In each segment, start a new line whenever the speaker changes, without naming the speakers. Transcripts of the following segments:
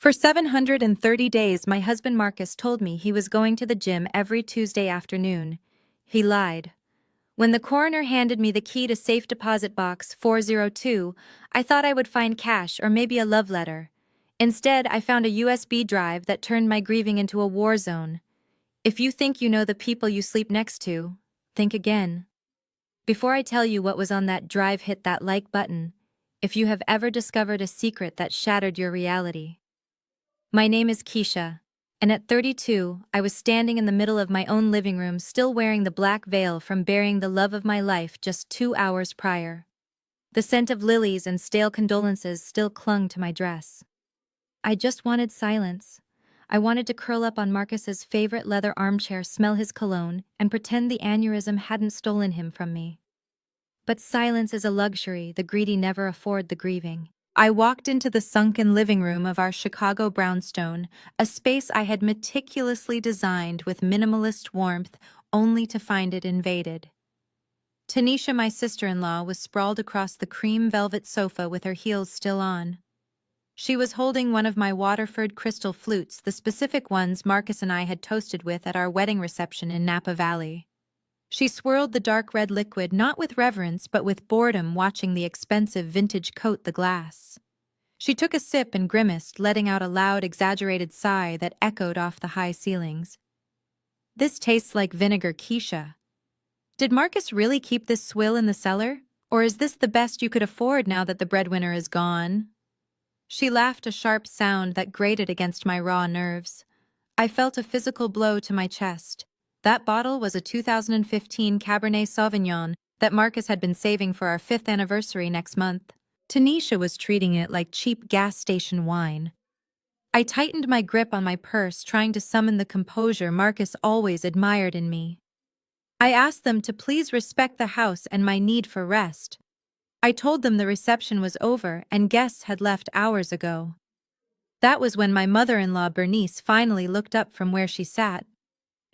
For 730 days, my husband Marcus told me he was going to the gym every Tuesday afternoon. He lied. When the coroner handed me the key to safe deposit box 402, I thought I would find cash or maybe a love letter. Instead, I found a USB drive that turned my grieving into a war zone. If you think you know the people you sleep next to, think again. Before I tell you what was on that drive, hit that like button if you have ever discovered a secret that shattered your reality. My name is Keisha, and at 32, I was standing in the middle of my own living room still wearing the black veil from burying the love of my life just 2 hours prior. The scent of lilies and stale condolences still clung to my dress. I just wanted silence. I wanted to curl up on Marcus's favorite leather armchair, smell his cologne, and pretend the aneurysm hadn't stolen him from me. But silence is a luxury the greedy never afford the grieving. I walked into the sunken living room of our Chicago brownstone, a space I had meticulously designed with minimalist warmth, only to find it invaded. Tanisha, my sister-in-law, was sprawled across the cream velvet sofa with her heels still on. She was holding one of my Waterford crystal flutes, the specific ones Marcus and I had toasted with at our wedding reception in Napa Valley. She swirled the dark red liquid not with reverence but with boredom, watching the expensive vintage coat the glass. She took a sip and grimaced, letting out a loud, exaggerated sigh that echoed off the high ceilings. "This tastes like vinegar, Keisha. Did Marcus really keep this swill in the cellar? Or is this the best you could afford now that the breadwinner is gone?" She laughed, a sharp sound that grated against my raw nerves. I felt a physical blow to my chest. That bottle was a 2015 Cabernet Sauvignon that Marcus had been saving for our 5th anniversary next month. Tanisha was treating it like cheap gas station wine. I tightened my grip on my purse, trying to summon the composure Marcus always admired in me. I asked them to please respect the house and my need for rest. I told them the reception was over and guests had left hours ago. That was when my mother-in-law Bernice finally looked up from where she sat.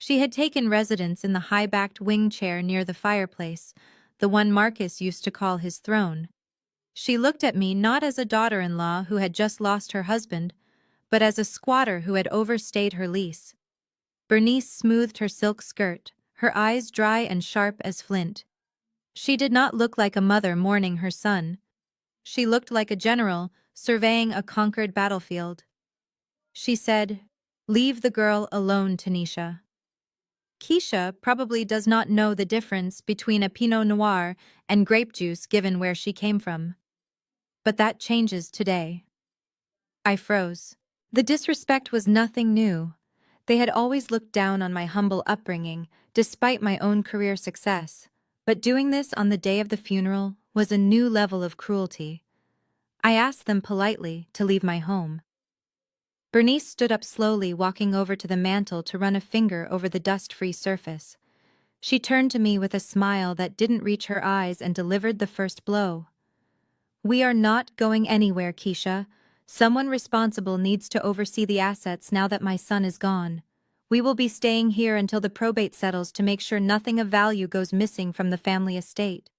She had taken residence in the high-backed wing chair near the fireplace, the one Marcus used to call his throne. She looked at me not as a daughter-in-law who had just lost her husband, but as a squatter who had overstayed her lease. Bernice smoothed her silk skirt, her eyes dry and sharp as flint. She did not look like a mother mourning her son. She looked like a general surveying a conquered battlefield. She said, "Leave the girl alone, Tanisha. Keisha probably does not know the difference between a Pinot Noir and grape juice given where she came from. But that changes today." I froze. The disrespect was nothing new. They had always looked down on my humble upbringing, despite my own career success. But doing this on the day of the funeral was a new level of cruelty. I asked them politely to leave my home. Bernice stood up slowly, walking over to the mantel to run a finger over the dust-free surface. She turned to me with a smile that didn't reach her eyes and delivered the first blow. "We are not going anywhere, Keisha. Someone responsible needs to oversee the assets now that my son is gone. We will be staying here until the probate settles to make sure nothing of value goes missing from the family estate."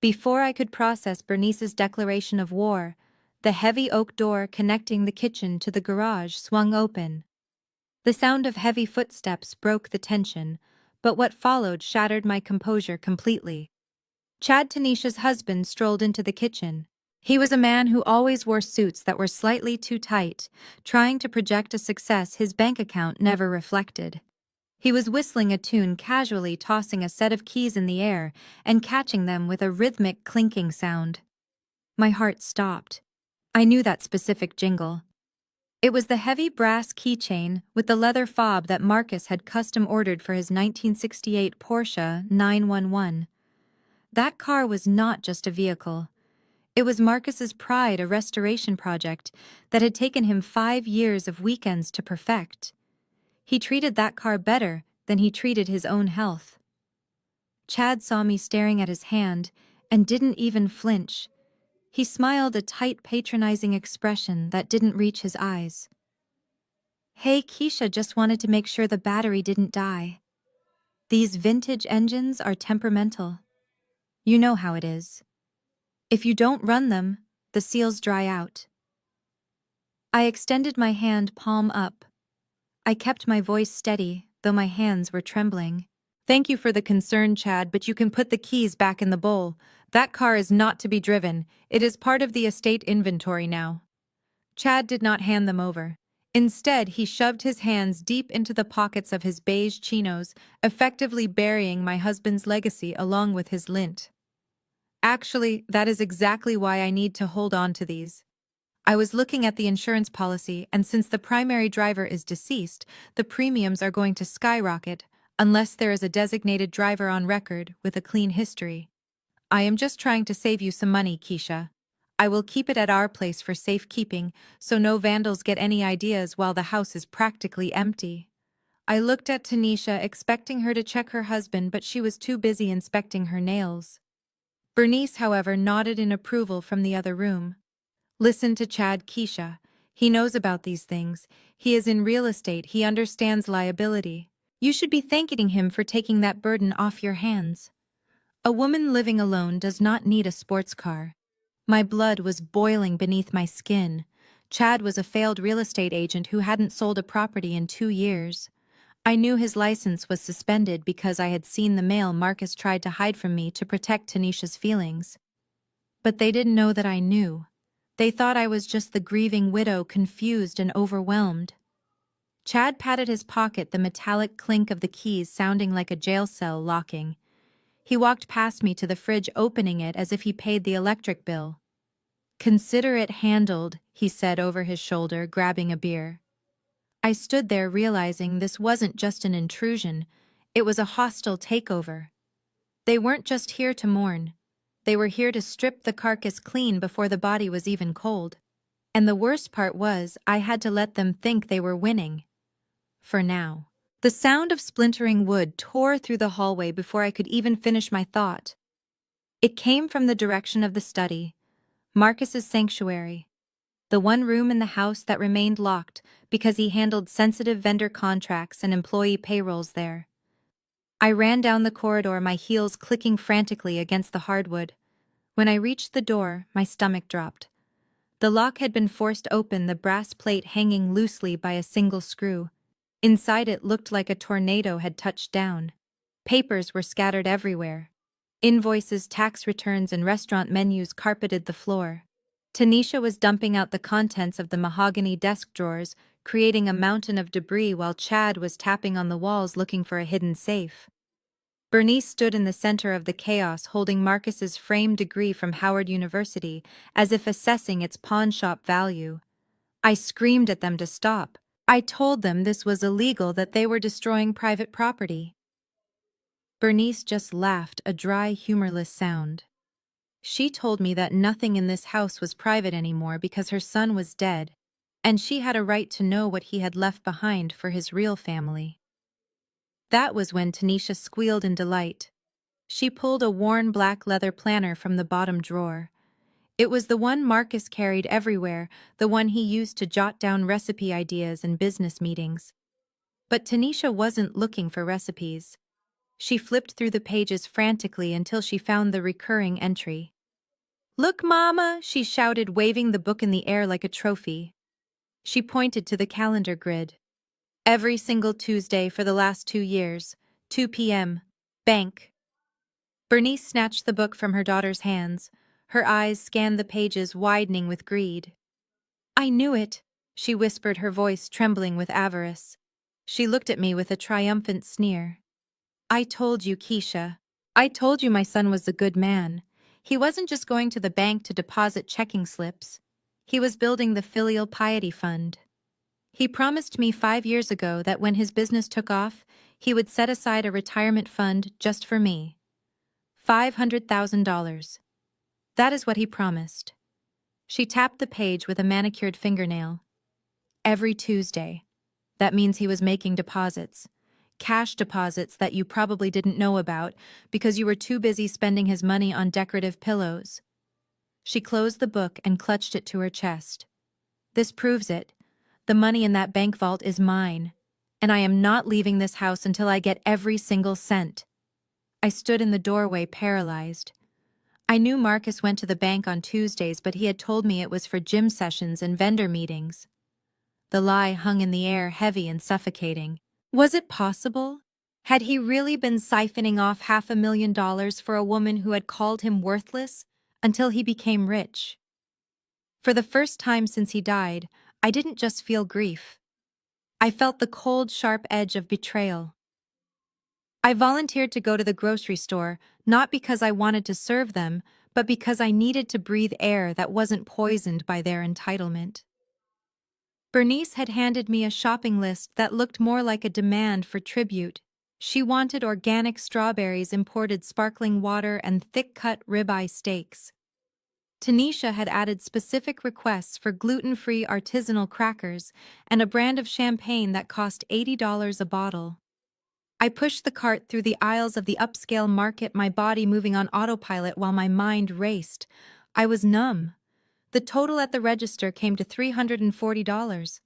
Before I could process Bernice's declaration of war, the heavy oak door connecting the kitchen to the garage swung open. The sound of heavy footsteps broke the tension, but what followed shattered my composure completely. Chad, Tanisha's husband, strolled into the kitchen. He was a man who always wore suits that were slightly too tight, trying to project a success his bank account never reflected. He was whistling a tune, casually tossing a set of keys in the air and catching them with a rhythmic clinking sound. My heart stopped. I knew that specific jingle. It was the heavy brass keychain with the leather fob that Marcus had custom ordered for his 1968 Porsche 911. That car was not just a vehicle. It was Marcus's pride, a restoration project that had taken him 5 years of weekends to perfect. He treated that car better than he treated his own health. Chad saw me staring at his hand and didn't even flinch. He smiled, a tight, patronizing expression that didn't reach his eyes. "Hey, Keisha, just wanted to make sure the battery didn't die. These vintage engines are temperamental. You know how it is. If you don't run them, the seals dry out." I extended my hand palm up. I kept my voice steady, though my hands were trembling. Thank you for the concern, Chad, but you can put the keys back in the bowl. That car is not to be driven. It is part of the estate inventory now. Chad did not hand them over. Instead, he shoved his hands deep into the pockets of his beige chinos, effectively burying my husband's legacy along with his lint. Actually, that is exactly why I need to hold on to these. I was looking at the insurance policy, and since the primary driver is deceased, the premiums are going to skyrocket, unless there is a designated driver on record with a clean history. I am just trying to save you some money, Keisha. I will keep it at our place for safekeeping, so no vandals get any ideas while the house is practically empty. I looked at Tanisha, expecting her to check her husband, but she was too busy inspecting her nails. Bernice, however, nodded in approval from the other room. Listen to Chad, Keisha. He knows about these things. He is in real estate. He understands liability. You should be thanking him for taking that burden off your hands. A woman living alone does not need a sports car. My blood was boiling beneath my skin. Chad was a failed real estate agent who hadn't sold a property in 2 years. I knew his license was suspended because I had seen the mail Marcus tried to hide from me to protect Tanisha's feelings. But they didn't know that I knew. They thought I was just the grieving widow, confused and overwhelmed. Chad patted his pocket, the metallic clink of the keys sounding like a jail cell locking. He walked past me to the fridge, opening it as if he paid the electric bill. Consider it handled, he said over his shoulder, grabbing a beer. I stood there realizing this wasn't just an intrusion, it was a hostile takeover. They weren't just here to mourn. They were here to strip the carcass clean before the body was even cold. And the worst part was, I had to let them think they were winning. For now. The sound of splintering wood tore through the hallway before I could even finish my thought. It came from the direction of the study, Marcus's sanctuary. The one room in the house that remained locked because he handled sensitive vendor contracts and employee payrolls there. I ran down the corridor, my heels clicking frantically against the hardwood. When I reached the door, my stomach dropped. The lock had been forced open, the brass plate hanging loosely by a single screw. Inside it looked like a tornado had touched down. Papers were scattered everywhere. Invoices, tax returns, and restaurant menus carpeted the floor. Tanisha was dumping out the contents of the mahogany desk drawers, creating a mountain of debris while Chad was tapping on the walls looking for a hidden safe. Bernice stood in the center of the chaos, holding Marcus's framed degree from Howard University, as if assessing its pawnshop value. I screamed at them to stop. I told them this was illegal, that they were destroying private property. Bernice just laughed, a dry, humorless sound. She told me that nothing in this house was private anymore because her son was dead, and she had a right to know what he had left behind for his real family. That was when Tanisha squealed in delight. She pulled a worn black leather planner from the bottom drawer. It was the one Marcus carried everywhere, the one he used to jot down recipe ideas in business meetings. But Tanisha wasn't looking for recipes. She flipped through the pages frantically until she found the recurring entry. "Look, Mama!" she shouted, waving the book in the air like a trophy. She pointed to the calendar grid. Every single Tuesday for the last 2 years, 2 p.m., bank. Bernice snatched the book from her daughter's hands. Her eyes scanned the pages, widening with greed. "I knew it," she whispered, her voice trembling with avarice. She looked at me with a triumphant sneer. "I told you, Keisha. I told you my son was a good man. He wasn't just going to the bank to deposit checking slips. He was building the filial piety fund. He promised me 5 years ago that when his business took off, he would set aside a retirement fund just for me. $500,000. That is what he promised." She tapped the page with a manicured fingernail. "Every Tuesday. That means he was making deposits. Cash deposits that you probably didn't know about because you were too busy spending his money on decorative pillows." She closed the book and clutched it to her chest. "This proves it. The money in that bank vault is mine, and I am not leaving this house until I get every single cent." I stood in the doorway, paralyzed. I knew Marcus went to the bank on Tuesdays, but he had told me it was for gym sessions and vendor meetings. The lie hung in the air, heavy and suffocating. Was it possible? Had he really been siphoning off $500,000 for a woman who had called him worthless until he became rich? For the first time since he died, I didn't just feel grief. I felt the cold, sharp edge of betrayal. I volunteered to go to the grocery store, not because I wanted to serve them, but because I needed to breathe air that wasn't poisoned by their entitlement. Bernice had handed me a shopping list that looked more like a demand for tribute. She wanted organic strawberries, imported sparkling water, and thick-cut ribeye steaks. Tanisha had added specific requests for gluten-free artisanal crackers and a brand of champagne that cost $80 a bottle. I pushed the cart through the aisles of the upscale market, my body moving on autopilot while my mind raced. I was numb. The total at the register came to $340.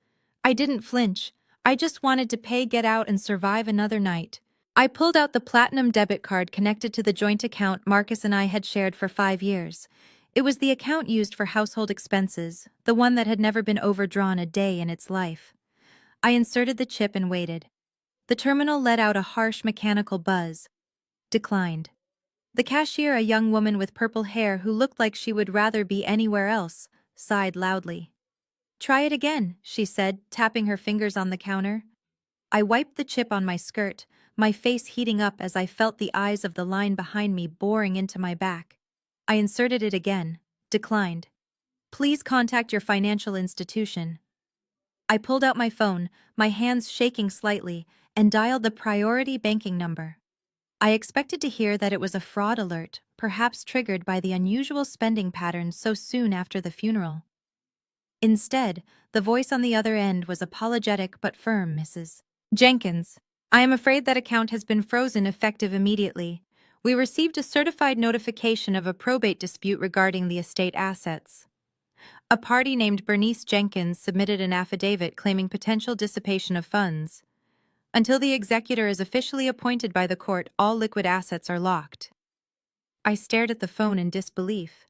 I didn't flinch. I just wanted to pay, get out, and survive another night. I pulled out the platinum debit card connected to the joint account Marcus and I had shared for 5 years. It was the account used for household expenses, the one that had never been overdrawn a day in its life. I inserted the chip and waited. The terminal let out a harsh mechanical buzz. Declined. The cashier, a young woman with purple hair who looked like she would rather be anywhere else, sighed loudly. "Try it again," she said, tapping her fingers on the counter. I wiped the chip on my skirt, my face heating up as I felt the eyes of the line behind me boring into my back. I inserted it again. Declined. "Please contact your financial institution." I pulled out my phone, my hands shaking slightly, and dialed the priority banking number. I expected to hear that it was a fraud alert, perhaps triggered by the unusual spending patterns so soon after the funeral. Instead, the voice on the other end was apologetic but firm. "Mrs. Jenkins, I am afraid that account has been frozen effective immediately. We received a certified notification of a probate dispute regarding the estate assets. A party named Bernice Jenkins submitted an affidavit claiming potential dissipation of funds. Until the executor is officially appointed by the court, all liquid assets are locked." I stared at the phone in disbelief.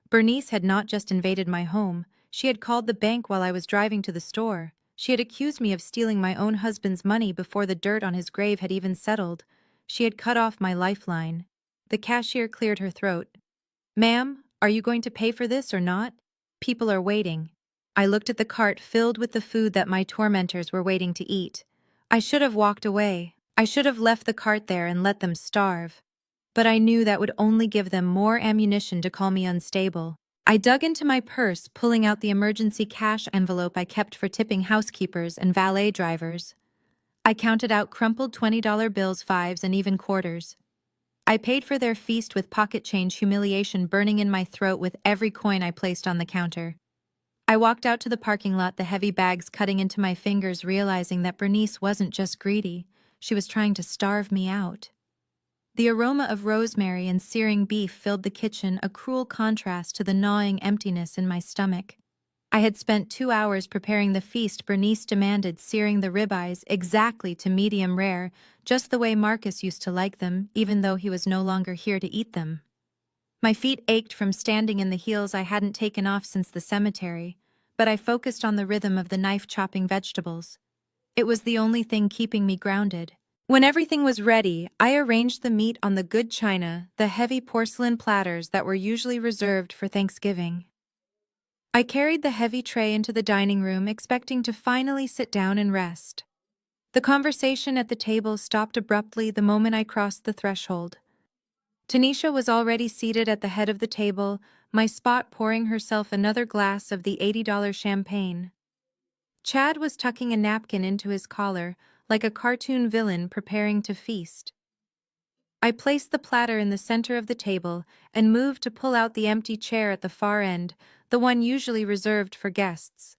Bernice had not just invaded my home, she had called the bank while I was driving to the store. She had accused me of stealing my own husband's money before the dirt on his grave had even settled. She had cut off my lifeline. The cashier cleared her throat. "Ma'am, are you going to pay for this or not? People are waiting." I looked at the cart filled with the food that my tormentors were waiting to eat. I should have walked away. I should have left the cart there and let them starve. But I knew that would only give them more ammunition to call me unstable. I dug into my purse, pulling out the emergency cash envelope I kept for tipping housekeepers and valet drivers. I counted out crumpled $20 bills, fives, and even quarters. I paid for their feast with pocket change, humiliation burning in my throat with every coin I placed on the counter. I walked out to the parking lot, the heavy bags cutting into my fingers, realizing that Bernice wasn't just greedy, she was trying to starve me out. The aroma of rosemary and searing beef filled the kitchen, a cruel contrast to the gnawing emptiness in my stomach. I had spent 2 hours preparing the feast Bernice demanded, searing the ribeyes exactly to medium rare, just the way Marcus used to like them, even though he was no longer here to eat them. My feet ached from standing in the heels I hadn't taken off since the cemetery, but I focused on the rhythm of the knife chopping vegetables. It was the only thing keeping me grounded. When everything was ready, I arranged the meat on the good china, the heavy porcelain platters that were usually reserved for Thanksgiving. I carried the heavy tray into the dining room, expecting to finally sit down and rest. The conversation at the table stopped abruptly the moment I crossed the threshold. Tanisha was already seated at the head of the table, my spot pouring herself another glass of the $80 champagne. Chad was tucking a napkin into his collar, like a cartoon villain preparing to feast. I placed the platter in the center of the table and moved to pull out the empty chair at the far end, the one usually reserved for guests.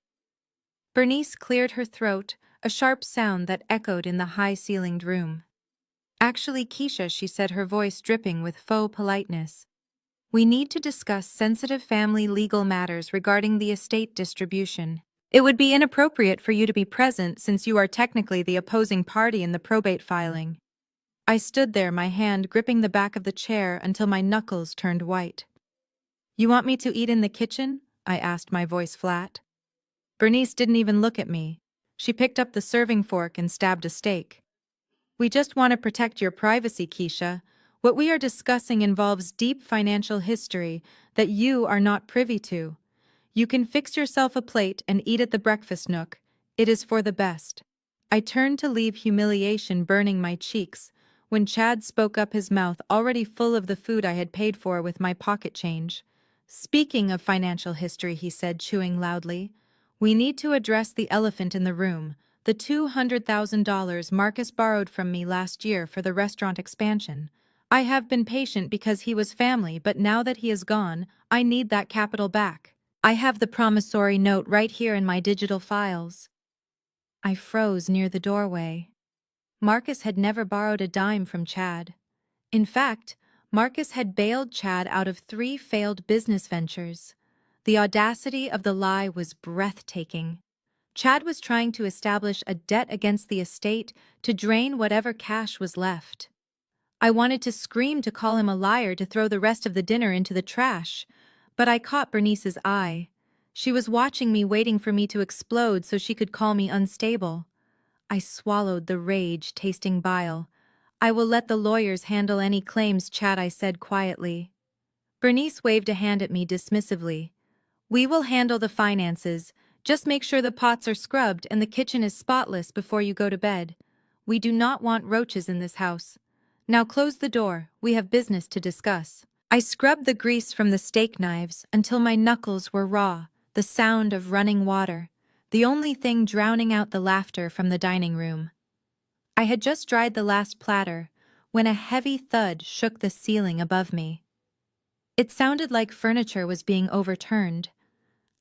Bernice cleared her throat, a sharp sound that echoed in the high-ceilinged room. "Actually, Keisha," she said, her voice dripping with faux politeness. "We need to discuss sensitive family legal matters regarding the estate distribution. It would be inappropriate for you to be present since you are technically the opposing party in the probate filing." I stood there, my hand gripping the back of the chair until my knuckles turned white. "You want me to eat in the kitchen?" I asked, my voice flat. Bernice didn't even look at me. She picked up the serving fork and stabbed a steak. We just want to protect your privacy, Keisha. What we are discussing involves deep financial history that you are not privy to. You can fix yourself a plate and eat at the breakfast nook. It is for the best. I turned to leave, humiliation burning my cheeks, when Chad spoke up, his mouth already full of the food I had paid for with my pocket change. Speaking of financial history, he said, chewing loudly, we need to address the elephant in the room, the $200,000 Marcus borrowed from me last year for the restaurant expansion. I have been patient because he was family, but now that he is gone, I need that capital back. I have the promissory note right here in my digital files. I froze near the doorway. Marcus had never borrowed a dime from Chad. In fact, Marcus had bailed Chad out of 3 failed business ventures. The audacity of the lie was breathtaking. Chad was trying to establish a debt against the estate to drain whatever cash was left. I wanted to scream, to call him a liar, to throw the rest of the dinner into the trash, but I caught Bernice's eye. She was watching me, waiting for me to explode so she could call me unstable. I swallowed the rage, tasting bile. I will let the lawyers handle any claims, Chad, I said quietly. Bernice waved a hand at me dismissively. We will handle the finances. Just make sure the pots are scrubbed and the kitchen is spotless before you go to bed. We do not want roaches in this house. Now close the door, we have business to discuss. I scrubbed the grease from the steak knives until my knuckles were raw, the sound of running water, the only thing drowning out the laughter from the dining room. I had just dried the last platter when a heavy thud shook the ceiling above me. It sounded like furniture was being overturned.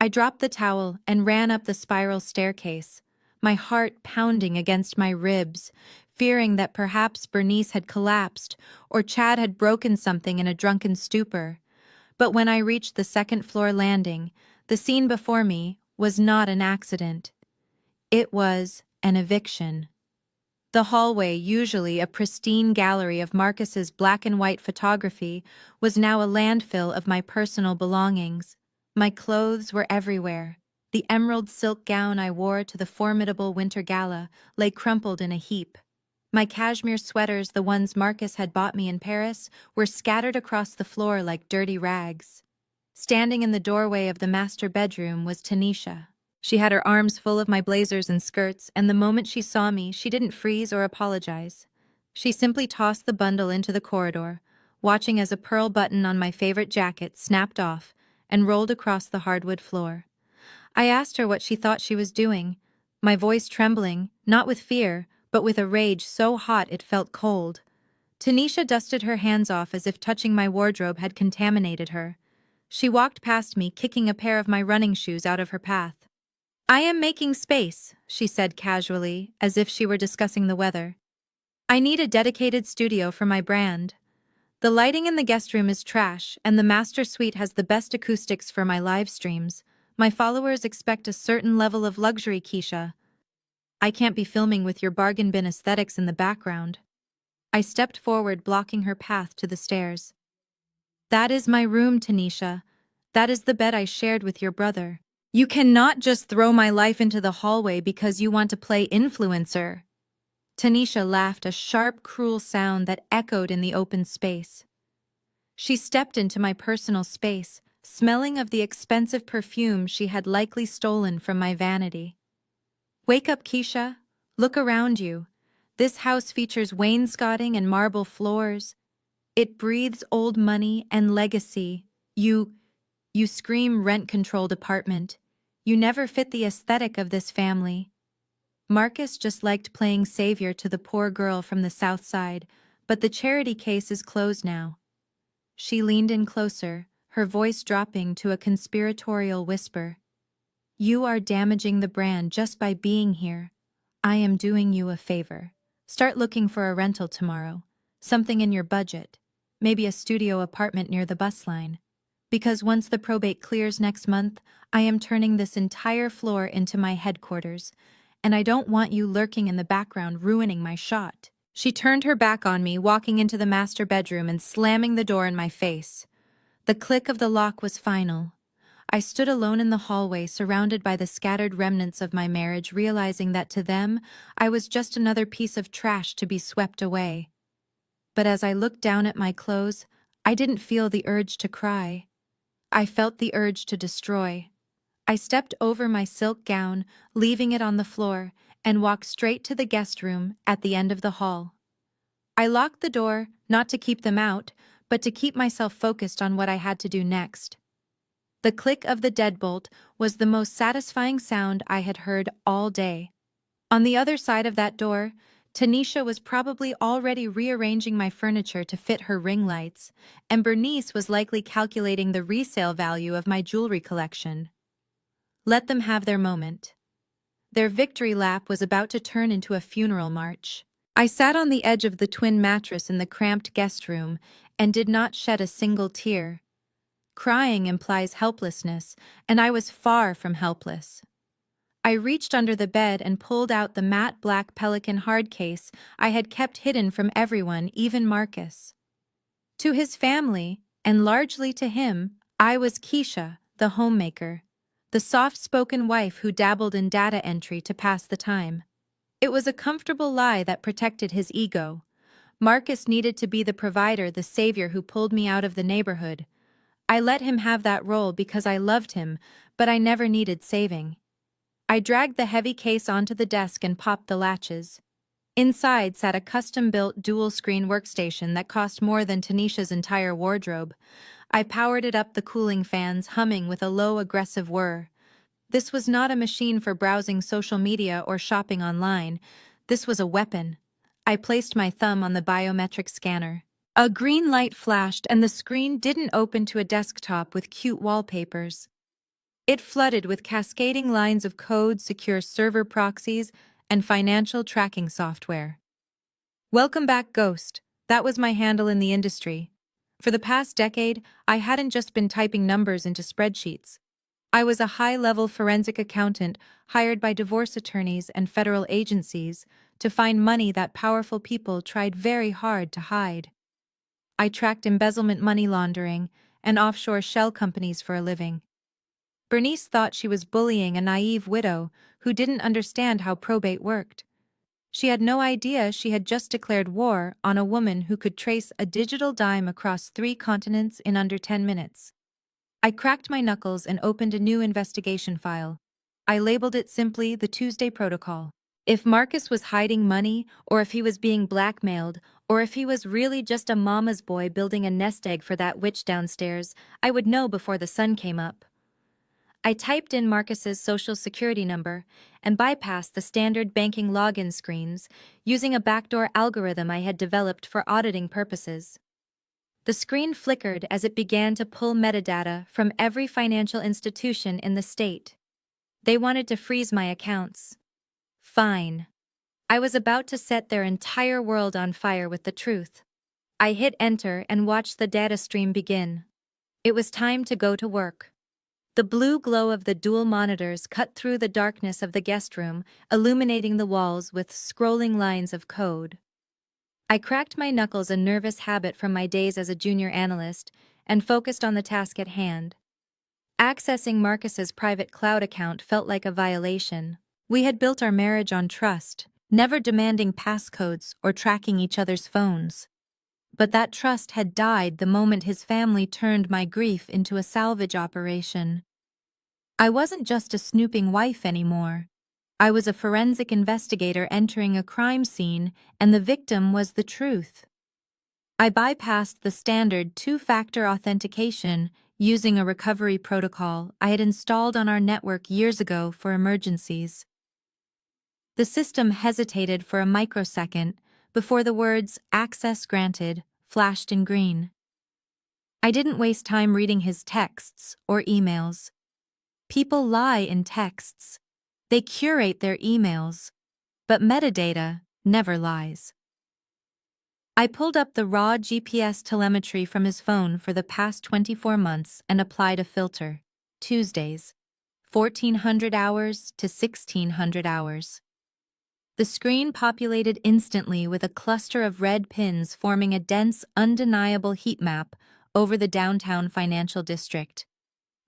I dropped the towel and ran up the spiral staircase, my heart pounding against my ribs, fearing that perhaps Bernice had collapsed or Chad had broken something in a drunken stupor. But when I reached the second-floor landing, the scene before me was not an accident. It was an eviction. The hallway, usually a pristine gallery of Marcus's black-and-white photography, was now a landfill of my personal belongings. My clothes were everywhere. The emerald silk gown I wore to the formidable winter gala lay crumpled in a heap. My cashmere sweaters, the ones Marcus had bought me in Paris, were scattered across the floor like dirty rags. Standing in the doorway of the master bedroom was Tanisha. She had her arms full of my blazers and skirts, and the moment she saw me, she didn't freeze or apologize. She simply tossed the bundle into the corridor, watching as a pearl button on my favorite jacket snapped off and rolled across the hardwood floor. I asked her what she thought she was doing, my voice trembling, not with fear, but with a rage so hot it felt cold. Tanisha dusted her hands off as if touching my wardrobe had contaminated her. She walked past me, kicking a pair of my running shoes out of her path. I am making space, she said casually, as if she were discussing the weather. I need a dedicated studio for my brand. The lighting in the guest room is trash, and the master suite has the best acoustics for my live streams. My followers expect a certain level of luxury, Keisha. I can't be filming with your bargain bin aesthetics in the background. I stepped forward, blocking her path to the stairs. That is my room, Tanisha. That is the bed I shared with your brother. You cannot just throw my life into the hallway because you want to play influencer. Tanisha laughed, a sharp, cruel sound that echoed in the open space. She stepped into my personal space, smelling of the expensive perfume she had likely stolen from my vanity. Wake up, Keisha. Look around you. This house features wainscoting and marble floors. It breathes old money and legacy. You scream rent-controlled apartment. You never fit the aesthetic of this family. Marcus just liked playing savior to the poor girl from the South Side, but the charity case is closed now. She leaned in closer, her voice dropping to a conspiratorial whisper. You are damaging the brand just by being here. I am doing you a favor. Start looking for a rental tomorrow. Something in your budget. Maybe a studio apartment near the bus line. Because once the probate clears next month, I am turning this entire floor into my headquarters, and I don't want you lurking in the background ruining my shot. She turned her back on me, walking into the master bedroom and slamming the door in my face. The click of the lock was final. I stood alone in the hallway, surrounded by the scattered remnants of my marriage, realizing that to them, I was just another piece of trash to be swept away. But as I looked down at my clothes, I didn't feel the urge to cry. I felt the urge to destroy. I stepped over my silk gown, leaving it on the floor, and walked straight to the guest room at the end of the hall. I locked the door, not to keep them out, but to keep myself focused on what I had to do next. The click of the deadbolt was the most satisfying sound I had heard all day. On the other side of that door, Tanisha was probably already rearranging my furniture to fit her ring lights, and Bernice was likely calculating the resale value of my jewelry collection. Let them have their moment. Their victory lap was about to turn into a funeral march. I sat on the edge of the twin mattress in the cramped guest room and did not shed a single tear. Crying implies helplessness, and I was far from helpless. I reached under the bed and pulled out the matte black Pelican hard case I had kept hidden from everyone, even Marcus. To his family, and largely to him, I was Keisha, the homemaker, the soft-spoken wife who dabbled in data entry to pass the time. It was a comfortable lie that protected his ego. Marcus needed to be the provider, the savior who pulled me out of the neighborhood. I let him have that role because I loved him, but I never needed saving. I dragged the heavy case onto the desk and popped the latches. Inside sat a custom-built dual-screen workstation that cost more than Tanisha's entire wardrobe. I powered it up, the cooling fans humming with a low, aggressive whir. This was not a machine for browsing social media or shopping online. This was a weapon. I placed my thumb on the biometric scanner. A green light flashed and the screen didn't open to a desktop with cute wallpapers. It flooded with cascading lines of code, secure server proxies, and financial tracking software. Welcome back, Ghost. That was my handle in the industry. For the past decade, I hadn't just been typing numbers into spreadsheets. I was a high-level forensic accountant hired by divorce attorneys and federal agencies to find money that powerful people tried very hard to hide. I tracked embezzlement, money laundering, and offshore shell companies for a living. Bernice thought she was bullying a naive widow who didn't understand how probate worked. She had no idea she had just declared war on a woman who could trace a digital dime across 3 continents in under 10 minutes. I cracked my knuckles and opened a new investigation file. I labeled it simply the Tuesday Protocol. If Marcus was hiding money, or if he was being blackmailed, or if he was really just a mama's boy building a nest egg for that witch downstairs, I would know before the sun came up. I typed in Marcus's social security number and bypassed the standard banking login screens using a backdoor algorithm I had developed for auditing purposes. The screen flickered as it began to pull metadata from every financial institution in the state. They wanted to freeze my accounts. Fine. I was about to set their entire world on fire with the truth. I hit enter and watched the data stream begin. It was time to go to work. The blue glow of the dual monitors cut through the darkness of the guest room, illuminating the walls with scrolling lines of code. I cracked my knuckles, a nervous habit from my days as a junior analyst, and focused on the task at hand. Accessing Marcus's private cloud account felt like a violation. We had built our marriage on trust, never demanding passcodes or tracking each other's phones. But that trust had died the moment his family turned my grief into a salvage operation. I wasn't just a snooping wife anymore. I was a forensic investigator entering a crime scene, and the victim was the truth. I bypassed the standard 2-factor authentication using a recovery protocol I had installed on our network years ago for emergencies. The system hesitated for a microsecond before the words "access granted" flashed in green. I didn't waste time reading his texts or emails. People lie in texts. They curate their emails. But metadata never lies. I pulled up the raw GPS telemetry from his phone for the past 24 months and applied a filter. Tuesdays, 1400 hours to 1600 hours. The screen populated instantly with a cluster of red pins forming a dense, undeniable heat map over the downtown financial district.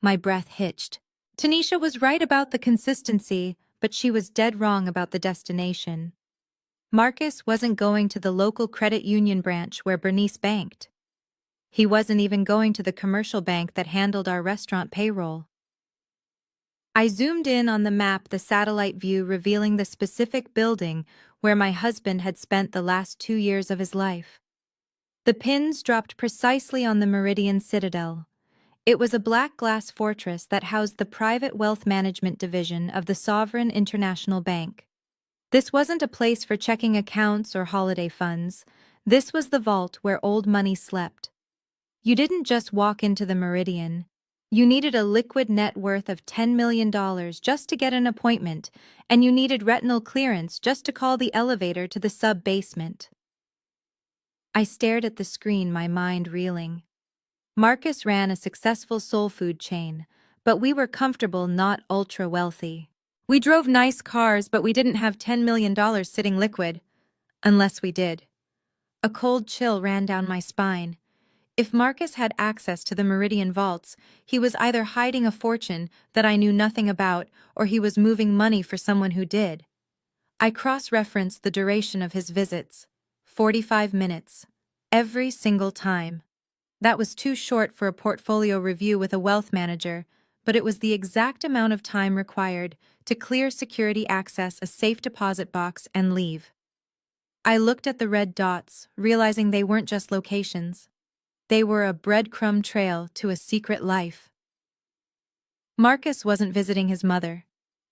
My breath hitched. Tanisha was right about the consistency, but she was dead wrong about the destination. Marcus wasn't going to the local credit union branch where Bernice banked. He wasn't even going to the commercial bank that handled our restaurant payroll. I zoomed in on the map, the satellite view revealing the specific building where my husband had spent the last 2 years of his life. The pins dropped precisely on the Meridian Citadel. It was a black glass fortress that housed the private wealth management division of the Sovereign International Bank. This wasn't a place for checking accounts or holiday funds. This was the vault where old money slept. You didn't just walk into the Meridian. You needed a liquid net worth of $10 million just to get an appointment, and you needed retinal clearance just to call the elevator to the sub-basement. I stared at the screen, my mind reeling. Marcus ran a successful soul food chain, but we were comfortable, not ultra-wealthy. We drove nice cars, but we didn't have $10 million sitting liquid. Unless we did. A cold chill ran down my spine. If Marcus had access to the Meridian vaults, he was either hiding a fortune that I knew nothing about, or he was moving money for someone who did. I cross-referenced the duration of his visits. 45 minutes. Every single time. That was too short for a portfolio review with a wealth manager, but it was the exact amount of time required to clear security access, a safe deposit box, and leave. I looked at the red dots, realizing they weren't just locations. They were a breadcrumb trail to a secret life. Marcus wasn't visiting his mother.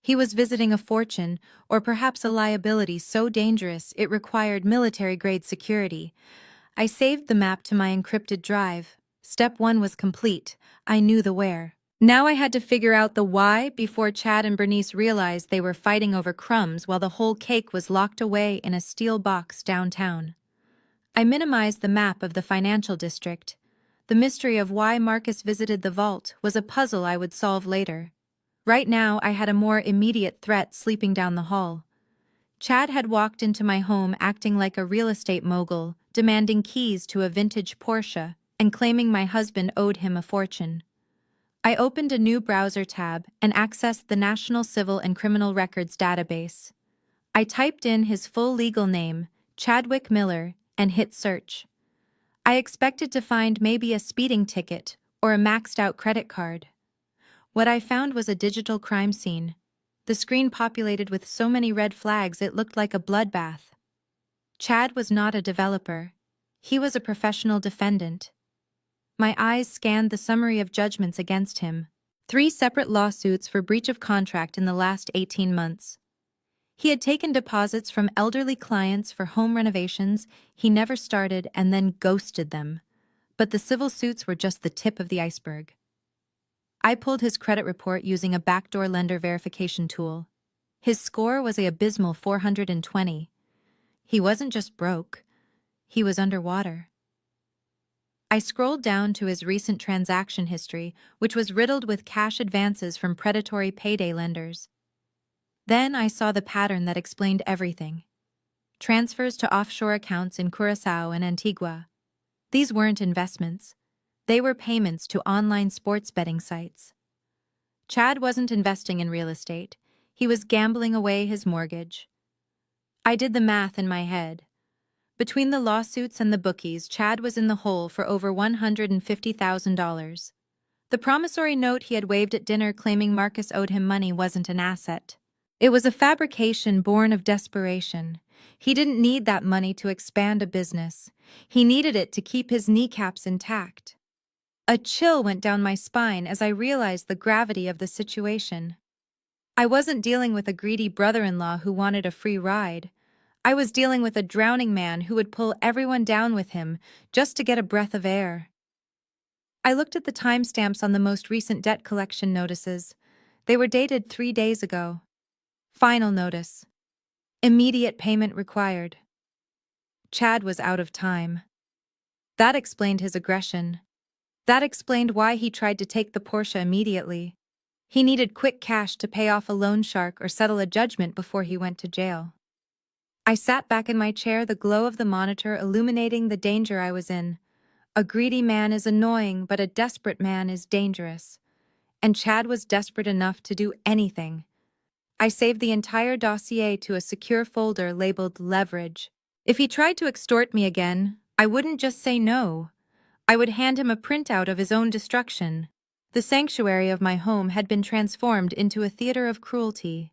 He was visiting a fortune, or perhaps a liability so dangerous it required military-grade security. I saved the map to my encrypted drive. Step 1 was complete. I knew the where. Now I had to figure out the why before Chad and Bernice realized they were fighting over crumbs while the whole cake was locked away in a steel box downtown. I minimized the map of the financial district. The mystery of why Marcus visited the vault was a puzzle I would solve later. Right now, I had a more immediate threat sleeping down the hall. Chad had walked into my home acting like a real estate mogul, demanding keys to a vintage Porsche, and claiming my husband owed him a fortune. I opened a new browser tab and accessed the National Civil and Criminal Records database. I typed in his full legal name, Chadwick Miller, and hit search. I expected to find maybe a speeding ticket or a maxed-out credit card. What I found was a digital crime scene. The screen populated with so many red flags it looked like a bloodbath. Chad was not a developer. He was a professional defendant. My eyes scanned the summary of judgments against him. 3 separate lawsuits for breach of contract in the last 18 months. He had taken deposits from elderly clients for home renovations he never started and then ghosted them. But the civil suits were just the tip of the iceberg. I pulled his credit report using a backdoor lender verification tool. His score was an abysmal 420. He wasn't just broke. He was underwater. I scrolled down to his recent transaction history, which was riddled with cash advances from predatory payday lenders. Then I saw the pattern that explained everything. Transfers to offshore accounts in Curaçao and Antigua. These weren't investments. They were payments to online sports betting sites. Chad wasn't investing in real estate. He was gambling away his mortgage. I did the math in my head. Between the lawsuits and the bookies, Chad was in the hole for over $150,000. The promissory note he had waved at dinner claiming Marcus owed him money wasn't an asset. It was a fabrication born of desperation. He didn't need that money to expand a business. He needed it to keep his kneecaps intact. A chill went down my spine as I realized the gravity of the situation. I wasn't dealing with a greedy brother-in-law who wanted a free ride. I was dealing with a drowning man who would pull everyone down with him just to get a breath of air. I looked at the timestamps on the most recent debt collection notices. They were dated 3 days ago. Final notice. Immediate payment required. Chad was out of time. That explained his aggression. That explained why he tried to take the Porsche immediately. He needed quick cash to pay off a loan shark or settle a judgment before he went to jail. I sat back in my chair, the glow of the monitor illuminating the danger I was in. A greedy man is annoying, but a desperate man is dangerous. and Chad was desperate enough to do anything. I saved the entire dossier to a secure folder labeled Leverage. If he tried to extort me again, I wouldn't just say no. I would hand him a printout of his own destruction. The sanctuary of my home had been transformed into a theater of cruelty.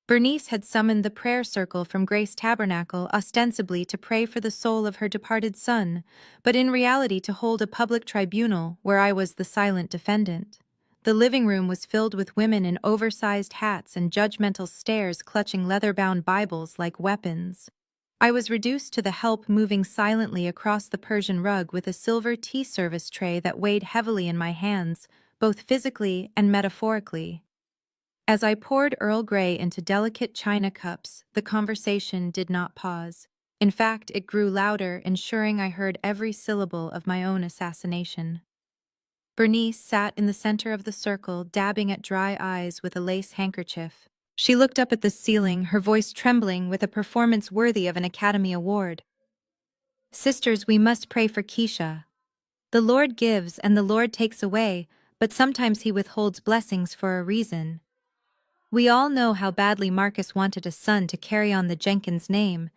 Bernice had summoned the prayer circle from Grace Tabernacle ostensibly to pray for the soul of her departed son, but in reality to hold a public tribunal where I was the silent defendant. The living room was filled with women in oversized hats and judgmental stares clutching leather-bound Bibles like weapons. I was reduced to the help moving silently across the Persian rug with a silver tea service tray that weighed heavily in my hands, both physically and metaphorically. As I poured Earl Grey into delicate china cups, the conversation did not pause. In fact, it grew louder, ensuring I heard every syllable of my own assassination. Bernice sat in the center of the circle, dabbing at dry eyes with a lace handkerchief. She looked up at the ceiling, her voice trembling with a performance worthy of an Academy Award. "Sisters, we must pray for Keisha. The Lord gives and the Lord takes away, but sometimes he withholds blessings for a reason. We all know how badly Marcus wanted a son to carry on the Jenkins name.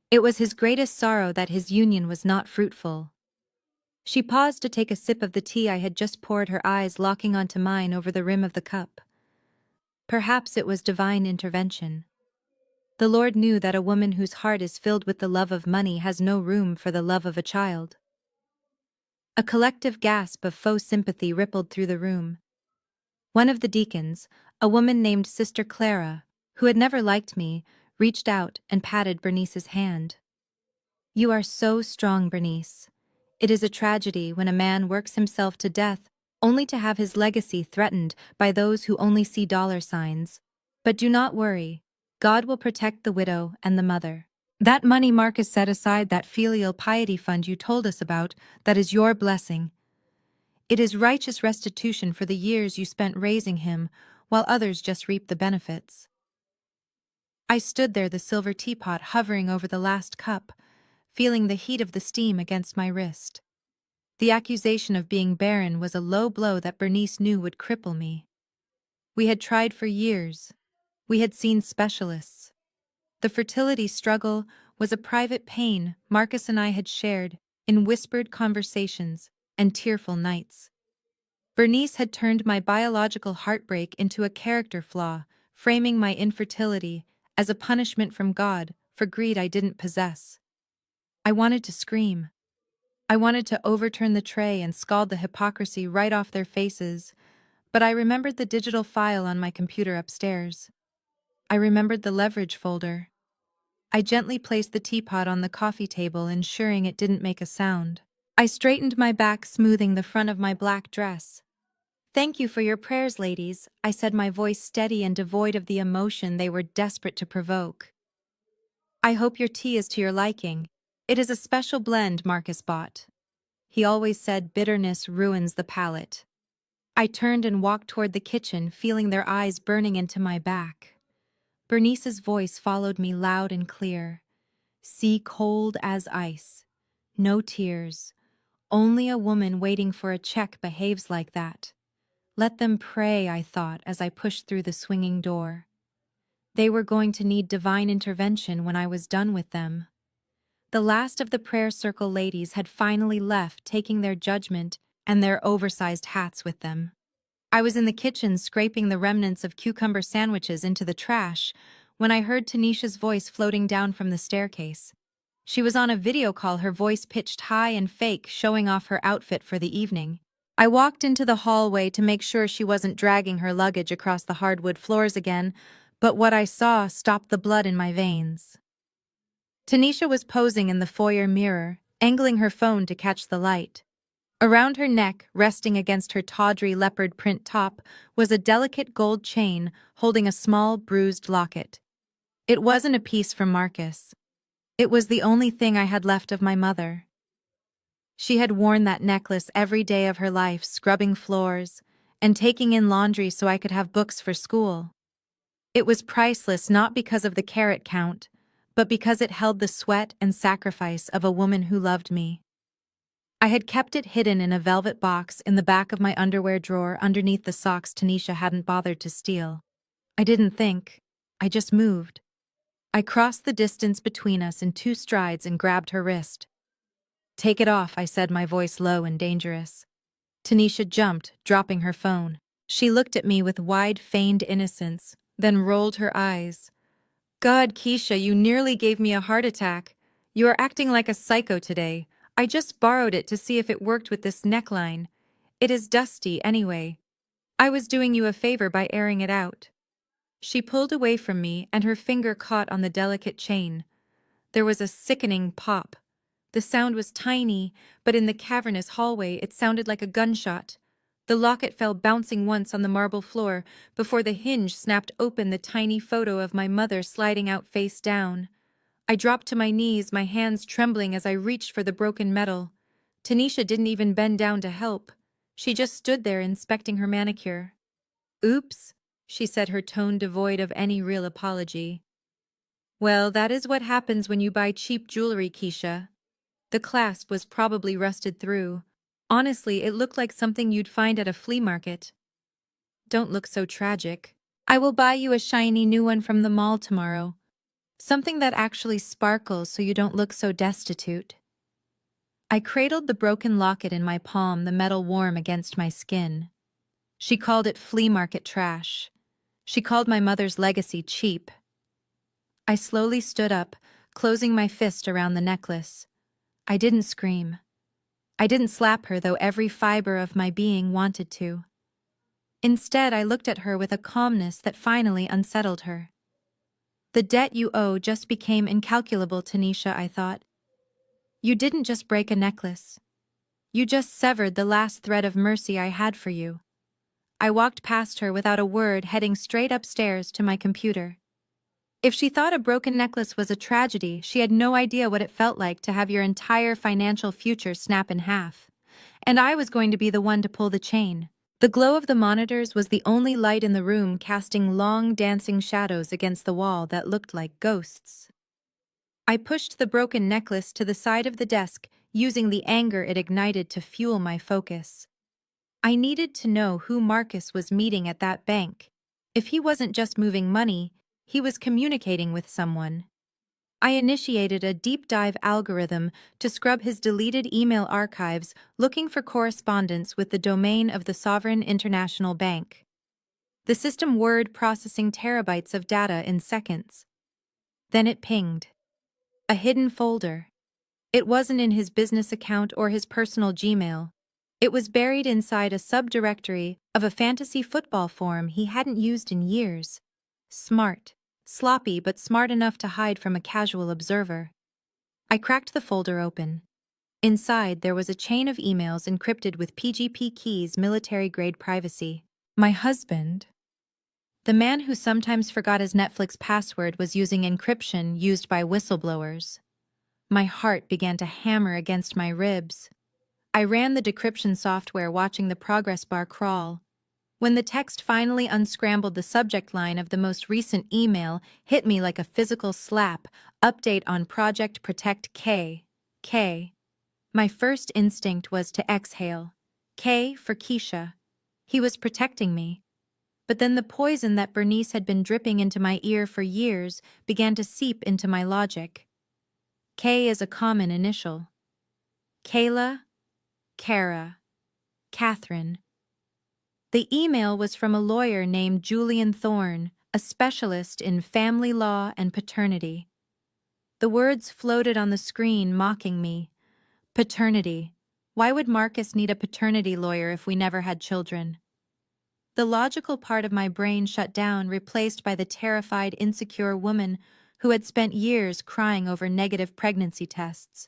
It was his greatest sorrow that his union was not fruitful." She paused to take a sip of the tea I had just poured, her eyes locking onto mine over the rim of the cup. Perhaps it was divine intervention. The Lord knew that a woman whose heart is filled with the love of money has no room for the love of a child. A collective gasp of faux sympathy rippled through the room. One of the deacons, a woman named Sister Clara, who had never liked me, reached out and patted Bernice's hand. "You are so strong, Bernice. It is a tragedy when a man works himself to death only to have his legacy threatened by those who only see dollar signs. But do not worry. God will protect the widow and the mother. That money Marcus set aside, that filial piety fund you told us about, that is your blessing. It is righteous restitution for the years you spent raising him, while others just reap the benefits." I stood there, the silver teapot hovering over the last cup, feeling the heat of the steam against my wrist. The accusation of being barren was a low blow that Bernice knew would cripple me. We had tried for years. We had seen specialists. The fertility struggle was a private pain Marcus and I had shared in whispered conversations and tearful nights. Bernice had turned my biological heartbreak into a character flaw, framing my infertility as a punishment from God for greed I didn't possess. I wanted to scream. I wanted to overturn the tray and scald the hypocrisy right off their faces, but I remembered the digital file on my computer upstairs. I remembered the leverage folder. I gently placed the teapot on the coffee table, ensuring it didn't make a sound. I straightened my back, smoothing the front of my black dress. "Thank you for your prayers, ladies," I said, my voice steady and devoid of the emotion they were desperate to provoke. "I hope your tea is to your liking. It is a special blend Marcus bought. He always said bitterness ruins the palate." I turned and walked toward the kitchen, feeling their eyes burning into my back. Bernice's voice followed me loud and clear. "Sea cold as ice. No tears. Only a woman waiting for a check behaves like that. Let them pray," I thought as I pushed through the swinging door. They were going to need divine intervention when I was done with them. The last of the prayer circle ladies had finally left, taking their judgment and their oversized hats with them. I was in the kitchen scraping the remnants of cucumber sandwiches into the trash when I heard Tanisha's voice floating down from the staircase. She was on a video call, her voice pitched high and fake, showing off her outfit for the evening. I walked into the hallway to make sure she wasn't dragging her luggage across the hardwood floors again, but what I saw stopped the blood in my veins. Tanisha was posing in the foyer mirror, angling her phone to catch the light. Around her neck, resting against her tawdry leopard print top, was a delicate gold chain holding a small, bruised locket. It wasn't a piece from Marcus. It was the only thing I had left of my mother. She had worn that necklace every day of her life, scrubbing floors and taking in laundry so I could have books for school. It was priceless not because of the carat count, but because it held the sweat and sacrifice of a woman who loved me. I had kept it hidden in a velvet box in the back of my underwear drawer underneath the socks Tanisha hadn't bothered to steal. I didn't think. I just moved. I crossed the distance between us in 2 strides and grabbed her wrist. "Take it off," I said, my voice low and dangerous. Tanisha jumped, dropping her phone. She looked at me with wide, feigned innocence, then rolled her eyes. "God, Keisha, you nearly gave me a heart attack. You are acting like a psycho today. I just borrowed it to see if it worked with this neckline. It is dusty, anyway. I was doing you a favor by airing it out." She pulled away from me, and her finger caught on the delicate chain. There was a sickening pop. The sound was tiny, but in the cavernous hallway it sounded like a gunshot. The locket fell bouncing once on the marble floor before the hinge snapped open, the tiny photo of my mother sliding out face down. I dropped to my knees, my hands trembling as I reached for the broken metal. Tanisha didn't even bend down to help. She just stood there inspecting her manicure. "Oops," she said, her tone devoid of any real apology. "Well, that is what happens when you buy cheap jewelry, Keisha." The clasp was probably rusted through. Honestly, it looked like something you'd find at a flea market. "Don't look so tragic. I will buy you a shiny new one from the mall tomorrow. Something that actually sparkles so you don't look so destitute." I cradled the broken locket in my palm, the metal warm against my skin. She called it flea market trash. She called my mother's legacy cheap. I slowly stood up, closing my fist around the necklace. I didn't scream. I didn't slap her, though every fiber of my being wanted to. Instead, I looked at her with a calmness that finally unsettled her. "The debt you owe just became incalculable, Tanisha," I thought. "You didn't just break a necklace. You just severed the last thread of mercy I had for you." I walked past her without a word, heading straight upstairs to my computer. If she thought a broken necklace was a tragedy, she had no idea what it felt like to have your entire financial future snap in half. And I was going to be the one to pull the chain. The glow of the monitors was the only light in the room, casting long, dancing shadows against the wall that looked like ghosts. I pushed the broken necklace to the side of the desk, using the anger it ignited to fuel my focus. I needed to know who Marcus was meeting at that bank. If he wasn't just moving money, he was communicating with someone. I initiated a deep dive algorithm to scrub his deleted email archives, looking for correspondence with the domain of the Sovereign International Bank. The system word processing terabytes of data in seconds. Then it pinged. A hidden folder. It wasn't in his business account or his personal Gmail. It was buried inside a subdirectory of a fantasy football forum he hadn't used in years. Smart. Sloppy, but smart enough to hide from a casual observer. I cracked the folder open. Inside, there was a chain of emails encrypted with PGP keys, military-grade privacy. My husband, the man who sometimes forgot his Netflix password, was using encryption used by whistleblowers. My heart began to hammer against my ribs. I ran the decryption software, watching the progress bar crawl. When the text finally unscrambled, the subject line of the most recent email hit me like a physical slap: "Update on Project Protect K." K. My first instinct was to exhale. K for Keisha. He was protecting me. But then the poison that Bernice had been dripping into my ear for years began to seep into my logic. K is a common initial. Kayla, Kara, Catherine. The email was from a lawyer named Julian Thorne, a specialist in family law and paternity. The words floated on the screen, mocking me. Paternity. Why would Marcus need a paternity lawyer if we never had children? The logical part of my brain shut down, replaced by the terrified, insecure woman who had spent years crying over negative pregnancy tests.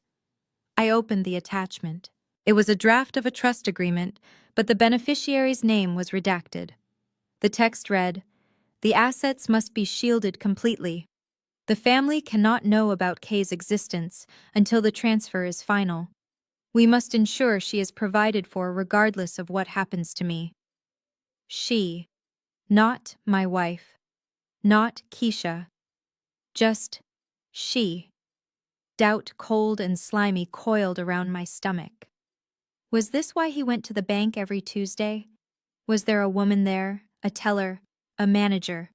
I opened the attachment. It was a draft of a trust agreement, but the beneficiary's name was redacted. The text read, "The assets must be shielded completely. The family cannot know about Kay's existence until the transfer is final. We must ensure she is provided for regardless of what happens to me." She, not my wife, not Keisha, just she. Doubt, cold and slimy, coiled around my stomach. Was this why he went to the bank every Tuesday? Was there a woman there, a teller, a manager,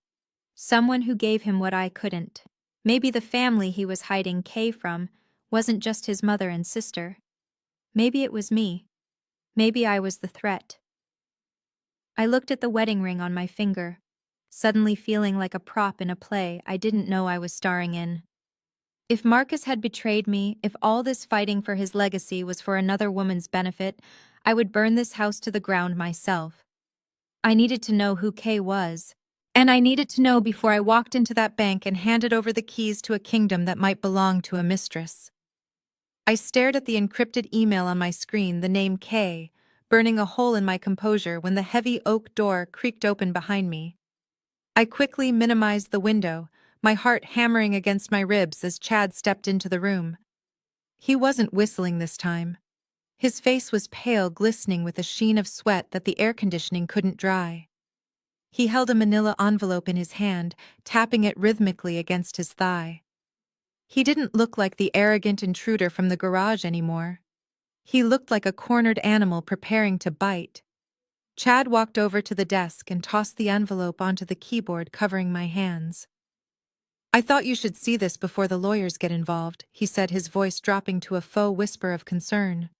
someone who gave him what I couldn't? Maybe the family he was hiding Kay from wasn't just his mother and sister. Maybe it was me. Maybe I was the threat. I looked at the wedding ring on my finger, suddenly feeling like a prop in a play I didn't know I was starring in. If Marcus had betrayed me, if all this fighting for his legacy was for another woman's benefit, I would burn this house to the ground myself. I needed to know who Kay was, and I needed to know before I walked into that bank and handed over the keys to a kingdom that might belong to a mistress. I stared at the encrypted email on my screen, the name Kay, burning a hole in my composure when the heavy oak door creaked open behind me. I quickly minimized the window, my heart hammering against my ribs as Chad stepped into the room. He wasn't whistling this time. His face was pale, glistening with a sheen of sweat that the air conditioning couldn't dry. He held a manila envelope in his hand, tapping it rhythmically against his thigh. He didn't look like the arrogant intruder from the garage anymore. He looked like a cornered animal preparing to bite. Chad walked over to the desk and tossed the envelope onto the keyboard, covering my hands. "I thought you should see this before the lawyers get involved," he said, his voice dropping to a faux whisper of concern.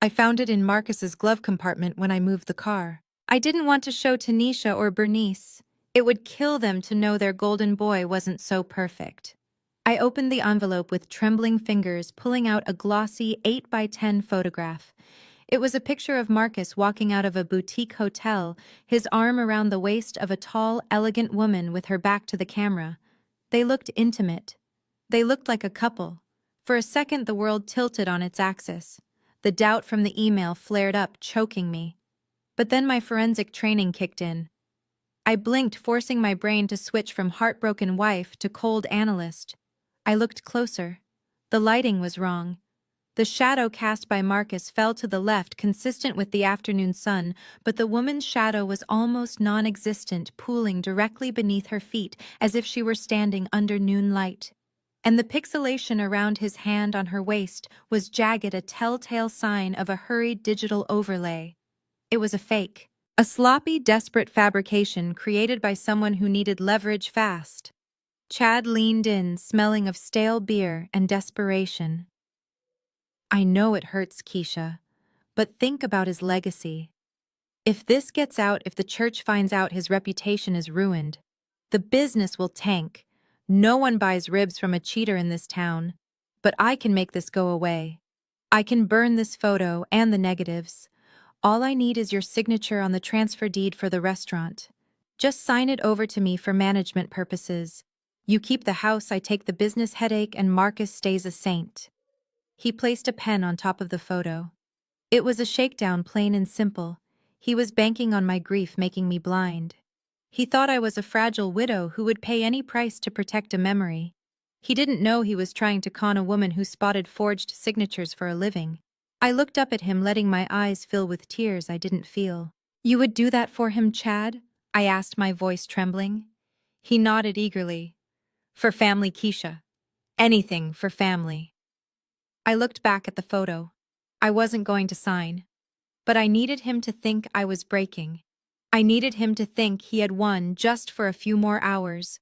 "I found it in Marcus's glove compartment when I moved the car. I didn't want to show Tanisha or Bernice. It would kill them to know their golden boy wasn't so perfect." I opened the envelope with trembling fingers, pulling out a glossy 8x10 photograph. It was a picture of Marcus walking out of a boutique hotel, his arm around the waist of a tall, elegant woman with her back to the camera. They looked intimate. They looked like a couple. For a second, the world tilted on its axis. The doubt from the email flared up, choking me. But then my forensic training kicked in. I blinked, forcing my brain to switch from heartbroken wife to cold analyst. I looked closer. The lighting was wrong. The shadow cast by Marcus fell to the left, consistent with the afternoon sun, but the woman's shadow was almost non-existent, pooling directly beneath her feet, as if she were standing under noon light. And the pixelation around his hand on her waist was jagged, a telltale sign of a hurried digital overlay. It was a fake. A sloppy, desperate fabrication created by someone who needed leverage fast. Chad leaned in, smelling of stale beer and desperation. "I know it hurts, Keisha, but think about his legacy. If this gets out, if the church finds out, his reputation is ruined. The business will tank. No one buys ribs from a cheater in this town. But I can make this go away. I can burn this photo and the negatives. All I need is your signature on the transfer deed for the restaurant. Just sign it over to me for management purposes. You keep the house, I take the business headache, and Marcus stays a saint." He placed a pen on top of the photo. It was a shakedown, plain and simple. He was banking on my grief making me blind. He thought I was a fragile widow who would pay any price to protect a memory. He didn't know he was trying to con a woman who spotted forged signatures for a living. I looked up at him, letting my eyes fill with tears I didn't feel. "You would do that for him, Chad?" I asked, my voice trembling. He nodded eagerly. "For family, Keisha. Anything for family." I looked back at the photo. I wasn't going to sign. But I needed him to think I was breaking. I needed him to think he had won just for a few more hours.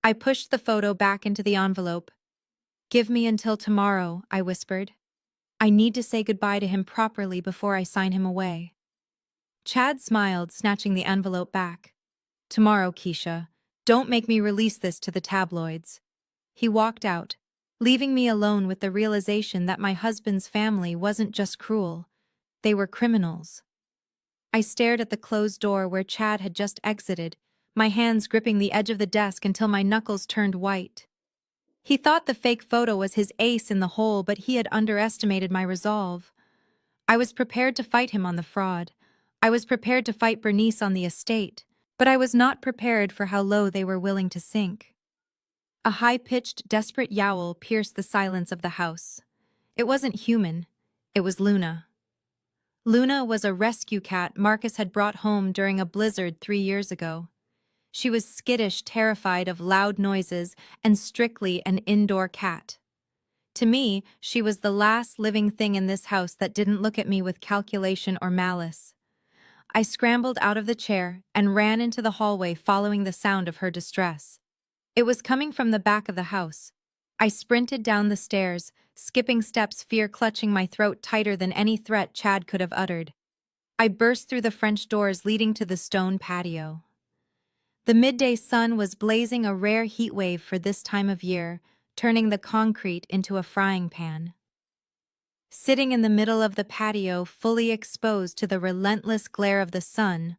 I pushed the photo back into the envelope. "Give me until tomorrow," I whispered. "I need to say goodbye to him properly before I sign him away." Chad smiled, snatching the envelope back. "Tomorrow, Keisha. Don't make me release this to the tabloids." He walked out, leaving me alone with the realization that my husband's family wasn't just cruel. They were criminals. I stared at the closed door where Chad had just exited, my hands gripping the edge of the desk until my knuckles turned white. He thought the fake photo was his ace in the hole, but he had underestimated my resolve. I was prepared to fight him on the fraud. I was prepared to fight Bernice on the estate, but I was not prepared for how low they were willing to sink. A high-pitched, desperate yowl pierced the silence of the house. It wasn't human. It was Luna. Luna was a rescue cat Marcus had brought home during a blizzard 3 years ago. She was skittish, terrified of loud noises, and strictly an indoor cat. To me, she was the last living thing in this house that didn't look at me with calculation or malice. I scrambled out of the chair and ran into the hallway following the sound of her distress. It was coming from the back of the house. I sprinted down the stairs, skipping steps, fear clutching my throat tighter than any threat Chad could have uttered. I burst through the French doors leading to the stone patio. The midday sun was blazing, a rare heat wave for this time of year, turning the concrete into a frying pan. Sitting in the middle of the patio, fully exposed to the relentless glare of the sun,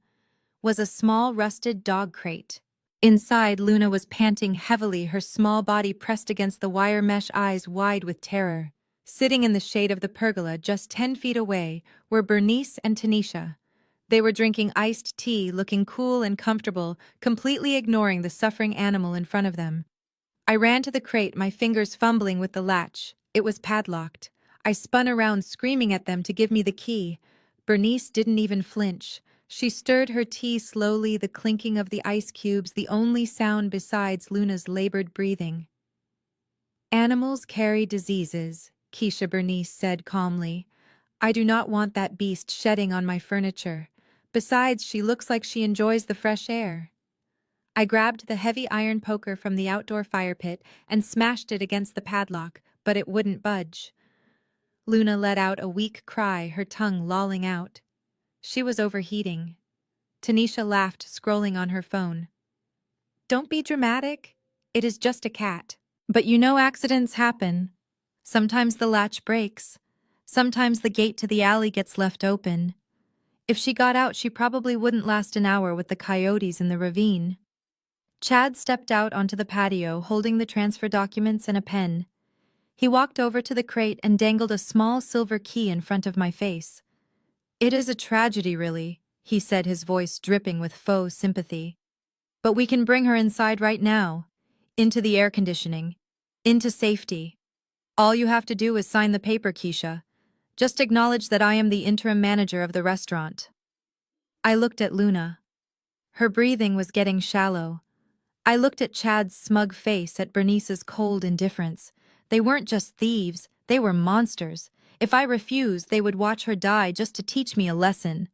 was a small rusted dog crate. Inside, Luna was panting heavily, her small body pressed against the wire mesh, eyes wide with terror. Sitting in the shade of the pergola just 10 feet away were Bernice and Tanisha. They were drinking iced tea, looking cool and comfortable, completely ignoring the suffering animal in front of them. I ran to the crate, my fingers fumbling with the latch. It was padlocked. I spun around, screaming at them to give me the key. Bernice didn't even flinch. She stirred her tea slowly, the clinking of the ice cubes the only sound besides Luna's labored breathing. "Animals carry diseases," Keisha Bernice said calmly. "I do not want that beast shedding on my furniture. Besides, she looks like she enjoys the fresh air." I grabbed the heavy iron poker from the outdoor fire pit and smashed it against the padlock, but it wouldn't budge. Luna let out a weak cry, her tongue lolling out. She was overheating. Tanisha laughed, scrolling on her phone. "Don't be dramatic. It is just a cat. But you know accidents happen. Sometimes the latch breaks. Sometimes the gate to the alley gets left open. If she got out, she probably wouldn't last an hour with the coyotes in the ravine." Chad stepped out onto the patio, holding the transfer documents and a pen. He walked over to the crate and dangled a small silver key in front of my face. "It is a tragedy, really," he said, his voice dripping with faux sympathy. "But we can bring her inside right now. Into the air conditioning. Into safety. All you have to do is sign the paper, Keisha. Just acknowledge that I am the interim manager of the restaurant." I looked at Luna. Her breathing was getting shallow. I looked at Chad's smug face, at Bernice's cold indifference. They weren't just thieves, they were monsters. If I refused, they would watch her die just to teach me a lesson.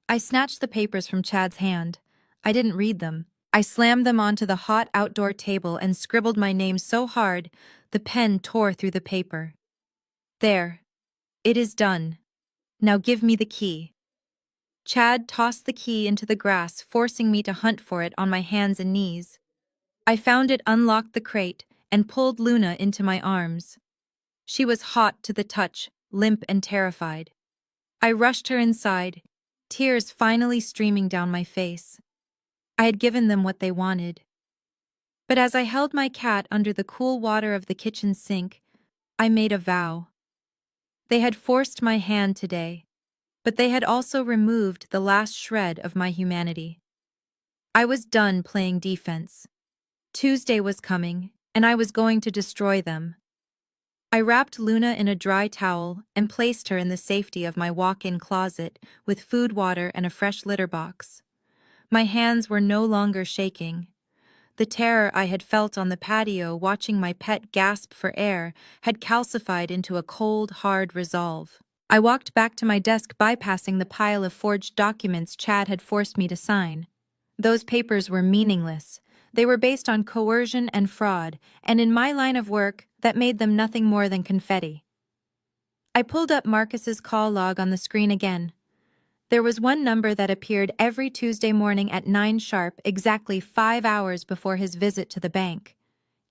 I snatched the papers from Chad's hand. I didn't read them. I slammed them onto the hot outdoor table and scribbled my name so hard, the pen tore through the paper. "There. It is done. Now give me the key." Chad tossed the key into the grass, forcing me to hunt for it on my hands and knees. I found it, unlocked the crate, and pulled Luna into my arms. She was hot to the touch, limp and terrified. I rushed her inside, tears finally streaming down my face. I had given them what they wanted. But as I held my cat under the cool water of the kitchen sink, I made a vow. They had forced my hand today, but they had also removed the last shred of my humanity. I was done playing defense. Tuesday was coming, and I was going to destroy them. I wrapped Luna in a dry towel and placed her in the safety of my walk-in closet with food, water, and a fresh litter box. My hands were no longer shaking. The terror I had felt on the patio watching my pet gasp for air had calcified into a cold, hard resolve. I walked back to my desk, bypassing the pile of forged documents Chad had forced me to sign. Those papers were meaningless. They were based on coercion and fraud, and in my line of work, that made them nothing more than confetti. I pulled up Marcus's call log on the screen again. There was one number that appeared every Tuesday morning at 9 sharp, exactly 5 hours before his visit to the bank.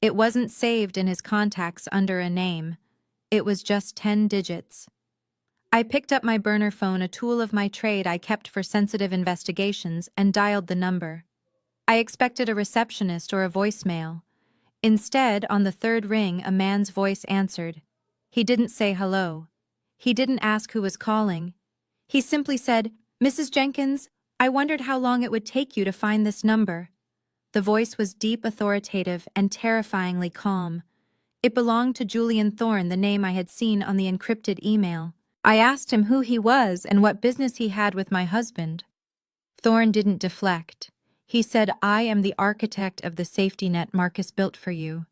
It wasn't saved in his contacts under a name. It was just 10 digits. I picked up my burner phone, a tool of my trade I kept for sensitive investigations, and dialed the number. I expected a receptionist or a voicemail. Instead, on the third ring, a man's voice answered. He didn't say hello. He didn't ask who was calling. He simply said, "Mrs. Jenkins, I wondered how long it would take you to find this number." The voice was deep, authoritative, and terrifyingly calm. It belonged to Julian Thorne, the name I had seen on the encrypted email. I asked him who he was and what business he had with my husband. Thorne didn't deflect. He said, "I am the architect of the safety net Marcus built for you.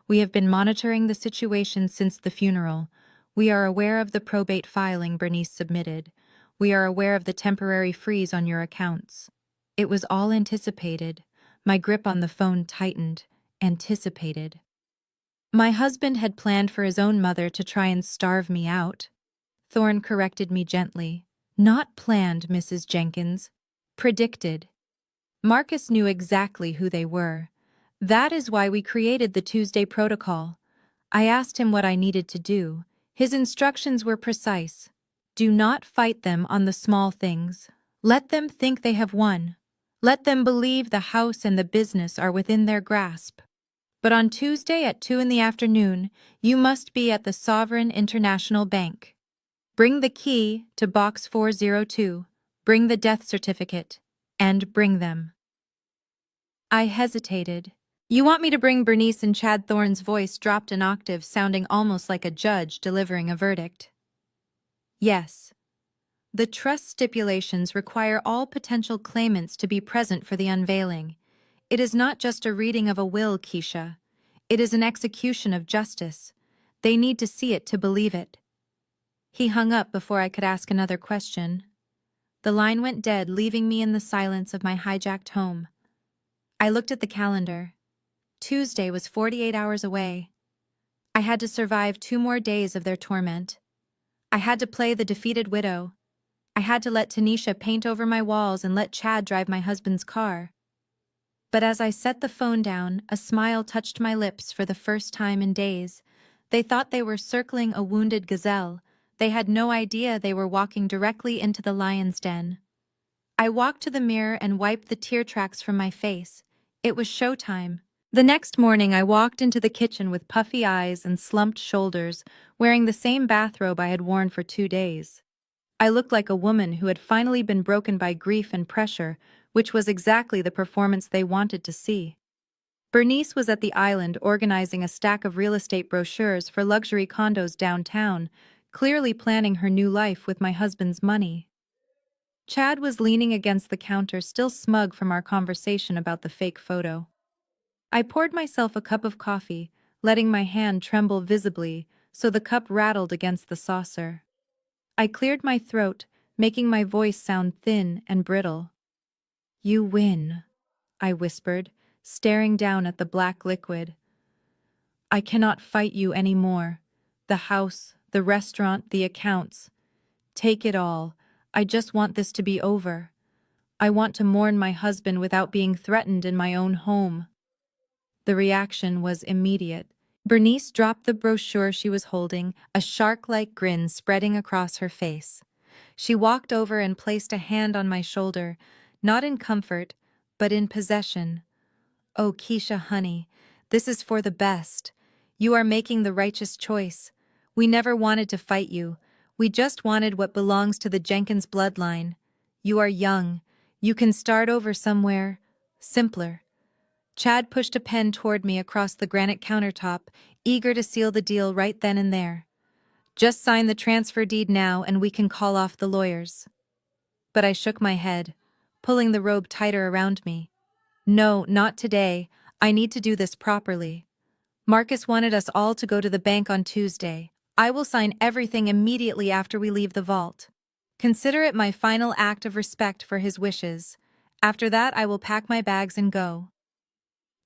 We have been monitoring the situation since the funeral. We are aware of the probate filing Bernice submitted. We are aware of the temporary freeze on your accounts. It was all anticipated. My grip on the phone tightened. Anticipated. My husband had planned for his own mother to try and starve me out. Thorne corrected me gently. Not planned, Mrs. Jenkins. Predicted. Marcus knew exactly who they were. That is why we created the Tuesday protocol. I asked him what I needed to do. His instructions were precise. Do not fight them on the small things. Let them think they have won. Let them believe the house and the business are within their grasp. But on Tuesday at 2 in the afternoon, you must be at the Sovereign International Bank. Bring the key to box 402, bring the death certificate, and bring them. I hesitated. You want me to bring Bernice? And Chad Thorne's voice dropped an octave, sounding almost like a judge delivering a verdict. Yes. The trust stipulations require all potential claimants to be present for the unveiling. It is not just a reading of a will, Keisha. It is an execution of justice. They need to see it to believe it. He hung up before I could ask another question. The line went dead, leaving me in the silence of my hijacked home. I looked at the calendar. Tuesday was 48 hours away. I had to survive 2 more days of their torment. I had to play the defeated widow. I had to let Tanisha paint over my walls and let Chad drive my husband's car. But as I set the phone down, a smile touched my lips for the first time in days. They thought they were circling a wounded gazelle. They had no idea they were walking directly into the lion's den. I walked to the mirror and wiped the tear tracks from my face. It was showtime. The next morning I walked into the kitchen with puffy eyes and slumped shoulders, wearing the same bathrobe I had worn for 2 days. I looked like a woman who had finally been broken by grief and pressure, which was exactly the performance they wanted to see. Bernice was at the island organizing a stack of real estate brochures for luxury condos downtown, clearly planning her new life with my husband's money. Chad was leaning against the counter, still smug from our conversation about the fake photo. I poured myself a cup of coffee, letting my hand tremble visibly so the cup rattled against the saucer. I cleared my throat, making my voice sound thin and brittle. You win, I whispered, staring down at the black liquid. I cannot fight you anymore. The house, the restaurant, the accounts. Take it all. I just want this to be over. I want to mourn my husband without being threatened in my own home. The reaction was immediate. Bernice dropped the brochure she was holding, a shark-like grin spreading across her face. She walked over and placed a hand on my shoulder, not in comfort, but in possession. Oh, Keisha, honey, this is for the best. You are making the righteous choice. We never wanted to fight you. We just wanted what belongs to the Jenkins bloodline. You are young. You can start over somewhere simpler. Chad pushed a pen toward me across the granite countertop, eager to seal the deal right then and there. Just sign the transfer deed now and we can call off the lawyers. But I shook my head, pulling the robe tighter around me. No, not today. I need to do this properly. Marcus wanted us all to go to the bank on Tuesday. I will sign everything immediately after we leave the vault. Consider it my final act of respect for his wishes. After that, I will pack my bags and go.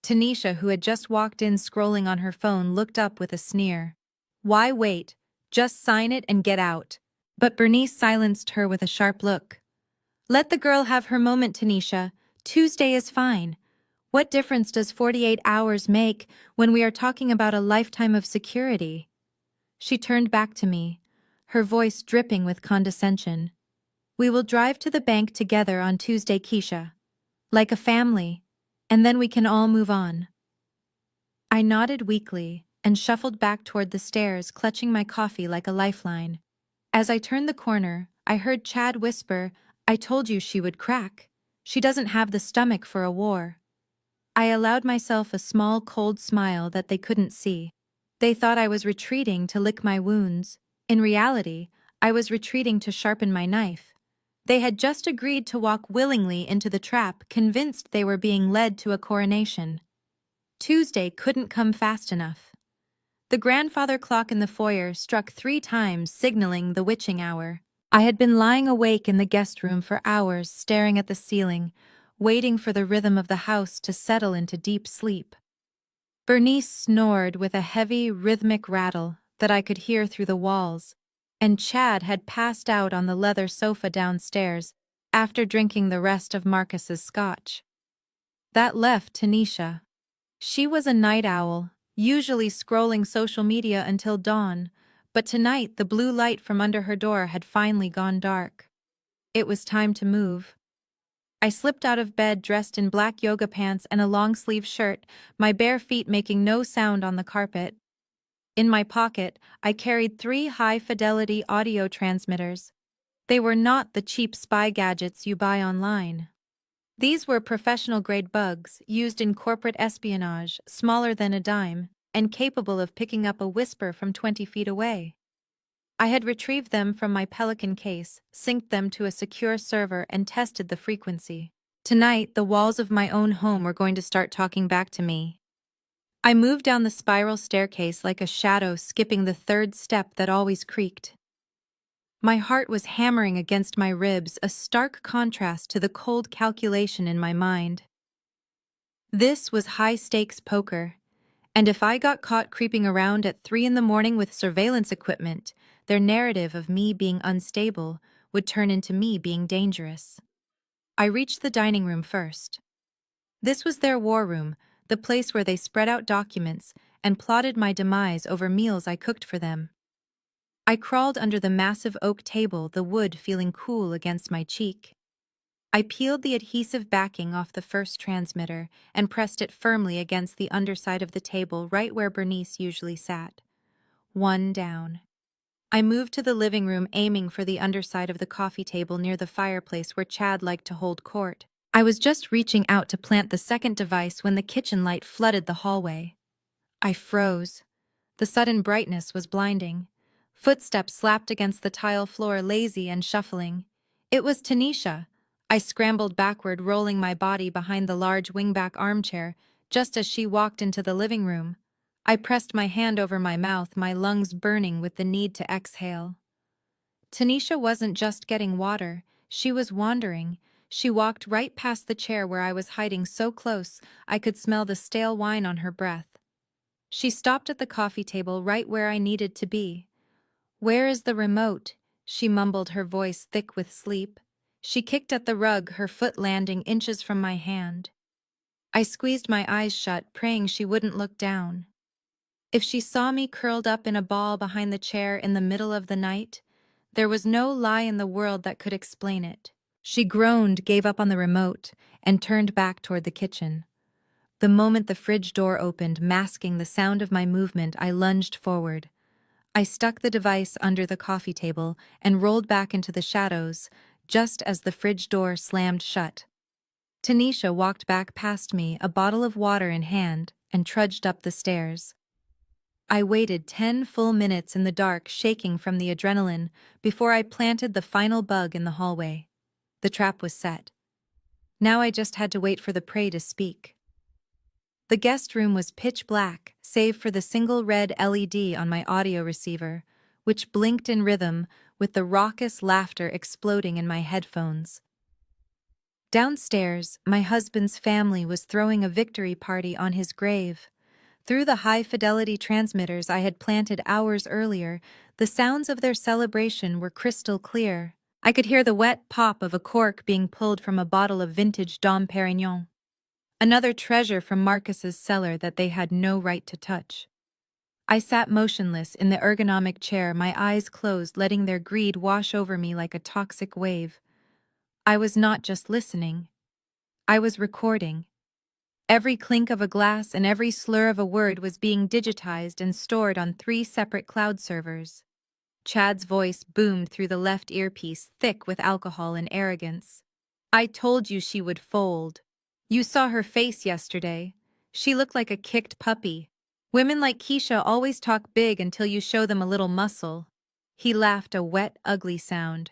Tanisha, who had just walked in scrolling on her phone, looked up with a sneer. Why wait? Just sign it and get out. But Bernice silenced her with a sharp look. Let the girl have her moment, Tanisha. Tuesday is fine. What difference does 48 hours make when we are talking about a lifetime of security? She turned back to me, her voice dripping with condescension. We will drive to the bank together on Tuesday, Keisha. Like a family. And then we can all move on. I nodded weakly and shuffled back toward the stairs, clutching my coffee like a lifeline. As I turned the corner, I heard Chad whisper, I told you she would crack. She doesn't have the stomach for a war. I allowed myself a small, cold smile that they couldn't see. They thought I was retreating to lick my wounds. In reality, I was retreating to sharpen my knife. They had just agreed to walk willingly into the trap, convinced they were being led to a coronation. Tuesday couldn't come fast enough. The grandfather clock in the foyer struck 3 times, signaling the witching hour. I had been lying awake in the guest room for hours, staring at the ceiling, waiting for the rhythm of the house to settle into deep sleep. Bernice snored with a heavy, rhythmic rattle that I could hear through the walls, and Chad had passed out on the leather sofa downstairs after drinking the rest of Marcus's scotch. That left Tanisha. She was a night owl, usually scrolling social media until dawn, but tonight the blue light from under her door had finally gone dark. It was time to move. I slipped out of bed dressed in black yoga pants and a long-sleeve shirt, my bare feet making no sound on the carpet. In my pocket, I carried 3 high-fidelity audio transmitters. They were not the cheap spy gadgets you buy online. These were professional-grade bugs used in corporate espionage, smaller than a dime, and capable of picking up a whisper from 20 feet away. I had retrieved them from my Pelican case, synced them to a secure server, and tested the frequency. Tonight, the walls of my own home were going to start talking back to me. I moved down the spiral staircase like a shadow, skipping the 3rd step that always creaked. My heart was hammering against my ribs, a stark contrast to the cold calculation in my mind. This was high-stakes poker, and if I got caught creeping around at 3 in the morning with surveillance equipment, their narrative of me being unstable would turn into me being dangerous. I reached the dining room first. This was their war room, the place where they spread out documents and plotted my demise over meals I cooked for them. I crawled under the massive oak table, the wood feeling cool against my cheek. I peeled the adhesive backing off the first transmitter and pressed it firmly against the underside of the table right where Bernice usually sat. 1 down. I moved to the living room, aiming for the underside of the coffee table near the fireplace where Chad liked to hold court. I was just reaching out to plant the second device when the kitchen light flooded the hallway. I froze. The sudden brightness was blinding. Footsteps slapped against the tile floor, lazy and shuffling. It was Tanisha. I scrambled backward, rolling my body behind the large wingback armchair, just as she walked into the living room. I pressed my hand over my mouth, my lungs burning with the need to exhale. Tanisha wasn't just getting water, she was wandering. She walked right past the chair where I was hiding, so close I could smell the stale wine on her breath. She stopped at the coffee table right where I needed to be. "Where is the remote?" she mumbled, her voice thick with sleep. She kicked at the rug, her foot landing inches from my hand. I squeezed my eyes shut, praying she wouldn't look down. If she saw me curled up in a ball behind the chair in the middle of the night, there was no lie in the world that could explain it. She groaned, gave up on the remote, and turned back toward the kitchen. The moment the fridge door opened, masking the sound of my movement, I lunged forward. I stuck the device under the coffee table and rolled back into the shadows, just as the fridge door slammed shut. Tanisha walked back past me, a bottle of water in hand, and trudged up the stairs. I waited 10 full minutes in the dark, shaking from the adrenaline, before I planted the final bug in the hallway. The trap was set. Now I just had to wait for the prey to speak. The guest room was pitch black, save for the single red LED on my audio receiver, which blinked in rhythm with the raucous laughter exploding in my headphones. Downstairs, my husband's family was throwing a victory party on his grave. Through the high-fidelity transmitters I had planted hours earlier, the sounds of their celebration were crystal clear. I could hear the wet pop of a cork being pulled from a bottle of vintage Dom Perignon, another treasure from Marcus's cellar that they had no right to touch. I sat motionless in the ergonomic chair, my eyes closed, letting their greed wash over me like a toxic wave. I was not just listening. I was recording. Every clink of a glass and every slur of a word was being digitized and stored on 3 separate cloud servers. Chad's voice boomed through the left earpiece, thick with alcohol and arrogance. "I told you she would fold. You saw her face yesterday. She looked like a kicked puppy. Women like Keisha always talk big until you show them a little muscle." He laughed, a wet, ugly sound.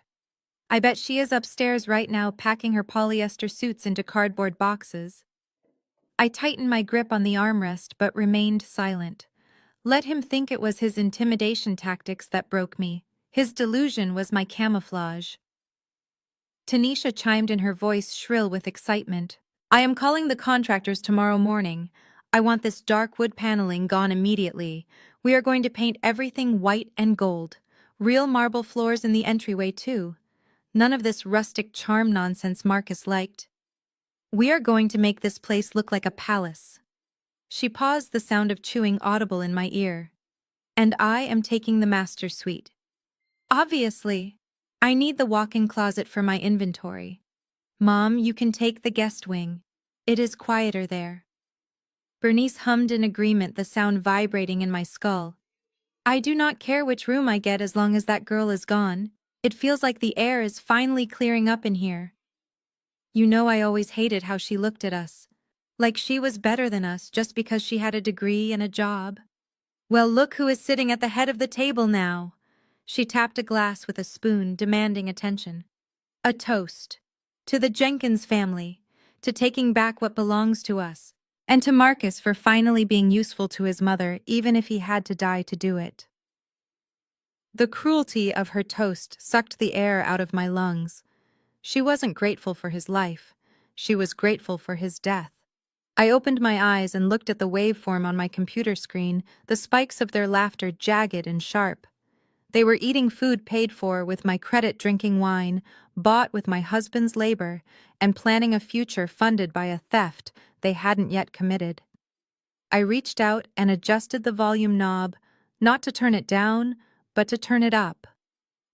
"I bet she is upstairs right now, packing her polyester suits into cardboard boxes." I tightened my grip on the armrest but remained silent. Let him think it was his intimidation tactics that broke me. His delusion was my camouflage. Tanisha chimed in, her voice shrill with excitement. I am calling the contractors tomorrow morning. I want this dark wood paneling gone immediately. We are going to paint everything white and gold. Real marble floors in the entryway, too. None of this rustic charm nonsense Marcus liked. We are going to make this place look like a palace. She paused, the sound of chewing audible in my ear. And I am taking the master suite. Obviously. I need the walk-in closet for my inventory. Mom, you can take the guest wing. It is quieter there. Bernice hummed in agreement, the sound vibrating in my skull. I do not care which room I get as long as that girl is gone. It feels like the air is finally clearing up in here. You know, I always hated how she looked at us. Like she was better than us just because she had a degree and a job. Well, look who is sitting at the head of the table now. She tapped a glass with a spoon, demanding attention. A toast. To the Jenkins family. To taking back what belongs to us. And to Marcus for finally being useful to his mother, even if he had to die to do it. The cruelty of her toast sucked the air out of my lungs. She wasn't grateful for his life. She was grateful for his death. I opened my eyes and looked at the waveform on my computer screen, the spikes of their laughter jagged and sharp. They were eating food paid for with my credit, drinking wine, bought with my husband's labor, and planning a future funded by a theft they hadn't yet committed. I reached out and adjusted the volume knob, not to turn it down, but to turn it up.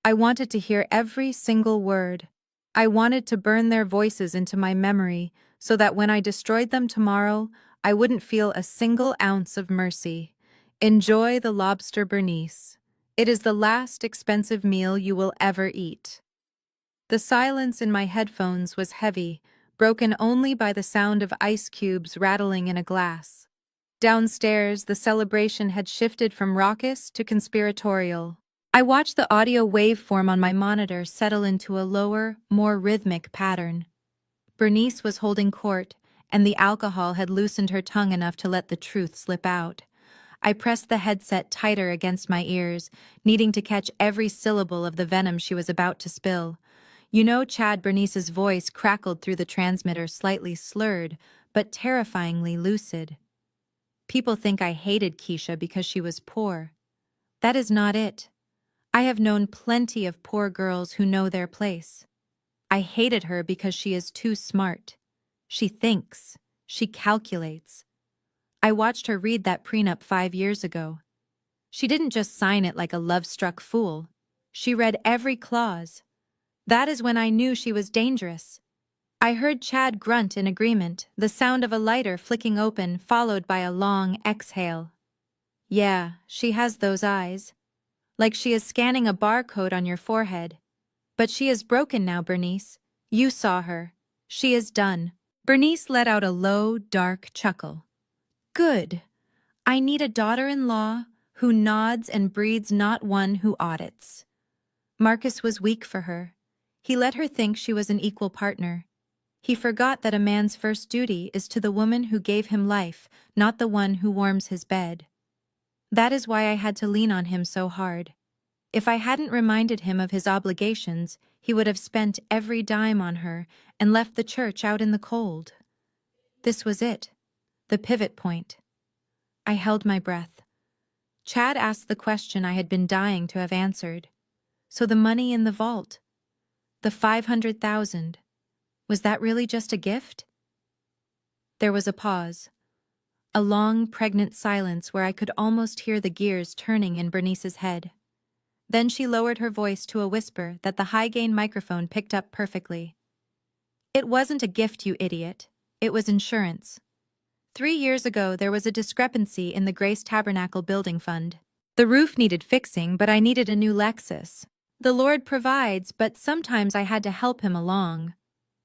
I wanted to hear every single word. I wanted to burn their voices into my memory so that when I destroyed them tomorrow, I wouldn't feel a single ounce of mercy. Enjoy the lobster, Bernice. It is the last expensive meal you will ever eat. The silence in my headphones was heavy, broken only by the sound of ice cubes rattling in a glass. Downstairs, the celebration had shifted from raucous to conspiratorial. I watched the audio waveform on my monitor settle into a lower, more rhythmic pattern. Bernice was holding court, and the alcohol had loosened her tongue enough to let the truth slip out. I pressed the headset tighter against my ears, needing to catch every syllable of the venom she was about to spill. You know, Chad, Bernice's voice crackled through the transmitter, slightly slurred, but terrifyingly lucid. People think I hated Keisha because she was poor. That is not it. I have known plenty of poor girls who know their place. I hated her because she is too smart. She thinks. She calculates. I watched her read that prenup 5 years ago. She didn't just sign it like a love-struck fool. She read every clause. That is when I knew she was dangerous. I heard Chad grunt in agreement, the sound of a lighter flicking open, followed by a long exhale. Yeah, she has those eyes. Like she is scanning a barcode on your forehead. But she is broken now, Bernice. You saw her. She is done. Bernice let out a low, dark chuckle. Good. I need a daughter-in-law who nods and breeds, not one who audits. Marcus was weak for her. He let her think she was an equal partner. He forgot that a man's first duty is to the woman who gave him life, not the one who warms his bed. That is why I had to lean on him so hard. If I hadn't reminded him of his obligations, he would have spent every dime on her and left the church out in the cold. This was it, the pivot point. I held my breath. Chad asked the question I had been dying to have answered. So the money in the vault, the 500,000, was that really just a gift? There was a pause, a long, pregnant silence where I could almost hear the gears turning in Bernice's head. Then she lowered her voice to a whisper that the high-gain microphone picked up perfectly. It wasn't a gift, you idiot. It was insurance. 3 years ago, there was a discrepancy in the Grace Tabernacle building fund. The roof needed fixing, but I needed a new Lexus. The Lord provides, but sometimes I had to help him along.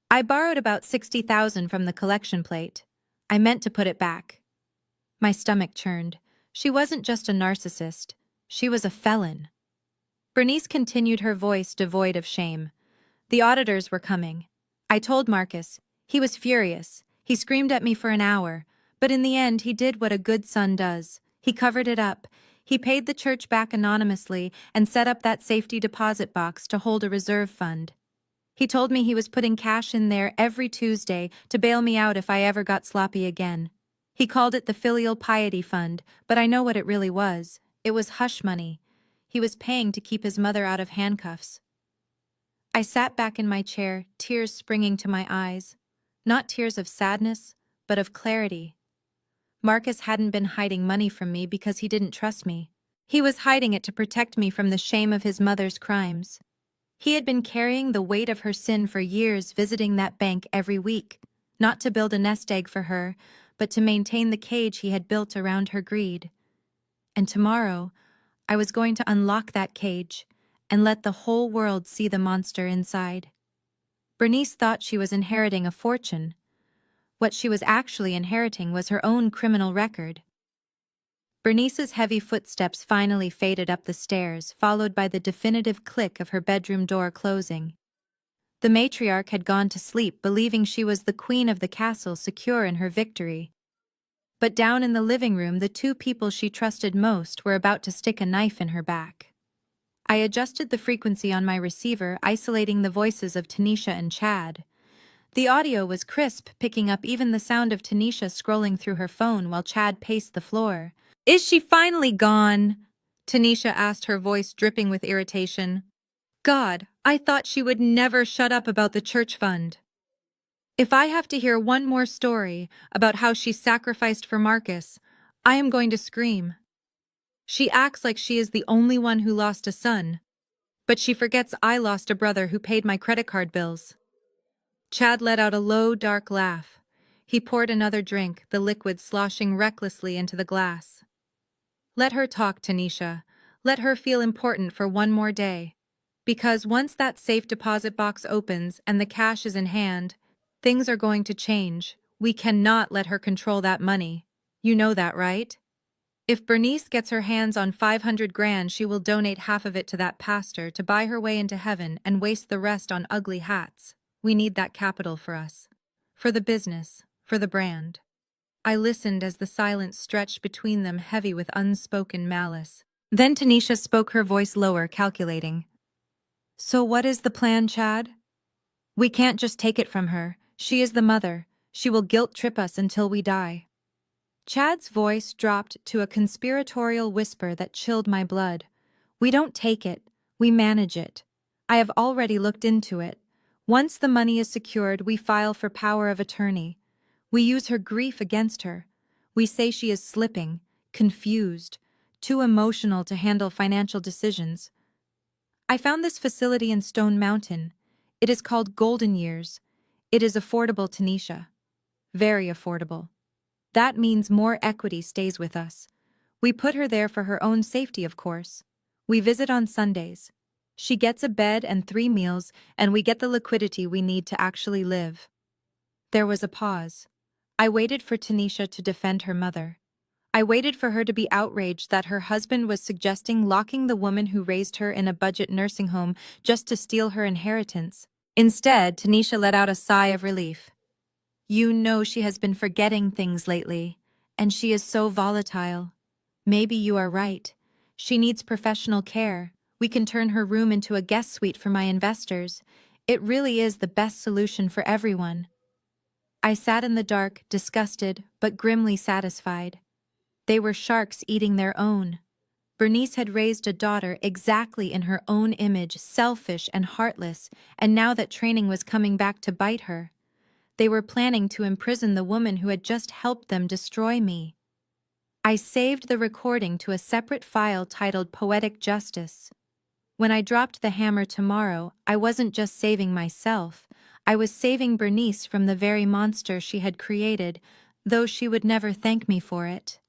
I borrowed about 60,000 from the collection plate. I meant to put it back. My stomach churned. She wasn't just a narcissist. She was a felon. Bernice continued, her voice devoid of shame. The auditors were coming. I told Marcus. He was furious. He screamed at me for an hour, but in the end he did what a good son does. He covered it up. He paid the church back anonymously and set up that safety deposit box to hold a reserve fund. He told me he was putting cash in there every Tuesday to bail me out if I ever got sloppy again. He called it the Filial Piety Fund, but I know what it really was. It was hush money. He was paying to keep his mother out of handcuffs. I sat back in my chair, tears springing to my eyes. Not tears of sadness, but of clarity. Marcus hadn't been hiding money from me because he didn't trust me. He was hiding it to protect me from the shame of his mother's crimes. He had been carrying the weight of her sin for years, visiting that bank every week, not to build a nest egg for her, but to maintain the cage he had built around her greed. And tomorrow, I was going to unlock that cage and let the whole world see the monster inside. Bernice thought she was inheriting a fortune. What she was actually inheriting was her own criminal record. Bernice's heavy footsteps finally faded up the stairs, followed by the definitive click of her bedroom door closing. The matriarch had gone to sleep, believing she was the queen of the castle, secure in her victory. But down in the living room, the two people she trusted most were about to stick a knife in her back. I adjusted the frequency on my receiver, isolating the voices of Tanisha and Chad. The audio was crisp, picking up even the sound of Tanisha scrolling through her phone while Chad paced the floor. "Is she finally gone?" Tanisha asked, her voice dripping with irritation. "God, I thought she would never shut up about the church fund. If I have to hear one more story about how she sacrificed for Marcus, I am going to scream. She acts like she is the only one who lost a son, but she forgets I lost a brother who paid my credit card bills." Chad let out a low, dark laugh. He poured another drink, the liquid sloshing recklessly into the glass. "Let her talk, Tanisha. Let her feel important for one more day. Because once that safe deposit box opens and the cash is in hand, things are going to change. We cannot let her control that money. You know that, right? If Bernice gets her hands on 500 grand, she will donate half of it to that pastor to buy her way into heaven and waste the rest on ugly hats. We need that capital for us. For the business. For the brand." I listened as the silence stretched between them, heavy with unspoken malice. Then Tanisha spoke, her voice lower, calculating. "So what is the plan, Chad? We can't just take it from her. She is the mother. She will guilt-trip us until we die." Chad's voice dropped to a conspiratorial whisper that chilled my blood. "We don't take it. We manage it. I have already looked into it. Once the money is secured, we file for power of attorney. We use her grief against her. We say she is slipping, confused, too emotional to handle financial decisions. I found this facility in Stone Mountain. It is called Golden Years. It is affordable, Tanisha. Very affordable. That means more equity stays with us. We put her there for her own safety, of course. We visit on Sundays. She gets a bed and 3 meals, and we get the liquidity we need to actually live." There was a pause. I waited for Tanisha to defend her mother. I waited for her to be outraged that her husband was suggesting locking the woman who raised her in a budget nursing home just to steal her inheritance. Instead, Tanisha let out a sigh of relief. "You know she has been forgetting things lately, and she is so volatile. Maybe you are right. She needs professional care. We can turn her room into a guest suite for my investors. It really is the best solution for everyone." I sat in the dark, disgusted, but grimly satisfied. They were sharks eating their own. Bernice had raised a daughter exactly in her own image, selfish and heartless, and now that training was coming back to bite her. They were planning to imprison the woman who had just helped them destroy me. I saved the recording to a separate file titled Poetic Justice. When I dropped the hammer tomorrow, I wasn't just saving myself. I was saving Bernice from the very monster she had created, though she would never thank me for it.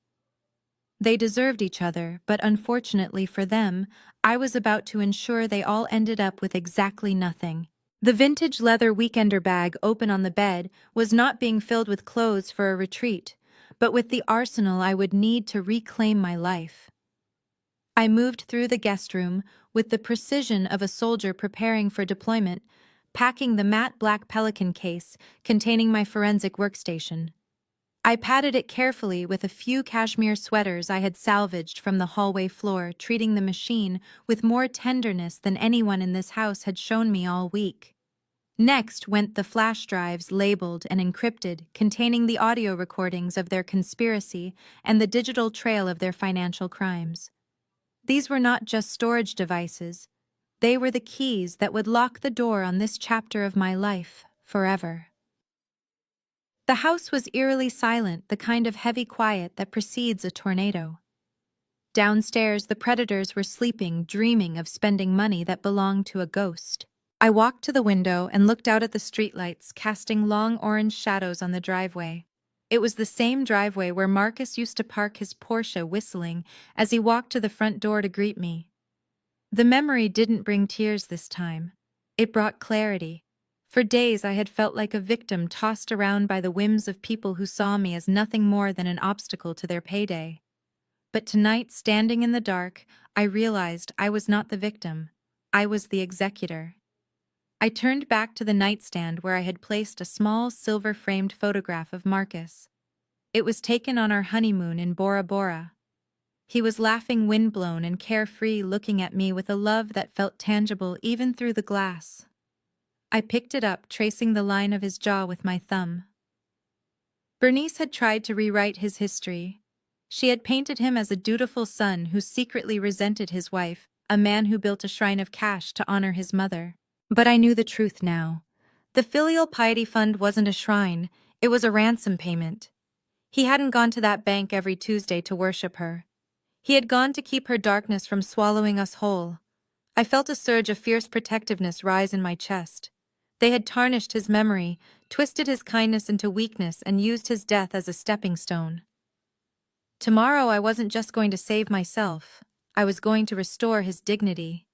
They deserved each other, but unfortunately for them, I was about to ensure they all ended up with exactly nothing. The vintage leather weekender bag open on the bed was not being filled with clothes for a retreat, but with the arsenal I would need to reclaim my life. I moved through the guest room with the precision of a soldier preparing for deployment, packing the matte black Pelican case containing my forensic workstation. I patted it carefully with a few cashmere sweaters I had salvaged from the hallway floor, treating the machine with more tenderness than anyone in this house had shown me all week. Next went the flash drives labeled and encrypted, containing the audio recordings of their conspiracy and the digital trail of their financial crimes. These were not just storage devices. They were the keys that would lock the door on this chapter of my life forever. The house was eerily silent, the kind of heavy quiet that precedes a tornado. Downstairs, the predators were sleeping, dreaming of spending money that belonged to a ghost. I walked to the window and looked out at the streetlights, casting long orange shadows on the driveway. It was the same driveway where Marcus used to park his Porsche, whistling as he walked to the front door to greet me. The memory didn't bring tears this time. It brought clarity. For days I had felt like a victim tossed around by the whims of people who saw me as nothing more than an obstacle to their payday. But tonight, standing in the dark, I realized I was not the victim. I was the executor. I turned back to the nightstand where I had placed a small silver-framed photograph of Marcus. It was taken on our honeymoon in Bora Bora. He was laughing, windblown and carefree, looking at me with a love that felt tangible even through the glass. I picked it up, tracing the line of his jaw with my thumb. Bernice had tried to rewrite his history. She had painted him as a dutiful son who secretly resented his wife, a man who built a shrine of cash to honor his mother. But I knew the truth now. The filial piety fund wasn't a shrine, it was a ransom payment. He hadn't gone to that bank every Tuesday to worship her. He had gone to keep her darkness from swallowing us whole. I felt a surge of fierce protectiveness rise in my chest. They had tarnished his memory, twisted his kindness into weakness, and used his death as a stepping stone. Tomorrow I wasn't just going to save myself, I was going to restore his dignity.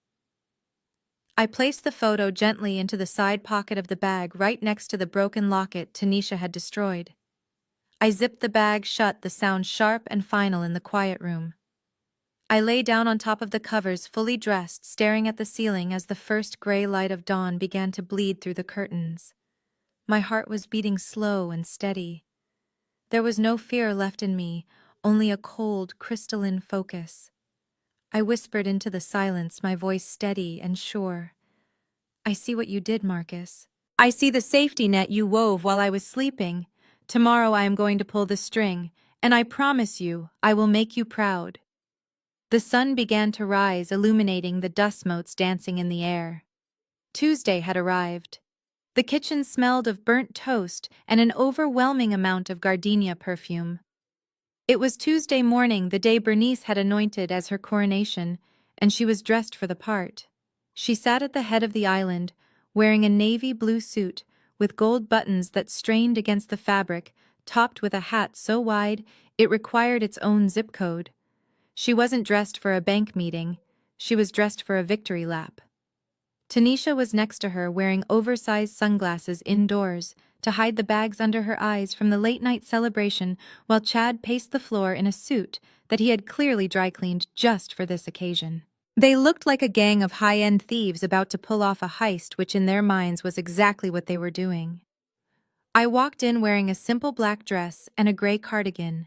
I placed the photo gently into the side pocket of the bag right next to the broken locket Tanisha had destroyed. I zipped the bag shut, the sound sharp and final in the quiet room. I lay down on top of the covers, fully dressed, staring at the ceiling as the first gray light of dawn began to bleed through the curtains. My heart was beating slow and steady. There was no fear left in me, only a cold, crystalline focus. I whispered into the silence, my voice steady and sure. I see what you did, Marcus. I see the safety net you wove while I was sleeping. Tomorrow I am going to pull the string, and I promise you, I will make you proud. The sun began to rise, illuminating the dust motes dancing in the air. Tuesday had arrived. The kitchen smelled of burnt toast and an overwhelming amount of gardenia perfume. It was Tuesday morning, the day Bernice had anointed as her coronation, and she was dressed for the part. She sat at the head of the island, wearing a navy blue suit with gold buttons that strained against the fabric, topped with a hat so wide it required its own zip code. She wasn't dressed for a bank meeting, she was dressed for a victory lap. Tanisha was next to her, wearing oversized sunglasses indoors to hide the bags under her eyes from the late-night celebration, while Chad paced the floor in a suit that he had clearly dry-cleaned just for this occasion. They looked like a gang of high-end thieves about to pull off a heist, which in their minds was exactly what they were doing. I walked in wearing a simple black dress and a gray cardigan.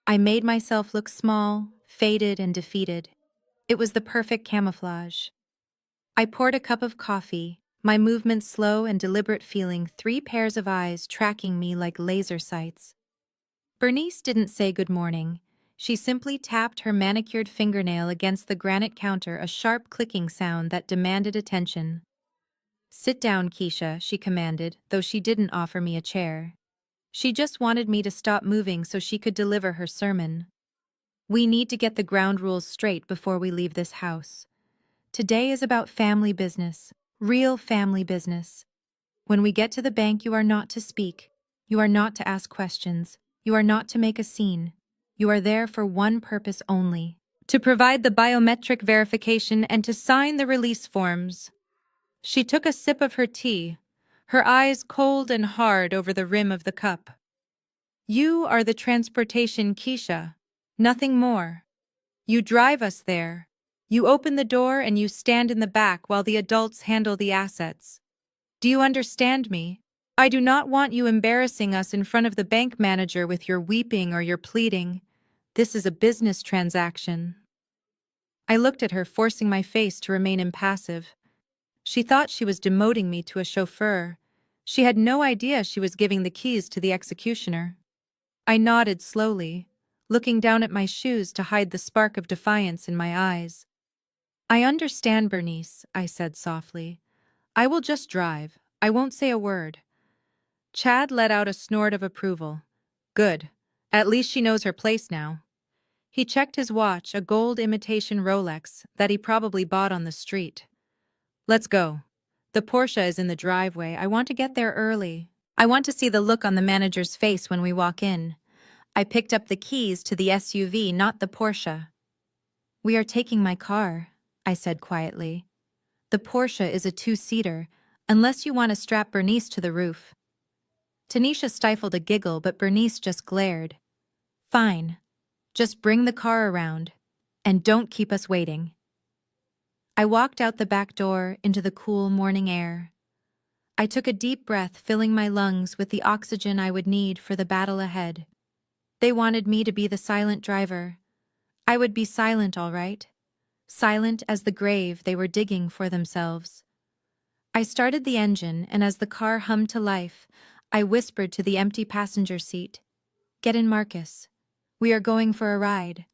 I made myself look small, faded, and defeated. It was the perfect camouflage. I poured a cup of coffee, my movements slow and deliberate, feeling 3 pairs of eyes tracking me like laser sights. Bernice didn't say good morning. She simply tapped her manicured fingernail against the granite counter, a sharp clicking sound that demanded attention. "Sit down, Keisha," she commanded, though she didn't offer me a chair. She just wanted me to stop moving so she could deliver her sermon. "We need to get the ground rules straight before we leave this house. Today is about family business, real family business. When we get to the bank, you are not to speak. You are not to ask questions. You are not to make a scene. You are there for one purpose only: to provide the biometric verification and to sign the release forms." She took a sip of her tea, her eyes cold and hard over the rim of the cup. "You are the transportation, Keisha. Nothing more. You drive us there. You open the door and you stand in the back while the adults handle the assets. Do you understand me?" I do not want you embarrassing us in front of the bank manager with your weeping or your pleading. This is a business transaction. I looked at her, forcing my face to remain impassive. She thought she was demoting me to a chauffeur. She had no idea she was giving the keys to the executioner. I nodded slowly, looking down at my shoes to hide the spark of defiance in my eyes. I understand, Bernice, I said softly. I will just drive. I won't say a word. Chad let out a snort of approval. Good. At least she knows her place now. He checked his watch, a gold imitation Rolex that he probably bought on the street. Let's go. The Porsche is in the driveway. I want to get there early. I want to see the look on the manager's face when we walk in. I picked up the keys to the SUV, not the Porsche. We are taking my car, I said quietly. The Porsche is a two-seater, unless you want to strap Bernice to the roof. Tanisha stifled a giggle, but Bernice just glared. Fine. Just bring the car around. And don't keep us waiting. I walked out the back door into the cool morning air. I took a deep breath, filling my lungs with the oxygen I would need for the battle ahead. They wanted me to be the silent driver. I would be silent, all right. Silent as the grave they were digging for themselves. I started the engine, and as the car hummed to life, I whispered to the empty passenger seat, "Get in, Marcus. We are going for a ride."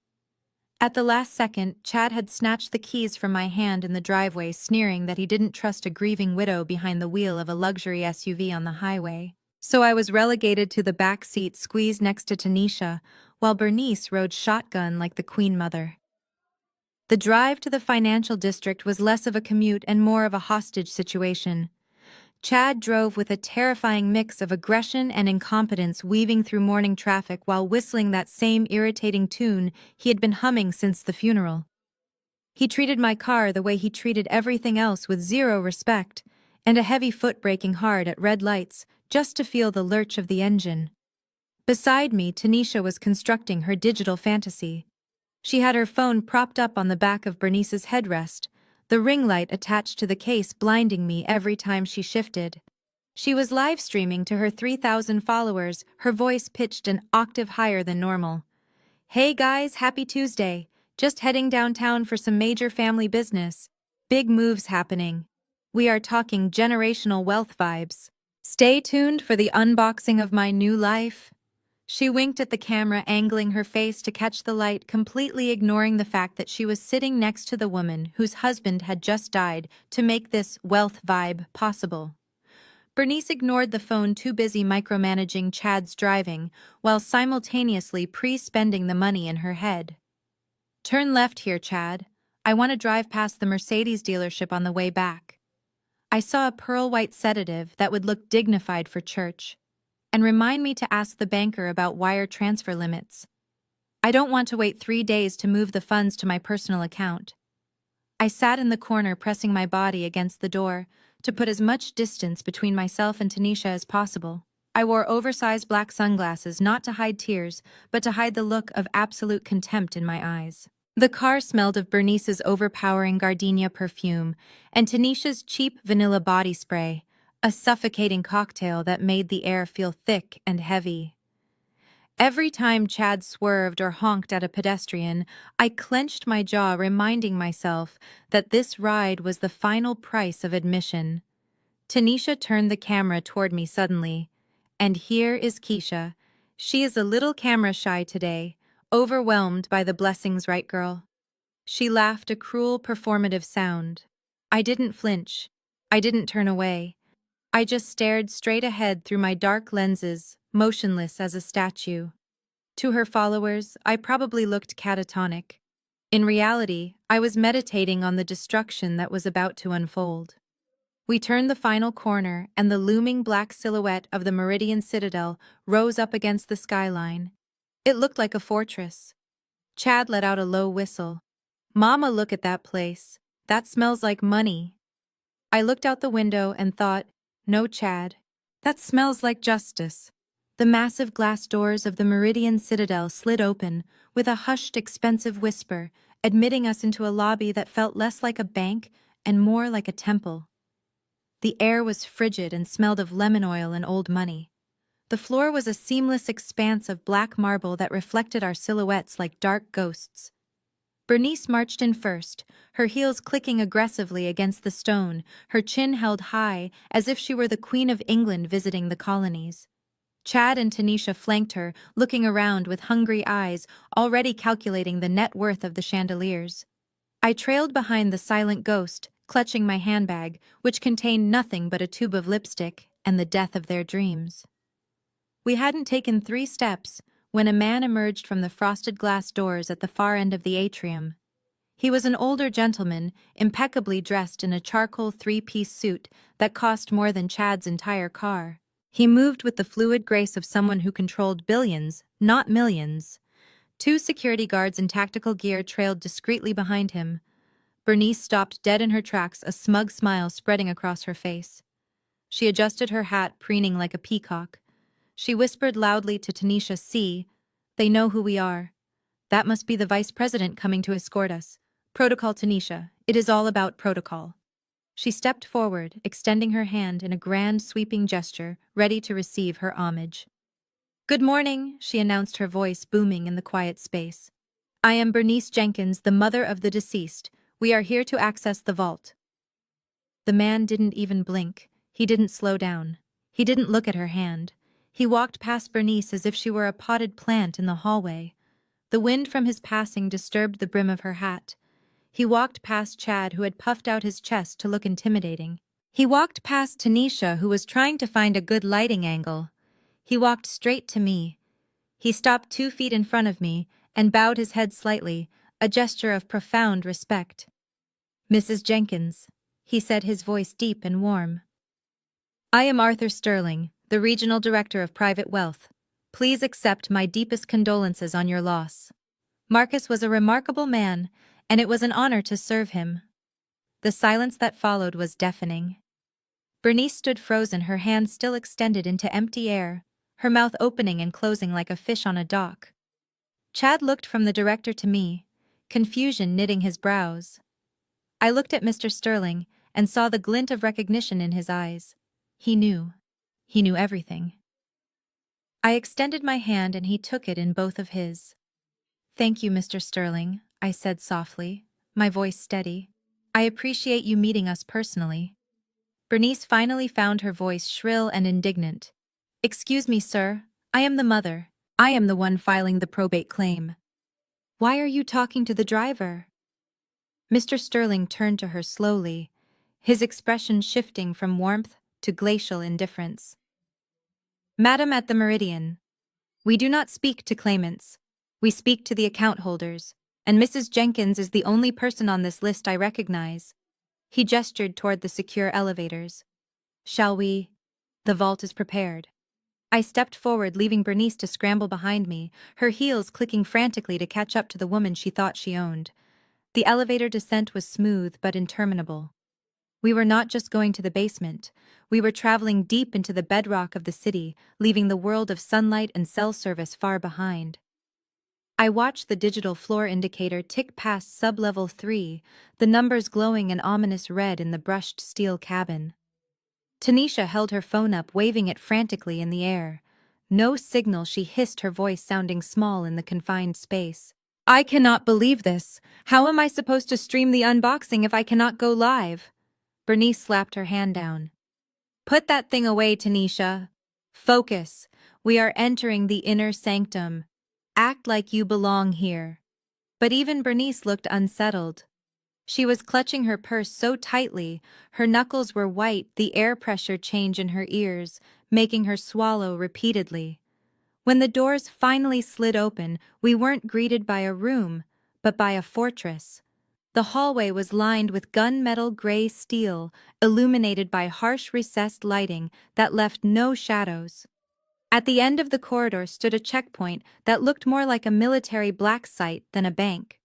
At the last second, Chad had snatched the keys from my hand in the driveway, sneering that he didn't trust a grieving widow behind the wheel of a luxury SUV on the highway. So I was relegated to the back seat, squeezed next to Tanisha, while Bernice rode shotgun like the Queen Mother. The drive to the financial district was less of a commute and more of a hostage situation. Chad drove with a terrifying mix of aggression and incompetence, weaving through morning traffic while whistling that same irritating tune he had been humming since the funeral. He treated my car the way he treated everything else, with zero respect, and a heavy foot braking hard at red lights just to feel the lurch of the engine. Beside me, Tanisha was constructing her digital fantasy. She had her phone propped up on the back of Bernice's headrest, the ring light attached to the case blinding me every time she shifted. She was live streaming to her 3,000 followers, her voice pitched an octave higher than normal. "Hey guys, happy Tuesday. Just heading downtown for some major family business. Big moves happening. We are talking generational wealth vibes. Stay tuned for the unboxing of my new life." She winked at the camera, angling her face to catch the light, completely ignoring the fact that she was sitting next to the woman whose husband had just died to make this wealth vibe possible. Bernice ignored the phone, too busy micromanaging Chad's driving, while simultaneously pre-spending the money in her head. "Turn left here, Chad. I want to drive past the Mercedes dealership on the way back." I saw a pearl-white sedative that would look dignified for church. "And remind me to ask the banker about wire transfer limits. I don't want to wait 3 days to move the funds to my personal account." I sat in the corner, pressing my body against the door to put as much distance between myself and Tanisha as possible. I wore oversized black sunglasses, not to hide tears, but to hide the look of absolute contempt in my eyes. The car smelled of Bernice's overpowering gardenia perfume and Tanisha's cheap vanilla body spray, a suffocating cocktail that made the air feel thick and heavy. Every time Chad swerved or honked at a pedestrian, I clenched my jaw, reminding myself that this ride was the final price of admission. Tanisha turned the camera toward me suddenly. And here is Keisha. She is a little camera shy today, overwhelmed by the blessings, right, girl? She laughed, a cruel, performative sound. I didn't flinch. I didn't turn away. I just stared straight ahead through my dark lenses, motionless as a statue. To her followers, I probably looked catatonic. In reality, I was meditating on the destruction that was about to unfold. We turned the final corner, and the looming black silhouette of the Meridian Citadel rose up against the skyline. It looked like a fortress. Chad let out a low whistle. "Mama, look at that place. That smells like money." I looked out the window and thought, "No, Chad. That smells like justice." The massive glass doors of the Meridian Citadel slid open with a hushed, expensive whisper, admitting us into a lobby that felt less like a bank and more like a temple. The air was frigid and smelled of lemon oil and old money. The floor was a seamless expanse of black marble that reflected our silhouettes like dark ghosts. Bernice marched in first, her heels clicking aggressively against the stone, her chin held high as if she were the Queen of England visiting the colonies. Chad and Tanisha flanked her, looking around with hungry eyes, already calculating the net worth of the chandeliers. I trailed behind the silent ghost, clutching my handbag, which contained nothing but a tube of lipstick and the death of their dreams. We hadn't taken 3 steps when a man emerged from the frosted glass doors at the far end of the atrium. He was an older gentleman, impeccably dressed in a charcoal 3-piece suit that cost more than Chad's entire car. He moved with the fluid grace of someone who controlled billions, not millions. 2 security guards in tactical gear trailed discreetly behind him. Bernice stopped dead in her tracks, a smug smile spreading across her face. She adjusted her hat, preening like a peacock. She whispered loudly to Tanisha, "See, they know who we are. That must be the vice president coming to escort us. Protocol, Tanisha. It is all about protocol." She stepped forward, extending her hand in a grand sweeping gesture, ready to receive her homage. "Good morning," she announced, her voice booming in the quiet space. "I am Bernice Jenkins, the mother of the deceased. We are here to access the vault." The man didn't even blink. He didn't slow down. He didn't look at her hand. He walked past Bernice as if she were a potted plant in the hallway. The wind from his passing disturbed the brim of her hat. He walked past Chad, who had puffed out his chest to look intimidating. He walked past Tanisha, who was trying to find a good lighting angle. He walked straight to me. He stopped 2 feet in front of me and bowed his head slightly, a gesture of profound respect. "Mrs. Jenkins," he said, his voice deep and warm. "I am Arthur Sterling, the Regional Director of Private Wealth. Please accept my deepest condolences on your loss. Marcus was a remarkable man, and it was an honor to serve him." The silence that followed was deafening. Bernice stood frozen, her hands still extended into empty air, her mouth opening and closing like a fish on a dock. Chad looked from the director to me, confusion knitting his brows. I looked at Mr. Sterling and saw the glint of recognition in his eyes. He knew. He knew everything. I extended my hand and he took it in both of his. "Thank you, Mr. Sterling," I said softly, my voice steady. "I appreciate you meeting us personally." Bernice finally found her voice shrill and indignant. "Excuse me, sir. I am the mother. I am the one filing the probate claim." "Why are you talking to the driver?" Mr. Sterling turned to her slowly, his expression shifting from warmth to glacial indifference. "Madam at the Meridian, we do not speak to claimants. We speak to the account holders, and Mrs. Jenkins is the only person on this list I recognize." He gestured toward the secure elevators. "Shall we? The vault is prepared." I stepped forward, leaving Bernice to scramble behind me, her heels clicking frantically to catch up to the woman she thought she owned. The elevator descent was smooth but interminable. We were not just going to the basement. We were traveling deep into the bedrock of the city, leaving the world of sunlight and cell service far behind. I watched the digital floor indicator tick past sub-level 3, the numbers glowing an ominous red in the brushed steel cabin. Tanisha held her phone up, waving it frantically in the air. No signal, she hissed, her voice sounding small in the confined space. "I cannot believe this. How am I supposed to stream the unboxing if I cannot go live?" Bernice slapped her hand down. "Put that thing away, Tanisha. Focus. We are entering the inner sanctum. Act like you belong here." But even Bernice looked unsettled. She was clutching her purse so tightly, her knuckles were white, the air pressure change in her ears, making her swallow repeatedly. When the doors finally slid open, we weren't greeted by a room, but by a fortress. The hallway was lined with gunmetal gray steel, illuminated by harsh recessed lighting that left no shadows. At the end of the corridor stood a checkpoint that looked more like a military black site than a bank.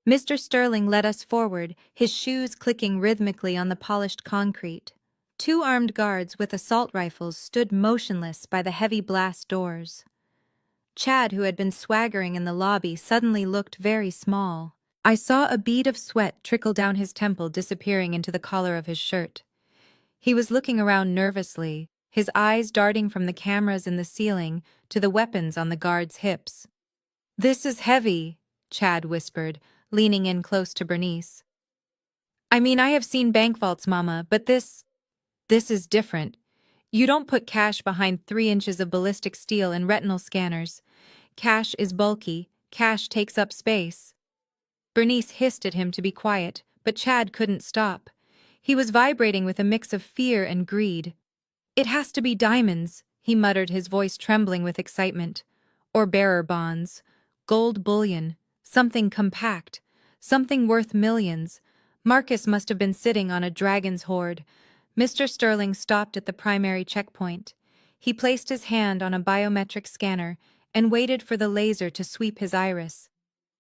Mr. Sterling led us forward, his shoes clicking rhythmically on the polished concrete. 2 armed guards with assault rifles stood motionless by the heavy blast doors. Chad, who had been swaggering in the lobby, suddenly looked very small. I saw a bead of sweat trickle down his temple, disappearing into the collar of his shirt. He was looking around nervously, his eyes darting from the cameras in the ceiling to the weapons on the guard's hips. "This is heavy," Chad whispered, leaning in close to Bernice. "I mean, I have seen bank vaults, Mama, but this is different. You don't put cash behind 3 inches of ballistic steel and retinal scanners. Cash is bulky, cash takes up space." Bernice hissed at him to be quiet, but Chad couldn't stop. He was vibrating with a mix of fear and greed. "It has to be diamonds," he muttered, his voice trembling with excitement. "Or bearer bonds. Gold bullion. Something compact. Something worth millions. Marcus must have been sitting on a dragon's hoard." Mr. Sterling stopped at the primary checkpoint. He placed his hand on a biometric scanner and waited for the laser to sweep his iris.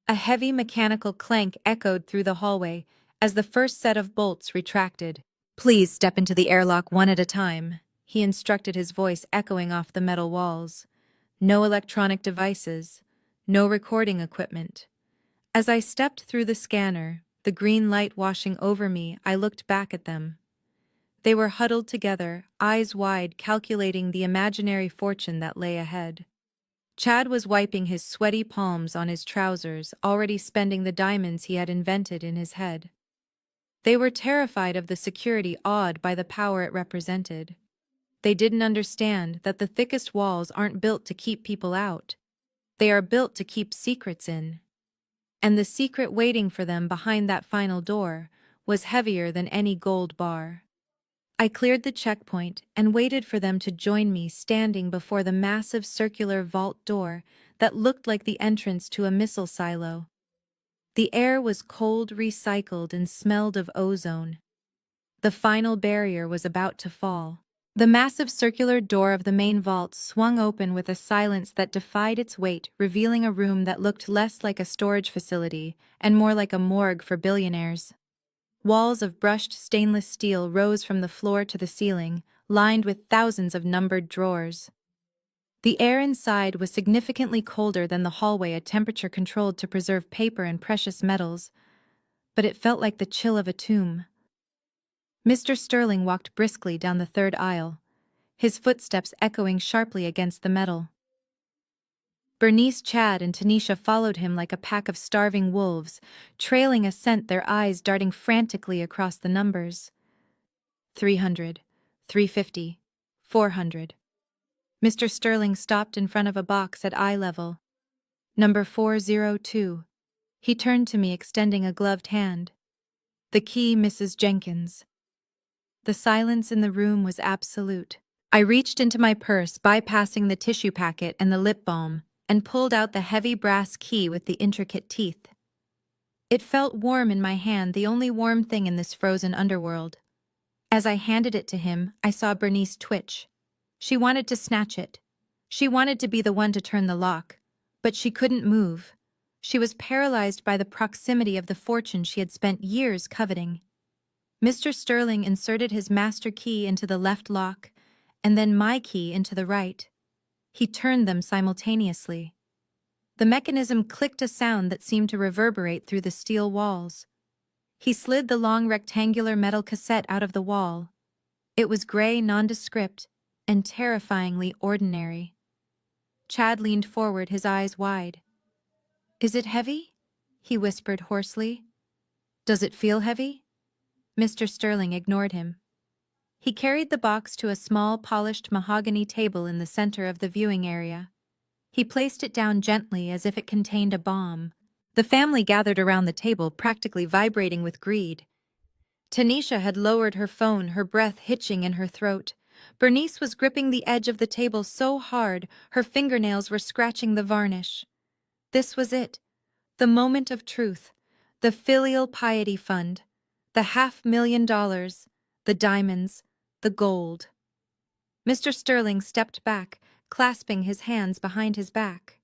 A heavy mechanical clank echoed through the hallway as the first set of bolts retracted. "Please step into the airlock one at a time," he instructed, his voice echoing off the metal walls. "No electronic devices. No recording equipment." As I stepped through the scanner, the green light washing over me, I looked back at them. They were huddled together, eyes wide, calculating the imaginary fortune that lay ahead. Chad was wiping his sweaty palms on his trousers, already spending the diamonds he had invented in his head. They were terrified of the security, awed by the power it represented. They didn't understand that the thickest walls aren't built to keep people out. They are built to keep secrets in. And the secret waiting for them behind that final door was heavier than any gold bar. I cleared the checkpoint and waited for them to join me, standing before the massive circular vault door that looked like the entrance to a missile silo. The air was cold, recycled, and smelled of ozone. The final barrier was about to fall. The massive circular door of the main vault swung open with a silence that defied its weight, revealing a room that looked less like a storage facility and more like a morgue for billionaires. Walls of brushed stainless steel rose from the floor to the ceiling, lined with thousands of numbered drawers. The air inside was significantly colder than the hallway, a temperature controlled to preserve paper and precious metals, but it felt like the chill of a tomb. Mr. Sterling walked briskly down the third aisle, his footsteps echoing sharply against the metal. Bernice, Chad, and Tanisha followed him like a pack of starving wolves, trailing a scent, their eyes darting frantically across the numbers. 300, 350, 400. Mr. Sterling stopped in front of a box at eye level. "Number 402. He turned to me, extending a gloved hand. "The key, Mrs. Jenkins." The silence in the room was absolute. I reached into my purse, bypassing the tissue packet and the lip balm, and pulled out the heavy brass key with the intricate teeth. It felt warm in my hand, the only warm thing in this frozen underworld. As I handed it to him, I saw Bernice twitch. She wanted to snatch it. She wanted to be the one to turn the lock, but she couldn't move. She was paralyzed by the proximity of the fortune she had spent years coveting. Mr. Sterling inserted his master key into the left lock, and then my key into the right. He turned them simultaneously. The mechanism clicked, a sound that seemed to reverberate through the steel walls. He slid the long rectangular metal cassette out of the wall. It was gray, nondescript, and terrifyingly ordinary. Chad leaned forward, his eyes wide. "Is it heavy?" he whispered hoarsely. "Does it feel heavy?" Mr. Sterling ignored him. He carried the box to a small, polished mahogany table in the center of the viewing area. He placed it down gently, as if it contained a bomb. The family gathered around the table, practically vibrating with greed. Tanisha had lowered her phone, her breath hitching in her throat. Bernice was gripping the edge of the table so hard, her fingernails were scratching the varnish. This was it, the moment of truth, the filial piety fund, the $500,000, the diamonds, the gold. Mr. Sterling stepped back, clasping his hands behind his back.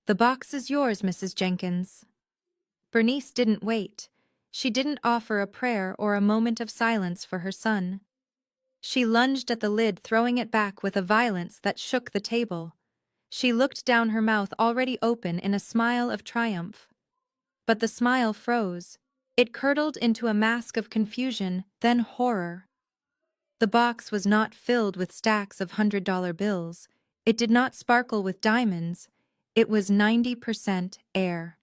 "The box is yours, Mrs. Jenkins." Bernice didn't wait. She didn't offer a prayer or a moment of silence for her son. She lunged at the lid, throwing it back with a violence that shook the table. She looked down, her mouth already open in a smile of triumph. But the smile froze. It curdled into a mask of confusion, then horror. The box was not filled with stacks of $100 bills. It did not sparkle with diamonds. It was 90% air.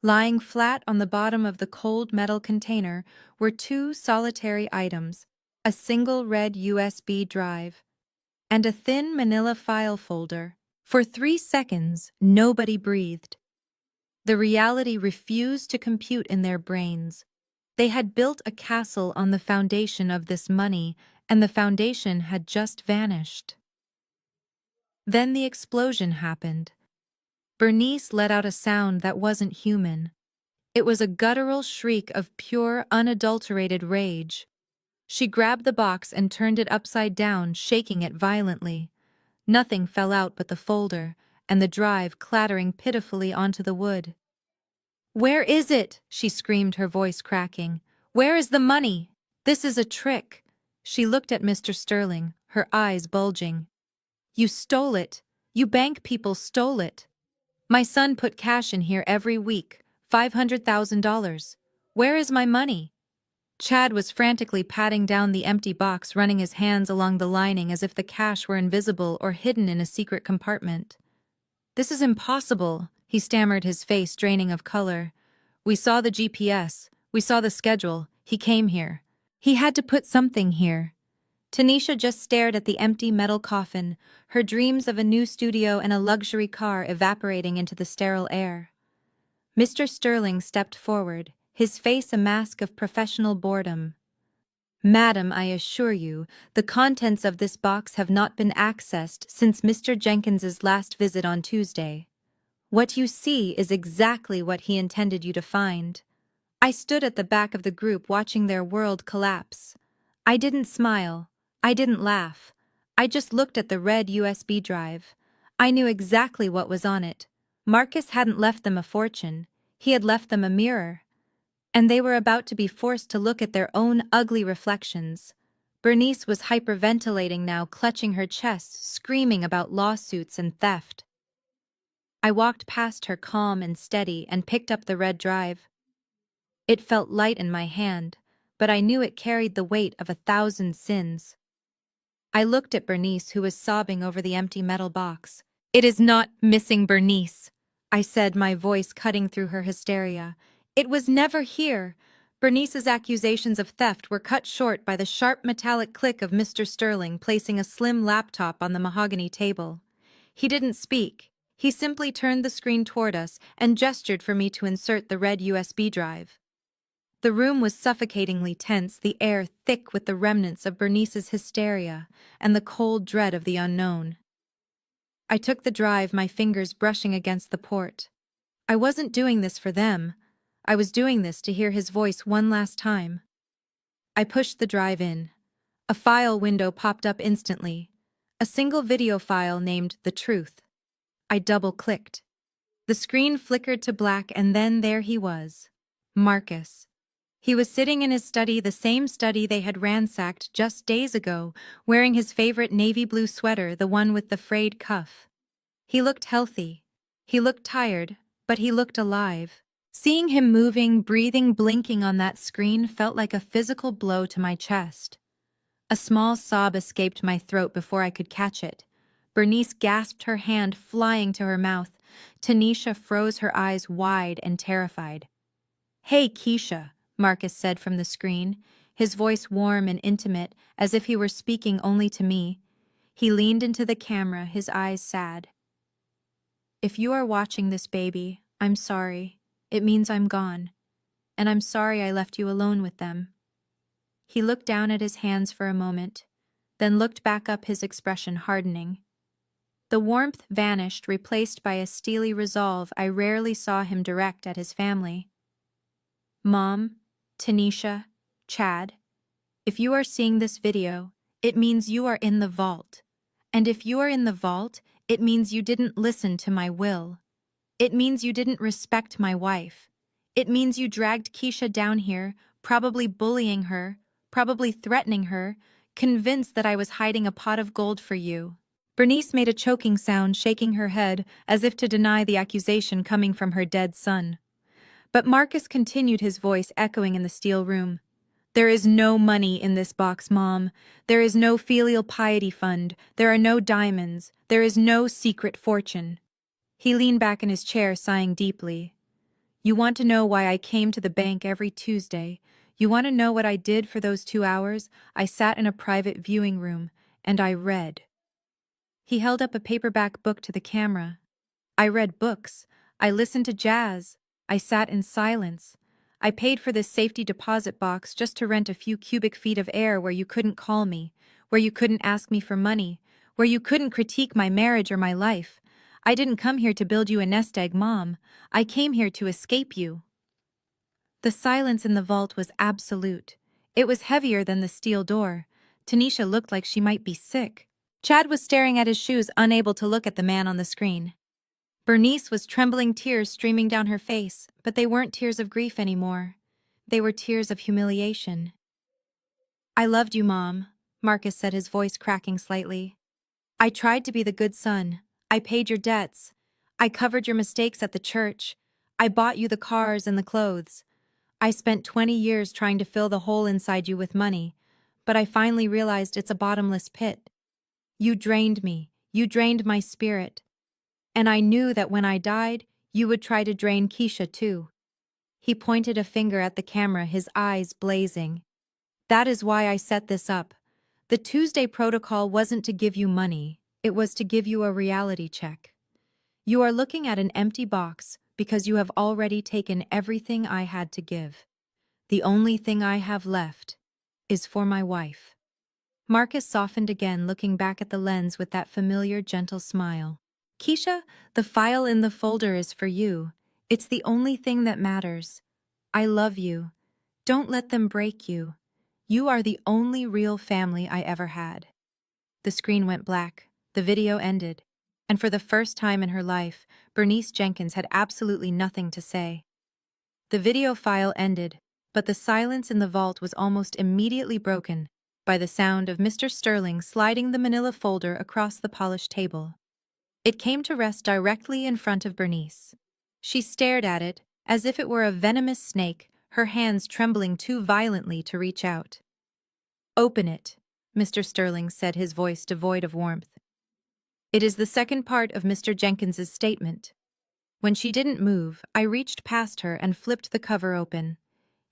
Lying flat on the bottom of the cold metal container were two solitary items, a single red USB drive, and a thin manila file folder. For 3 seconds, nobody breathed. The reality refused to compute in their brains. They had built a castle on the foundation of this money, and the foundation had just vanished. Then the explosion happened. Bernice let out a sound that wasn't human. It was a guttural shriek of pure, unadulterated rage. She grabbed the box and turned it upside down, shaking it violently. Nothing fell out but the folder, and the drive clattering pitifully onto the wood. "Where is it?" she screamed, her voice cracking. "Where is the money? This is a trick." She looked at Mr. Sterling, her eyes bulging. "You stole it. You bank people stole it. My son put cash in here every week, $500,000. Where is my money?" Chad was frantically patting down the empty box, running his hands along the lining as if the cash were invisible or hidden in a secret compartment. "This is impossible," he stammered, his face draining of color. "We saw the GPS. We saw the schedule. He came here. He had to put something here." Tanisha just stared at the empty metal coffin, her dreams of a new studio and a luxury car evaporating into the sterile air. Mr. Sterling stepped forward, his face a mask of professional boredom. "Madam, I assure you, the contents of this box have not been accessed since Mr. Jenkins's last visit on Tuesday. What you see is exactly what he intended you to find." I stood at the back of the group watching their world collapse. I didn't smile. I didn't laugh. I just looked at the red USB drive. I knew exactly what was on it. Marcus hadn't left them a fortune. He had left them a mirror. And they were about to be forced to look at their own ugly reflections. Bernice was hyperventilating now, clutching her chest, screaming about lawsuits and theft. I walked past her, calm and steady, and picked up the red drive. It felt light in my hand, but I knew it carried the weight of 1,000 sins. I looked at Bernice, who was sobbing over the empty metal box. "It is not missing, Bernice," I said, my voice cutting through her hysteria. "It was never here." Bernice's accusations of theft were cut short by the sharp metallic click of Mr. Sterling placing a slim laptop on the mahogany table. He didn't speak. He simply turned the screen toward us and gestured for me to insert the red USB drive. The room was suffocatingly tense, the air thick with the remnants of Bernice's hysteria and the cold dread of the unknown. I took the drive, my fingers brushing against the port. I wasn't doing this for them. I was doing this to hear his voice one last time. I pushed the drive in. A file window popped up instantly. A single video file named The Truth. I double-clicked. The screen flickered to black, and then there he was. Marcus. He was sitting in his study, the same study they had ransacked just days ago, wearing his favorite navy blue sweater, the one with the frayed cuff. He looked healthy. He looked tired, but he looked alive. Seeing him moving, breathing, blinking on that screen felt like a physical blow to my chest. A small sob escaped my throat before I could catch it. Bernice gasped, her hand flying to her mouth. Tanisha froze, her eyes wide and terrified. "Hey, Keisha," Marcus said from the screen, his voice warm and intimate, as if he were speaking only to me. He leaned into the camera, his eyes sad. "If you are watching this, baby, I'm sorry. It means I'm gone. And I'm sorry I left you alone with them." He looked down at his hands for a moment, then looked back up, his expression hardening. The warmth vanished, replaced by a steely resolve I rarely saw him direct at his family. "Mom, Tanisha, Chad, if you are seeing this video, it means you are in the vault. And if you are in the vault, it means you didn't listen to my will. It means you didn't respect my wife. It means you dragged Keisha down here, probably bullying her, probably threatening her, convinced that I was hiding a pot of gold for you." Bernice made a choking sound, shaking her head as if to deny the accusation coming from her dead son. But Marcus continued, his voice echoing in the steel room. There is no money in this box, Mom. There is no filial piety fund. There are no diamonds. There is no secret fortune. He leaned back in his chair, sighing deeply. You want to know why I came to the bank every Tuesday? You want to know what I did for those 2 hours? I sat in a private viewing room, and I read. He held up a paperback book to the camera. I read books. I listened to jazz. I sat in silence. I paid for this safety deposit box just to rent a few cubic feet of air where you couldn't call me, where you couldn't ask me for money, where you couldn't critique my marriage or my life. I didn't come here to build you a nest egg, Mom. I came here to escape you. The silence in the vault was absolute. It was heavier than the steel door. Tanisha looked like she might be sick. Chad was staring at his shoes, unable to look at the man on the screen. Bernice was trembling, tears streaming down her face, but they weren't tears of grief anymore. They were tears of humiliation. I loved you, Mom, Marcus said, his voice cracking slightly. I tried to be the good son. I paid your debts. I covered your mistakes at the church. I bought you the cars and the clothes. I spent 20 years trying to fill the hole inside you with money, but I finally realized it's a bottomless pit. You drained me. You drained my spirit. And I knew that when I died, you would try to drain Keisha too. He pointed a finger at the camera, his eyes blazing. That is why I set this up. The Tuesday protocol wasn't to give you money, it was to give you a reality check. You are looking at an empty box because you have already taken everything I had to give. The only thing I have left is for my wife. Marcus softened again, looking back at the lens with that familiar, gentle smile. Keisha, the file in the folder is for you. It's the only thing that matters. I love you. Don't let them break you. You are the only real family I ever had. The screen went black. The video ended. And for the first time in her life, Bernice Jenkins had absolutely nothing to say. The video file ended, but the silence in the vault was almost immediately broken by the sound of Mr. Sterling sliding the manila folder across the polished table. It came to rest directly in front of Bernice. She stared at it as if it were a venomous snake, her hands trembling too violently to reach out. Open it, Mr. Sterling said, his voice devoid of warmth. It is the second part of Mr. Jenkins's statement. When she didn't move, I reached past her and flipped the cover open.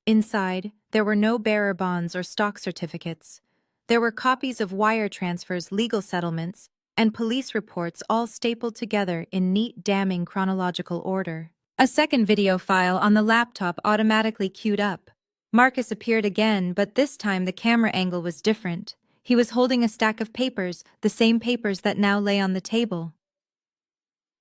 Inside, there were no bearer bonds or stock certificates. There were copies of wire transfers, legal settlements, and police reports, all stapled together in neat, damning chronological order. A second video file on the laptop automatically queued up. Marcus appeared again, but this time the camera angle was different. He was holding a stack of papers, the same papers that now lay on the table.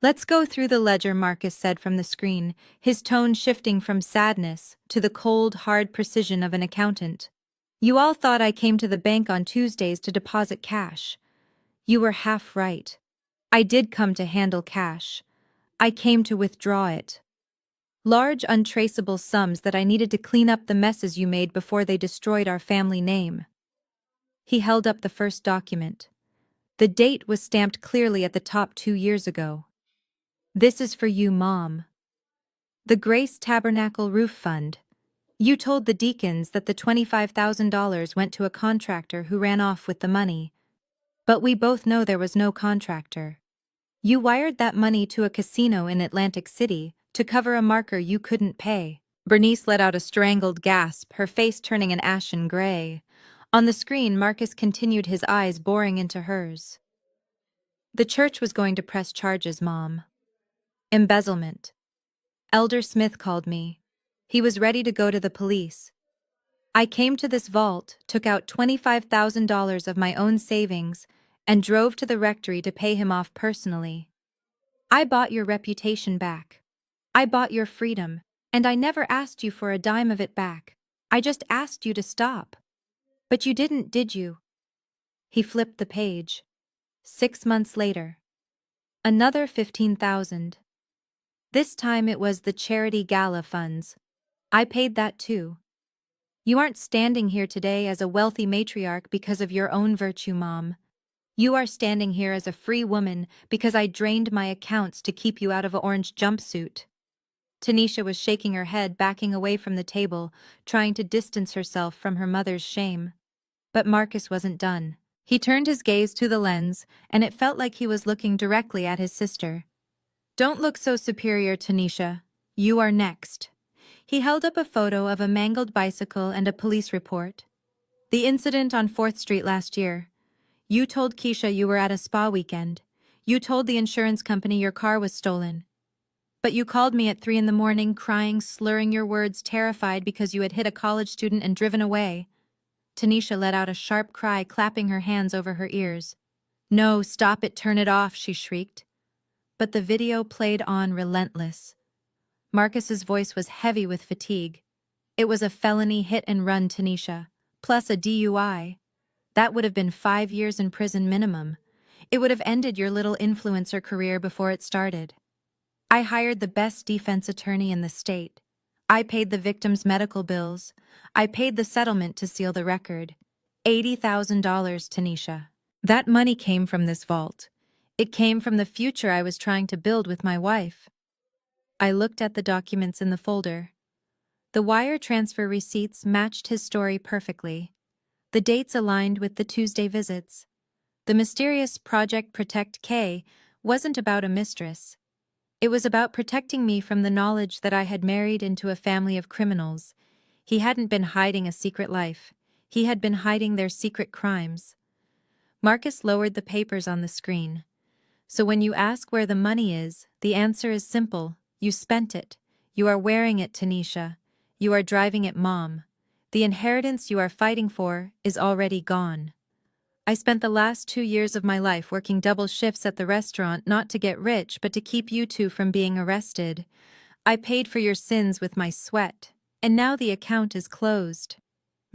Let's go through the ledger, Marcus said from the screen, his tone shifting from sadness to the cold, hard precision of an accountant. You all thought I came to the bank on Tuesdays to deposit cash. You were half right. I did come to handle cash. I came to withdraw it. Large, untraceable sums that I needed to clean up the messes you made before they destroyed our family name. He held up the first document. The date was stamped clearly at the top 2 years ago. This is for you, Mom. The Grace Tabernacle Roof Fund. You told the deacons that the $25,000 went to a contractor who ran off with the money. But we both know there was no contractor. You wired that money to a casino in Atlantic City to cover a marker you couldn't pay. Bernice let out a strangled gasp, her face turning an ashen gray. On the screen, Marcus continued, his eyes boring into hers. The church was going to press charges, Mom. Embezzlement. Elder Smith called me. He was ready to go to the police. I came to this vault, took out $25,000 of my own savings, and drove to the rectory to pay him off personally. I bought your reputation back. I bought your freedom, and I never asked you for a dime of it back. I just asked you to stop. But you didn't, did you? He flipped the page. 6 months later. Another $15,000. This time it was the charity gala funds. I paid that too. You aren't standing here today as a wealthy matriarch because of your own virtue, Mom. You are standing here as a free woman because I drained my accounts to keep you out of an orange jumpsuit. Tanisha was shaking her head, backing away from the table, trying to distance herself from her mother's shame. But Marcus wasn't done. He turned his gaze to the lens, and it felt like he was looking directly at his sister. "Don't look so superior, Tanisha. You are next." He held up a photo of a mangled bicycle and a police report. "The incident on 4th Street last year. You told Keisha you were at a spa weekend. You told the insurance company your car was stolen. But you called me at 3 in the morning, crying, slurring your words, terrified because you had hit a college student and driven away." Tanisha let out a sharp cry, clapping her hands over her ears. "No, stop it, turn it off," she shrieked. But the video played on, relentless. Marcus's voice was heavy with fatigue. "It was a felony hit and run, Tanisha, plus a DUI. That would have been 5 years in prison minimum. It would have ended your little influencer career before it started. I hired the best defense attorney in the state. I paid the victim's medical bills. I paid the settlement to seal the record. $80,000, Tanisha. That money came from this vault. It came from the future I was trying to build with my wife." I looked at the documents in the folder. The wire transfer receipts matched his story perfectly. The dates aligned with the Tuesday visits. The mysterious Project Protect K wasn't about a mistress. It was about protecting me from the knowledge that I had married into a family of criminals. He hadn't been hiding a secret life. He had been hiding their secret crimes. Marcus lowered the papers on the screen. "So when you ask where the money is, the answer is simple. You spent it. You are wearing it, Tanisha. You are driving it, Mom. The inheritance you are fighting for is already gone. I spent the last 2 years of my life working double shifts at the restaurant, not to get rich, but to keep you two from being arrested. I paid for your sins with my sweat, and now the account is closed."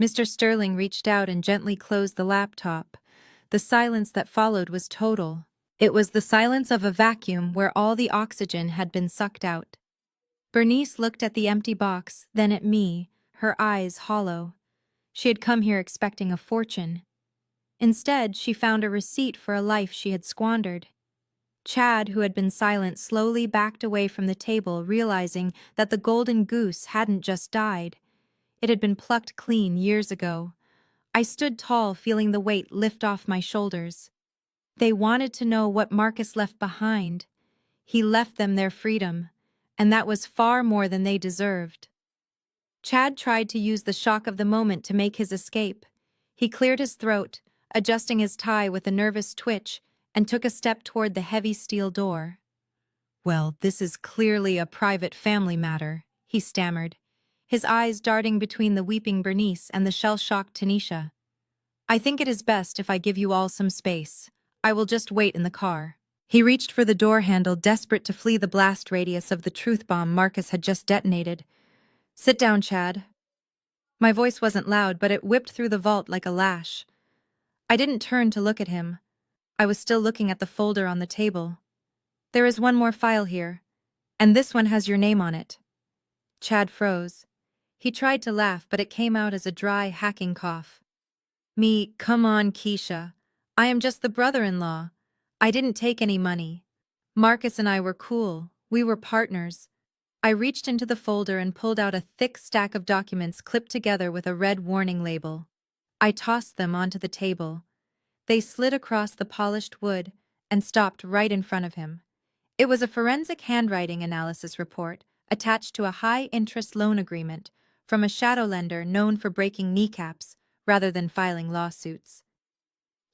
Mr. Sterling reached out and gently closed the laptop. The silence that followed was total. It was the silence of a vacuum where all the oxygen had been sucked out. Bernice looked at the empty box, then at me, her eyes hollow. She had come here expecting a fortune. Instead, she found a receipt for a life she had squandered. Chad, who had been silent, slowly backed away from the table, realizing that the golden goose hadn't just died. It had been plucked clean years ago. I stood tall, feeling the weight lift off my shoulders. They wanted to know what Marcus left behind. He left them their freedom, and that was far more than they deserved. Chad tried to use the shock of the moment to make his escape. He cleared his throat, adjusting his tie with a nervous twitch, and took a step toward the heavy steel door. "Well, this is clearly a private family matter," he stammered, his eyes darting between the weeping Bernice and the shell-shocked Tanisha. "I think it is best if I give you all some space. I will just wait in the car." He reached for the door handle, desperate to flee the blast radius of the truth bomb Marcus had just detonated. "Sit down, Chad." My voice wasn't loud, but it whipped through the vault like a lash. I didn't turn to look at him. I was still looking at the folder on the table. "There is one more file here, and this one has your name on it." Chad froze. He tried to laugh, but it came out as a dry, hacking cough. "Me, come on, Keisha. I am just the brother-in-law. I didn't take any money. Marcus and I were cool. We were partners." I reached into the folder and pulled out a thick stack of documents clipped together with a red warning label. I tossed them onto the table. They slid across the polished wood and stopped right in front of him. It was a forensic handwriting analysis report attached to a high-interest loan agreement from a shadow lender known for breaking kneecaps rather than filing lawsuits.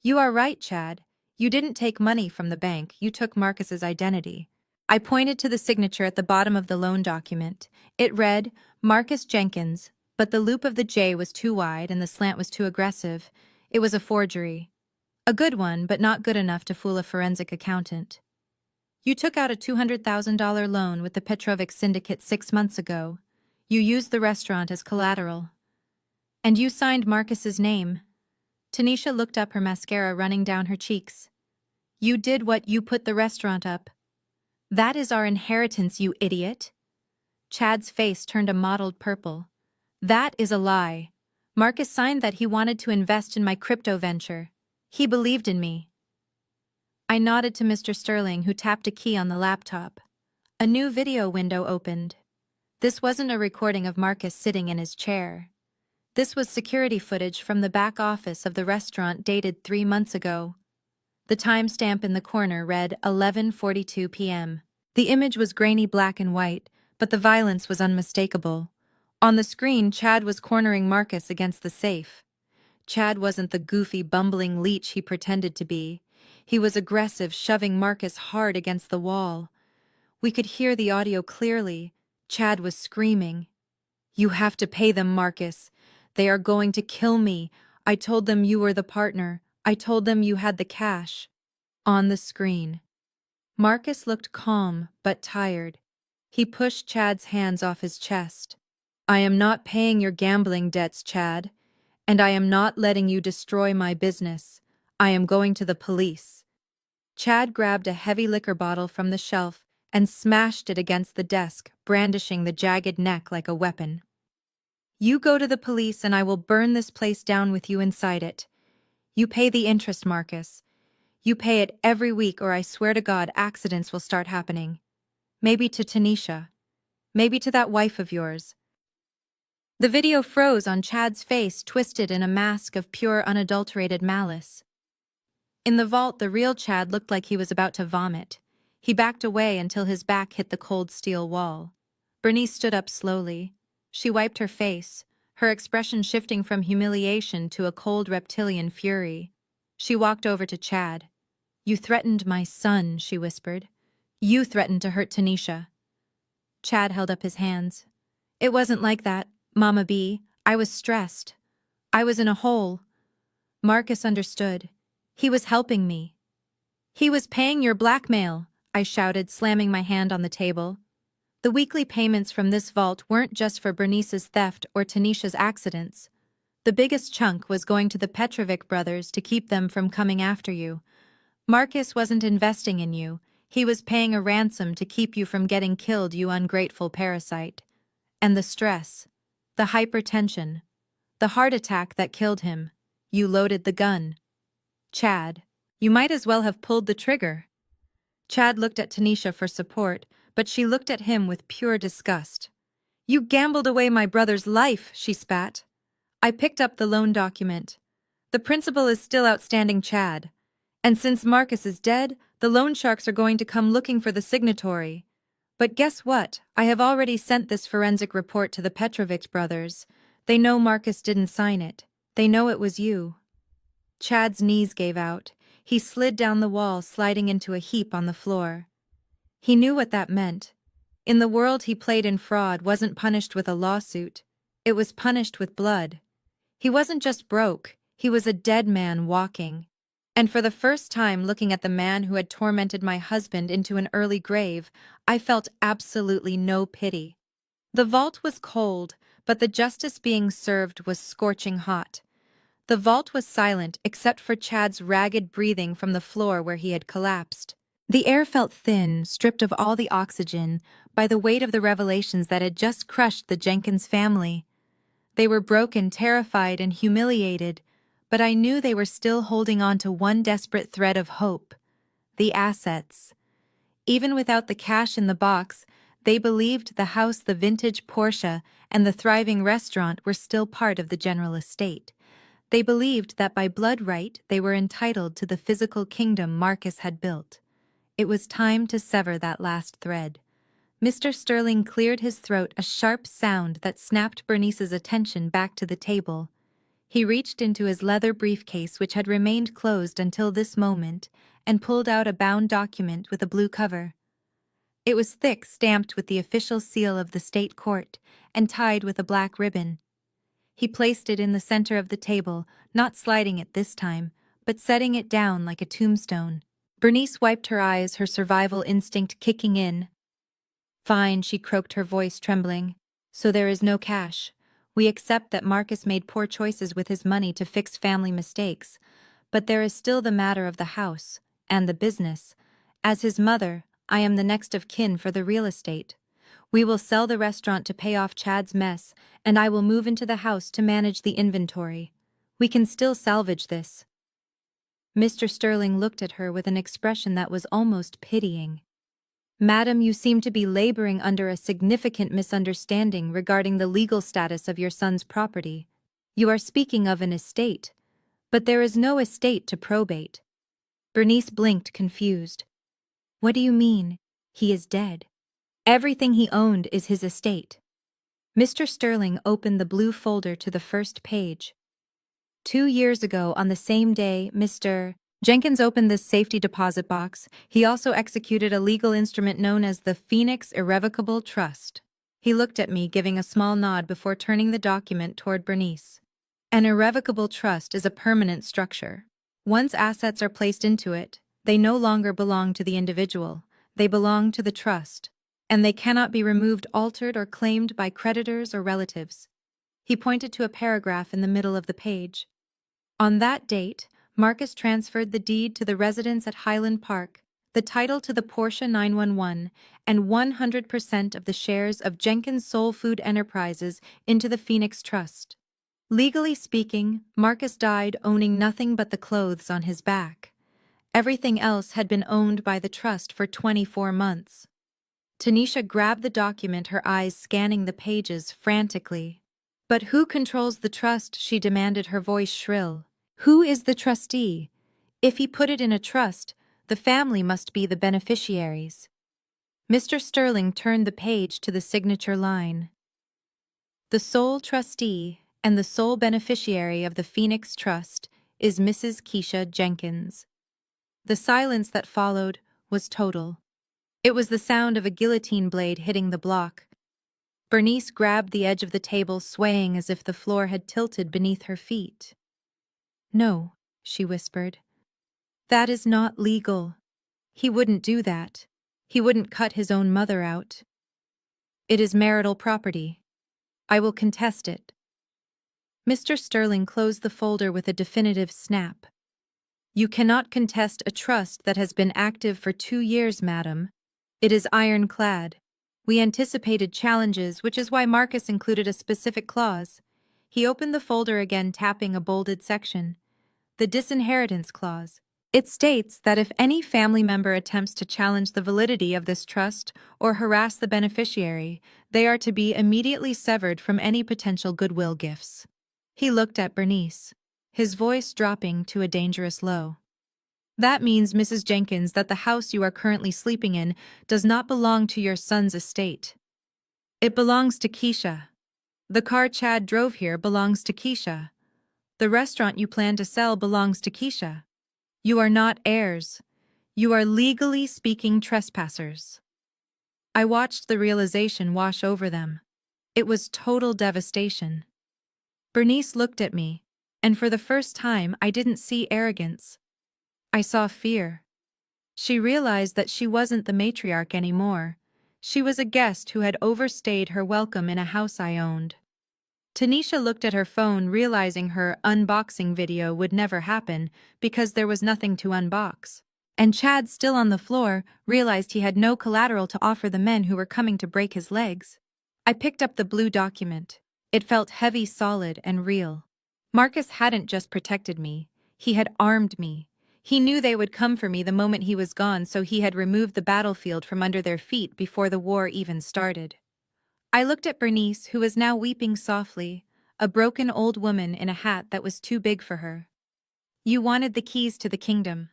"You are right, Chad. You didn't take money from the bank, you took Marcus's identity." I pointed to the signature at the bottom of the loan document. It read, "Marcus Jenkins," but the loop of the J was too wide and the slant was too aggressive. It was a forgery. A good one, but not good enough to fool a forensic accountant. "You took out a $200,000 loan with the Petrovic Syndicate 6 months ago. You used the restaurant as collateral. And you signed Marcus's name." Tanisha looked up, her mascara running down her cheeks. "You did what? You put the restaurant up. That is our inheritance, you idiot." Chad's face turned a mottled purple. "That is a lie. Marcus signed that he wanted to invest in my crypto venture. He believed in me." I nodded to Mr. Sterling, who tapped a key on the laptop. A new video window opened. This wasn't a recording of Marcus sitting in his chair. This was security footage from the back office of the restaurant dated 3 months ago. The timestamp in the corner read 11:42 p.m. The image was grainy black and white, but the violence was unmistakable. On the screen, Chad was cornering Marcus against the safe. Chad wasn't the goofy, bumbling leech he pretended to be. He was aggressive, shoving Marcus hard against the wall. We could hear the audio clearly. Chad was screaming, "You have to pay them, Marcus. They are going to kill me. I told them you were the partner. I told them you had the cash." On the screen, Marcus looked calm but tired. He pushed Chad's hands off his chest. "I am not paying your gambling debts, Chad. And I am not letting you destroy my business. I am going to the police." Chad grabbed a heavy liquor bottle from the shelf and smashed it against the desk, brandishing the jagged neck like a weapon. "You go to the police and I will burn this place down with you inside it. You pay the interest, Marcus. You pay it every week or I swear to God accidents will start happening. Maybe to Tanisha. Maybe to that wife of yours." The video froze on Chad's face, twisted in a mask of pure, unadulterated malice. In the vault, the real Chad looked like he was about to vomit. He backed away until his back hit the cold steel wall. Bernice stood up slowly. She wiped her face, her expression shifting from humiliation to a cold reptilian fury. She walked over to Chad. "You threatened my son," she whispered. "You threatened to hurt Tanisha." Chad held up his hands. "It wasn't like that, Mama B. I was stressed. I was in a hole." Marcus understood. "He was helping me." "He was paying your blackmail," I shouted, slamming my hand on the table. The weekly payments from this vault weren't just for Bernice's theft or Tanisha's accidents. The biggest chunk was going to the Petrovic brothers to keep them from coming after you. Marcus wasn't investing in you. He was paying a ransom to keep you from getting killed, you ungrateful parasite. And the stress, the hypertension, the heart attack that killed him. You loaded the gun. Chad, you might as well have pulled the trigger." Chad looked at Tanisha for support, but she looked at him with pure disgust. "You gambled away my brother's life," she spat. "I picked up the loan document. The principal is still outstanding, Chad. And since Marcus is dead, the loan sharks are going to come looking for the signatory. But guess what? I have already sent this forensic report to the Petrovic brothers. They know Marcus didn't sign it. They know it was you." Chad's knees gave out. He slid down the wall, sliding into a heap on the floor. He knew what that meant. In the world he played in, fraud wasn't punished with a lawsuit. It was punished with blood. He wasn't just broke, he was a dead man walking. And for the first time, looking at the man who had tormented my husband into an early grave, I felt absolutely no pity. The vault was cold, but the justice being served was scorching hot. The vault was silent except for Chad's ragged breathing from the floor where he had collapsed. The air felt thin, stripped of all the oxygen, by the weight of the revelations that had just crushed the Jenkins family. They were broken, terrified, and humiliated, but I knew they were still holding on to one desperate thread of hope: the assets. Even without the cash in the box, they believed the house, the vintage Porsche, and the thriving restaurant were still part of the general estate. They believed that by blood right they were entitled to the physical kingdom Marcus had built. It was time to sever that last thread. Mr. Sterling cleared his throat, a sharp sound that snapped Bernice's attention back to the table. He reached into his leather briefcase, which had remained closed until this moment, and pulled out a bound document with a blue cover. It was thick, stamped with the official seal of the state court, and tied with a black ribbon. He placed it in the center of the table, not sliding it this time, but setting it down like a tombstone. Bernice wiped her eyes, her survival instinct kicking in. "Fine," she croaked, her voice trembling. "So there is no cash. We accept that Marcus made poor choices with his money to fix family mistakes, but there is still the matter of the house, and the business. As his mother, I am the next of kin for the real estate. We will sell the restaurant to pay off Chad's mess, and I will move into the house to manage the inventory. We can still salvage this." Mr. Sterling looked at her with an expression that was almost pitying. Madam, you seem to be laboring under a significant misunderstanding regarding the legal status of your son's property. You are speaking of an estate, but there is no estate to probate. Bernice blinked, confused. What do you mean? He is dead. Everything he owned is his estate. Mr. Sterling opened the blue folder to the first page. 2 years ago, on the same day, Mr. Jenkins opened this safety deposit box. He also executed a legal instrument known as the Phoenix Irrevocable Trust. He looked at me, giving a small nod before turning the document toward Bernice. An irrevocable trust is a permanent structure. Once assets are placed into it, they no longer belong to the individual. They belong to the trust, and they cannot be removed, altered, or claimed by creditors or relatives. He pointed to a paragraph in the middle of the page. On that date, Marcus transferred the deed to the residence at Highland Park, the title to the Porsche 911, and 100% of the shares of Jenkins Soul Food Enterprises into the Phoenix Trust. Legally speaking, Marcus died owning nothing but the clothes on his back. Everything else had been owned by the trust for 24 months. Tanisha grabbed the document, her eyes scanning the pages frantically. But who controls the trust? She demanded, her voice shrill. Who is the trustee? If he put it in a trust, the family must be the beneficiaries. Mr. Sterling turned the page to the signature line. The sole trustee and the sole beneficiary of the Phoenix Trust is Mrs. Keisha Jenkins. The silence that followed was total. It was the sound of a guillotine blade hitting the block. Bernice grabbed the edge of the table, swaying as if the floor had tilted beneath her feet. No, she whispered. That is not legal. He wouldn't do that. He wouldn't cut his own mother out. It is marital property. I will contest it. Mr. Sterling closed the folder with a definitive snap. You cannot contest a trust that has been active for 2 years, madam. It is ironclad. We anticipated challenges, which is why Marcus included a specific clause. He opened the folder again, tapping a bolded section. The disinheritance clause. It states that if any family member attempts to challenge the validity of this trust or harass the beneficiary, they are to be immediately severed from any potential goodwill gifts. He looked at Bernice, his voice dropping to a dangerous low. That means, Mrs. Jenkins, that the house you are currently sleeping in does not belong to your son's estate. It belongs to Keisha. The car Chad drove here belongs to Keisha. The restaurant you plan to sell belongs to Keisha. You are not heirs. You are, legally speaking, trespassers. I watched the realization wash over them. It was total devastation. Bernice looked at me, and for the first time I didn't see arrogance. I saw fear. She realized that she wasn't the matriarch anymore. She was a guest who had overstayed her welcome in a house I owned. Tanisha looked at her phone, realizing her unboxing video would never happen because there was nothing to unbox. And Chad, still on the floor, realized he had no collateral to offer the men who were coming to break his legs. I picked up the blue document. It felt heavy, solid, and real. Marcus hadn't just protected me. He had armed me. He knew they would come for me the moment he was gone, so he had removed the battlefield from under their feet before the war even started. I looked at Bernice, who was now weeping softly, a broken old woman in a hat that was too big for her. You wanted the keys to the kingdom,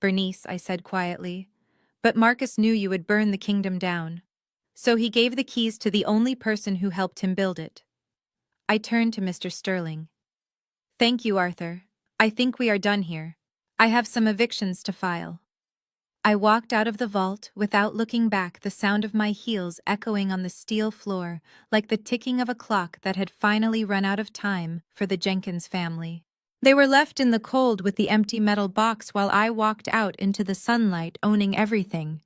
Bernice, I said quietly. But Marcus knew you would burn the kingdom down. So he gave the keys to the only person who helped him build it. I turned to Mr. Sterling. Thank you, Arthur. I think we are done here. I have some evictions to file. I walked out of the vault without looking back, the sound of my heels echoing on the steel floor like the ticking of a clock that had finally run out of time for the Jenkins family. They were left in the cold with the empty metal box while I walked out into the sunlight, owning everything.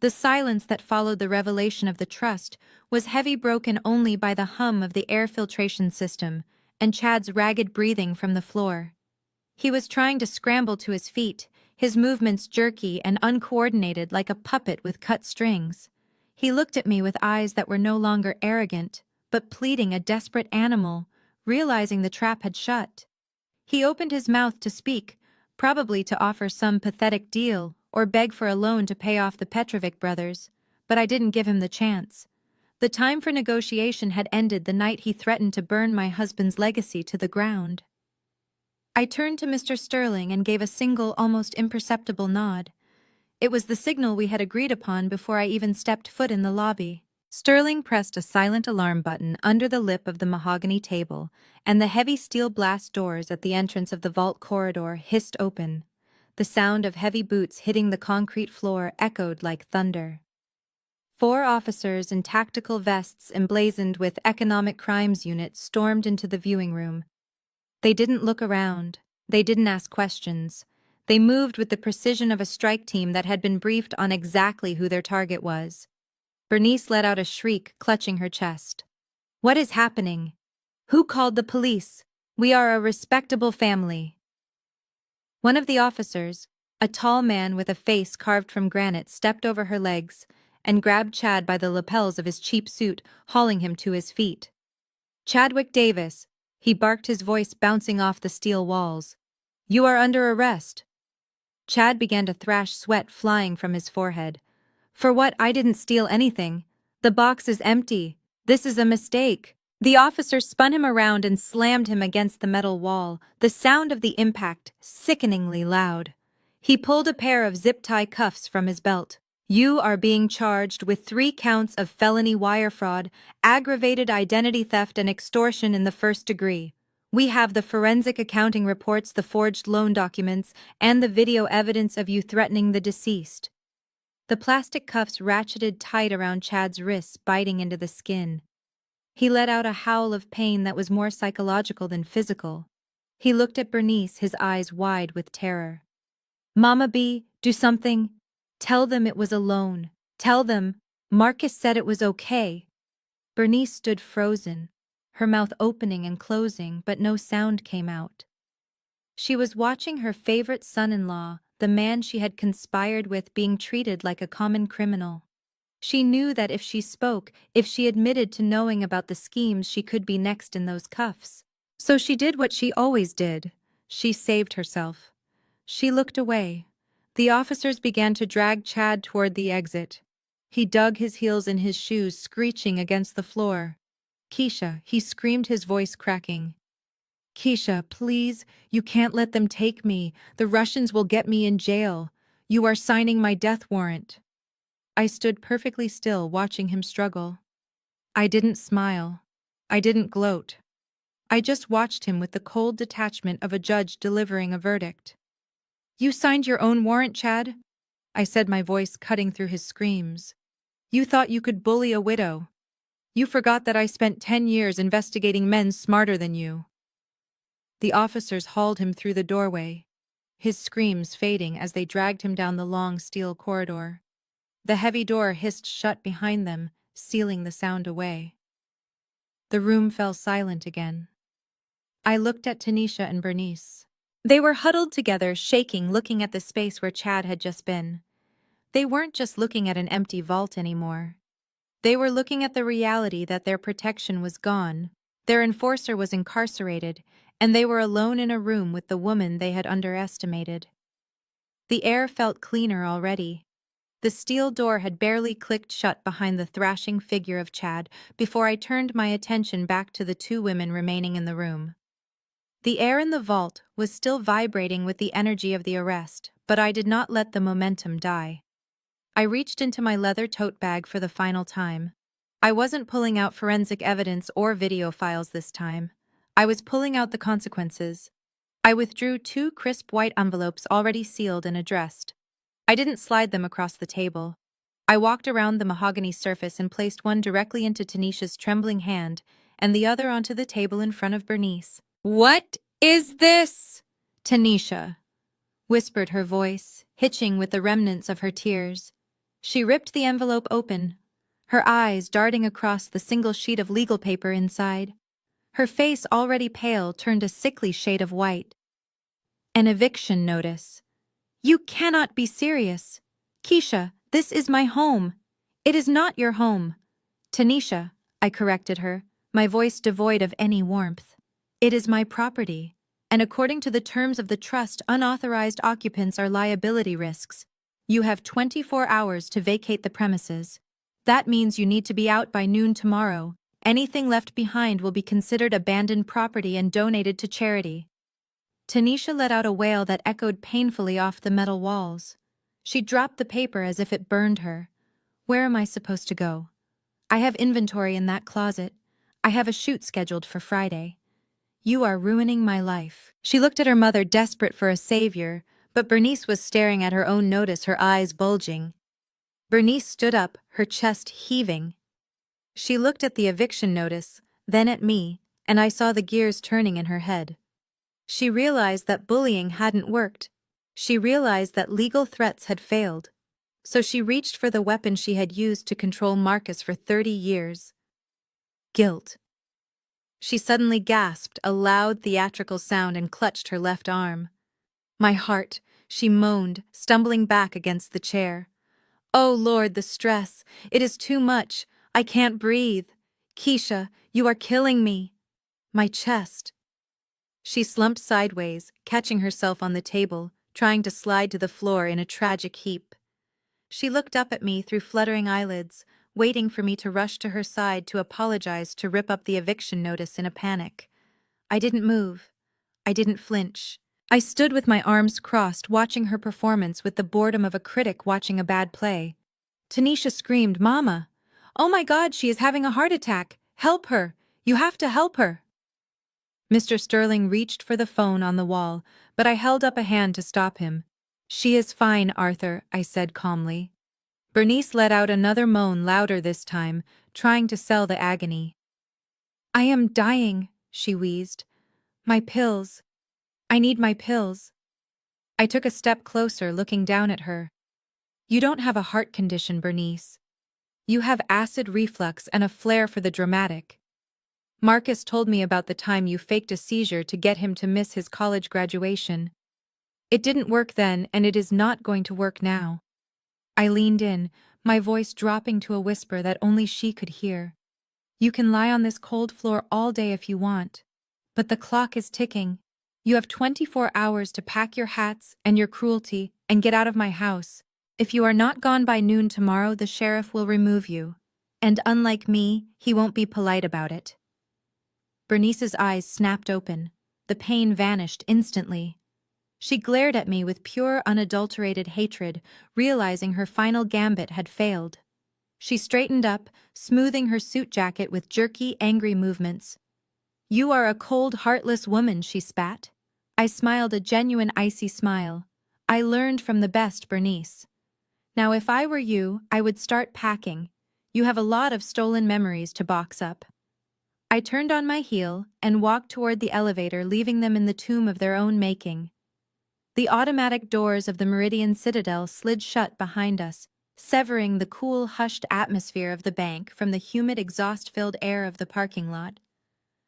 The silence that followed the revelation of the trust was heavy, broken only by the hum of the air filtration system and Chad's ragged breathing from the floor. He was trying to scramble to his feet, his movements jerky and uncoordinated like a puppet with cut strings. He looked at me with eyes that were no longer arrogant, but pleading, a desperate animal, realizing the trap had shut. He opened his mouth to speak, probably to offer some pathetic deal or beg for a loan to pay off the Petrovic brothers, but I didn't give him the chance. The time for negotiation had ended the night he threatened to burn my husband's legacy to the ground. I turned to Mr. Sterling and gave a single, almost imperceptible nod. It was the signal we had agreed upon before I even stepped foot in the lobby. Sterling pressed a silent alarm button under the lip of the mahogany table, and the heavy steel blast doors at the entrance of the vault corridor hissed open. The sound of heavy boots hitting the concrete floor echoed like thunder. 4 officers in tactical vests emblazoned with Economic Crimes Unit stormed into the viewing room. They didn't look around. They didn't ask questions. They moved with the precision of a strike team that had been briefed on exactly who their target was. Bernice let out a shriek, clutching her chest. "What is happening? Who called the police? We are a respectable family." One of the officers, a tall man with a face carved from granite, stepped over her legs and grabbed Chad by the lapels of his cheap suit, hauling him to his feet. "Chadwick Davis," he barked, his voice bouncing off the steel walls. "You are under arrest." Chad began to thrash, sweat flying from his forehead. "For what? I didn't steal anything. The box is empty. This is a mistake." The officer spun him around and slammed him against the metal wall, the sound of the impact sickeningly loud. He pulled a pair of zip-tie cuffs from his belt. "You are being charged with 3 counts of felony wire fraud, aggravated identity theft, and extortion in the 1st degree. We have the forensic accounting reports, the forged loan documents, and the video evidence of you threatening the deceased." The plastic cuffs ratcheted tight around Chad's wrists, biting into the skin. He let out a howl of pain that was more psychological than physical. He looked at Bernice, his eyes wide with terror. "Mama B, do something. Tell them it was a loan. Tell them Marcus said it was okay." Bernice stood frozen, her mouth opening and closing, but no sound came out. She was watching her favorite son-in-law, the man she had conspired with, being treated like a common criminal. She knew that if she spoke, if she admitted to knowing about the schemes, she could be next in those cuffs. So she did what she always did. She saved herself. She looked away. The officers began to drag Chad toward the exit. He dug his heels in his shoes, screeching against the floor. "Keisha," he screamed, his voice cracking. "Keisha, please, you can't let them take me. The Russians will get me in jail. You are signing my death warrant." I stood perfectly still, watching him struggle. I didn't smile. I didn't gloat. I just watched him with the cold detachment of a judge delivering a verdict. "You signed your own warrant, Chad?" I said, my voice cutting through his screams. "You thought you could bully a widow. You forgot that I spent 10 years investigating men smarter than you." The officers hauled him through the doorway, his screams fading as they dragged him down the long steel corridor. The heavy door hissed shut behind them, sealing the sound away. The room fell silent again. I looked at Tanisha and Bernice. They were huddled together, shaking, looking at the space where Chad had just been. They weren't just looking at an empty vault anymore. They were looking at the reality that their protection was gone, their enforcer was incarcerated, and they were alone in a room with the woman they had underestimated. The air felt cleaner already. The steel door had barely clicked shut behind the thrashing figure of Chad before I turned my attention back to the 2 women remaining in the room. The air in the vault was still vibrating with the energy of the arrest, but I did not let the momentum die. I reached into my leather tote bag for the final time. I wasn't pulling out forensic evidence or video files this time. I was pulling out the consequences. I withdrew 2 crisp white envelopes already sealed and addressed. I didn't slide them across the table. I walked around the mahogany surface and placed one directly into Tanisha's trembling hand and the other onto the table in front of Bernice. "What is this?" Tanisha whispered, her voice hitching with the remnants of her tears. She ripped the envelope open, her eyes darting across the single sheet of legal paper inside. Her face, already pale, turned a sickly shade of white. "An eviction notice. You cannot be serious. Keisha, this is my home. It is not your home." "Tanisha," I corrected her, my voice devoid of any warmth. "It is my property, and according to the terms of the trust, unauthorized occupants are liability risks. You have 24 hours to vacate the premises. That means you need to be out by noon tomorrow. Anything left behind will be considered abandoned property and donated to charity." Tanisha let out a wail that echoed painfully off the metal walls. She dropped the paper as if it burned her. "Where am I supposed to go? I have inventory in that closet. I have a shoot scheduled for Friday. You are ruining my life." She looked at her mother, desperate for a savior, but Bernice was staring at her own notice, her eyes bulging. Bernice stood up, her chest heaving. She looked at the eviction notice, then at me, and I saw the gears turning in her head. She realized that bullying hadn't worked. She realized that legal threats had failed. So she reached for the weapon she had used to control Marcus for 30 years. Guilt. She suddenly gasped, a loud theatrical sound, and clutched her left arm. "My heart," she moaned, stumbling back against the chair. "Oh Lord, the stress. It is too much. I can't breathe. Keisha, you are killing me." My chest. She slumped sideways, catching herself on the table, trying to slide to the floor in a tragic heap. She looked up at me through fluttering eyelids, waiting for me to rush to her side to apologize, to rip up the eviction notice in a panic. I didn't move. I didn't flinch. I stood with my arms crossed, watching her performance with the boredom of a critic watching a bad play. Tanisha screamed, "Mama! Oh my God, she is having a heart attack! Help her! You have to help her!" Mr. Sterling reached for the phone on the wall, but I held up a hand to stop him. "She is fine, Arthur," I said calmly. Bernice let out another moan, louder this time, trying to sell the agony. "I am dying," she wheezed. "My pills. I need my pills." I took a step closer, looking down at her. "You don't have a heart condition, Bernice. You have acid reflux and a flair for the dramatic. Marcus told me about the time you faked a seizure to get him to miss his college graduation. It didn't work then, and it is not going to work now." I leaned in, my voice dropping to a whisper that only she could hear. "You can lie on this cold floor all day if you want. But the clock is ticking. You have 24 hours to pack your hats and your cruelty and get out of my house. If you are not gone by noon tomorrow, the sheriff will remove you. And unlike me, he won't be polite about it." Bernice's eyes snapped open. The pain vanished instantly. She glared at me with pure, unadulterated hatred, realizing her final gambit had failed. She straightened up, smoothing her suit jacket with jerky, angry movements. "You are a cold, heartless woman," she spat. I smiled, a genuine icy smile. "I learned from the best, Bernice. Now if I were you, I would start packing. You have a lot of stolen memories to box up." I turned on my heel and walked toward the elevator, leaving them in the tomb of their own making. The automatic doors of the Meridian Citadel slid shut behind us, severing the cool, hushed atmosphere of the bank from the humid, exhaust-filled air of the parking lot.